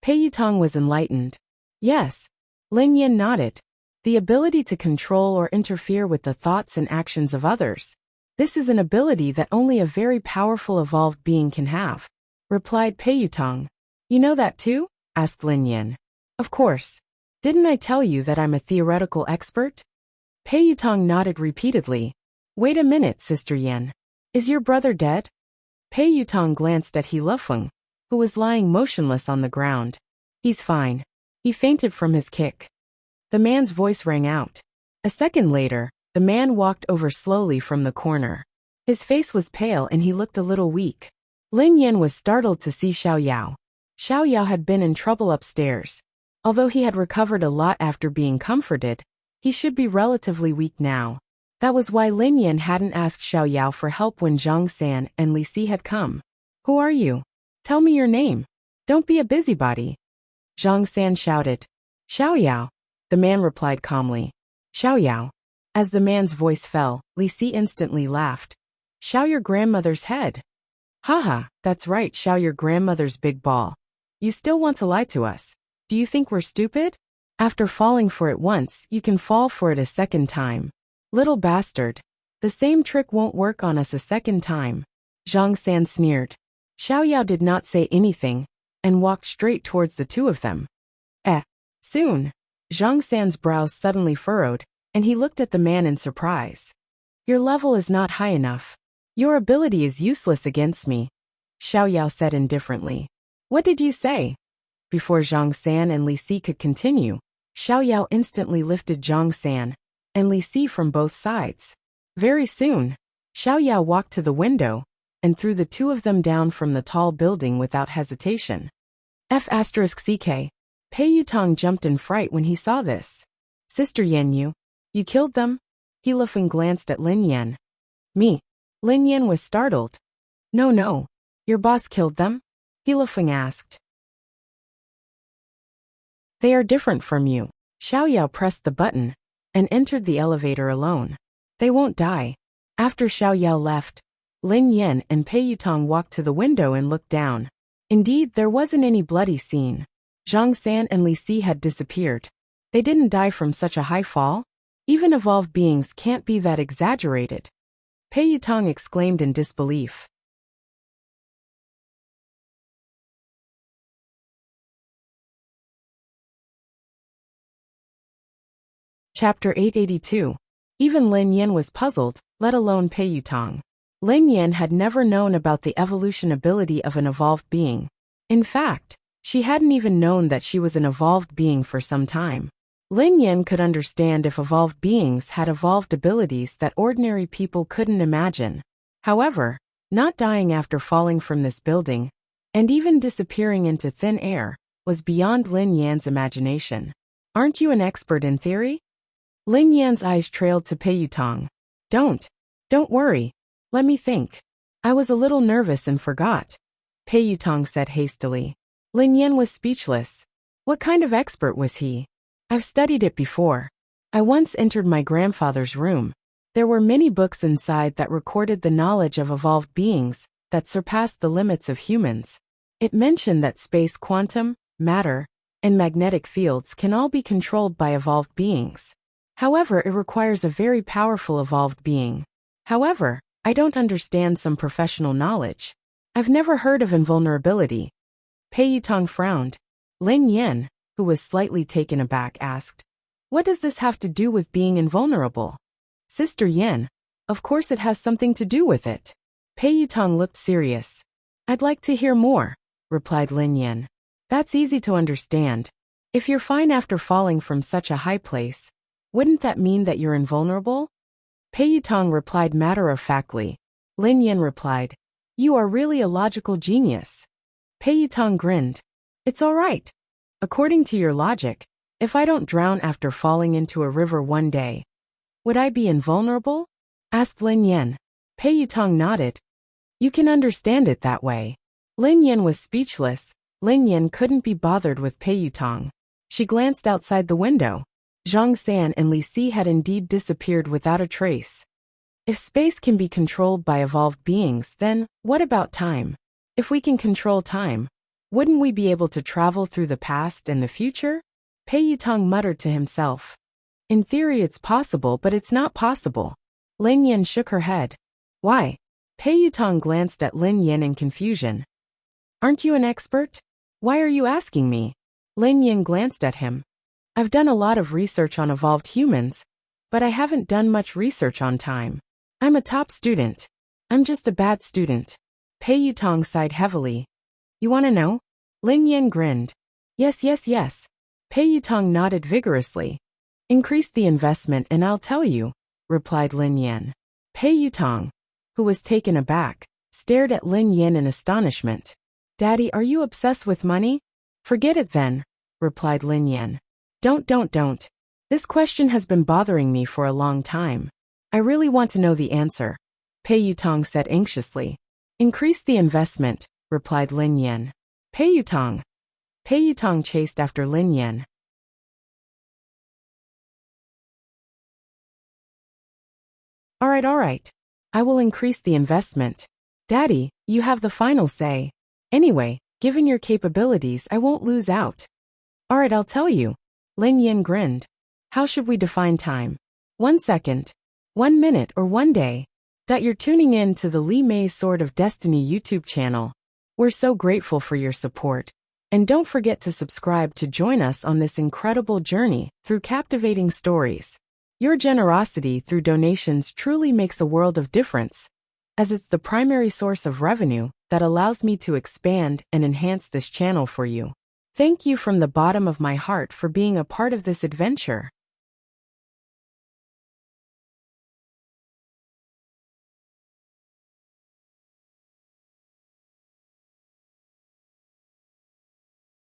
Pei Yutong was enlightened. Yes. Lin Yin nodded. The ability to control or interfere with the thoughts and actions of others. This is an ability that only a very powerful evolved being can have, replied Pei Yutong. You know that too? Asked Lin Yin. Of course. Didn't I tell you that I'm a theoretical expert? Pei Yutong nodded repeatedly. Wait a minute, Sister Yin. Is your brother dead? Pei Yutong glanced at He Luffeng, who was lying motionless on the ground. He's fine. He fainted from his kick. The man's voice rang out. A second later, the man walked over slowly from the corner. His face was pale and he looked a little weak. Lin Yin was startled to see Xiao Yao. Xiao Yao had been in trouble upstairs. Although he had recovered a lot after being comforted, he should be relatively weak now. That was why Lin Yin hadn't asked Xiao Yao for help when Zhang San and Li Si had come. Who are you? Tell me your name. Don't be a busybody. Zhang San shouted. Xiao Yao. The man replied calmly. Xiao Yao. As the man's voice fell, Li Si instantly laughed. Xiao, your grandmother's head. Haha, that's right, Xiao, your grandmother's big ball. You still want to lie to us? Do you think we're stupid? After falling for it once, you can fall for it a second time. Little bastard. The same trick won't work on us a second time. Zhang San sneered. Xiao Yao did not say anything, and walked straight towards the two of them. Soon. Zhang San's brows suddenly furrowed, and he looked at the man in surprise. Your level is not high enough. Your ability is useless against me, Xiao Yao said indifferently. What did you say? Before Zhang San and Li Si could continue, Xiao Yao instantly lifted Zhang San and Li Si from both sides. Very soon, Xiao Yao walked to the window and threw the two of them down from the tall building without hesitation. F***ck. Pei Yutong jumped in fright when he saw this. Sister Yin, you killed them? He Luffeng glanced at Lin Yin. Me. Lin Yin was startled. No. Your boss killed them? He Luffeng asked. They are different from you. Xiao Yao pressed the button and entered the elevator alone. They won't die. After Xiao Yao left, Lin Yin and Pei Yutong walked to the window and looked down. Indeed, there wasn't any bloody scene. Zhang San and Li Si had disappeared. They didn't die from such a high fall? Even evolved beings can't be that exaggerated. Pei Yutong exclaimed in disbelief. Chapter 882. Even Lin Yin was puzzled, let alone Pei Yutong. Lin Yin had never known about the evolution ability of an evolved being. In fact, she hadn't even known that she was an evolved being for some time. Lin Yin could understand if evolved beings had evolved abilities that ordinary people couldn't imagine. However, not dying after falling from this building, and even disappearing into thin air, was beyond Lin Yan's imagination. Aren't you an expert in theory? Lin Yan's eyes trailed to Pei Yutong. Don't worry. Let me think. I was a little nervous and forgot, Pei Yutong said hastily. Lin Yin was speechless. What kind of expert was he? I've studied it before. I once entered my grandfather's room. There were many books inside that recorded the knowledge of evolved beings that surpassed the limits of humans. It mentioned that space, quantum, matter, and magnetic fields can all be controlled by evolved beings. However, it requires a very powerful evolved being. However, I don't understand some professional knowledge. I've never heard of invulnerability. Pei Yutong frowned. Lin Yen, who was slightly taken aback, asked, "What does this have to do with being invulnerable?" "Sister Yen, of course it has something to do with it." Pei Yutong looked serious. "I'd like to hear more," replied Lin Yen. "That's easy to understand. If you're fine after falling from such a high place, wouldn't that mean that you're invulnerable?" Pei Yutong replied matter-of-factly. Lin Yen replied, "You are really a logical genius." Pei Yutong grinned. "It's all right. According to your logic, if I don't drown after falling into a river one day, would I be invulnerable?" asked Lin Yen. Pei Yutong nodded. "You can understand it that way." Lin Yen was speechless. Lin Yen couldn't be bothered with Pei Yutong. She glanced outside the window. Zhang San and Li Si had indeed disappeared without a trace. If space can be controlled by evolved beings, then what about time? If we can control time, wouldn't we be able to travel through the past and the future? Pei Yutong muttered to himself. In theory it's possible, but it's not possible. Lin Yen shook her head. Why? Pei Yutong glanced at Lin Yen in confusion. Aren't you an expert? Why are you asking me? Lin Yen glanced at him. I've done a lot of research on evolved humans, but I haven't done much research on time. I'm a top student. I'm just a bad student. Pei Yutong sighed heavily. You want to know? Lin Yen grinned. Yes, yes, yes. Pei Yutong nodded vigorously. Increase the investment and I'll tell you, replied Lin Yen. Pei Yutong, who was taken aback, stared at Lin Yen in astonishment. Daddy, are you obsessed with money? Forget it then, replied Lin Yen. Don't. This question has been bothering me for a long time. I really want to know the answer, Pei Yutong said anxiously. Increase the investment, replied Lin Yen. Pei Yutong chased after Lin Yen. All right. I will increase the investment. Daddy, you have the final say. Anyway, given your capabilities, I won't lose out. All right, I'll tell you. Lin Yen grinned. How should we define time? 1 second, 1 minute, or 1 day? You're tuning in to the Li Mei's Sword of Destiny YouTube channel. We're so grateful for your support. And don't forget to subscribe to join us on this incredible journey through captivating stories. Your generosity through donations truly makes a world of difference, as it's the primary source of revenue that allows me to expand and enhance this channel for you. Thank you from the bottom of my heart for being a part of this adventure.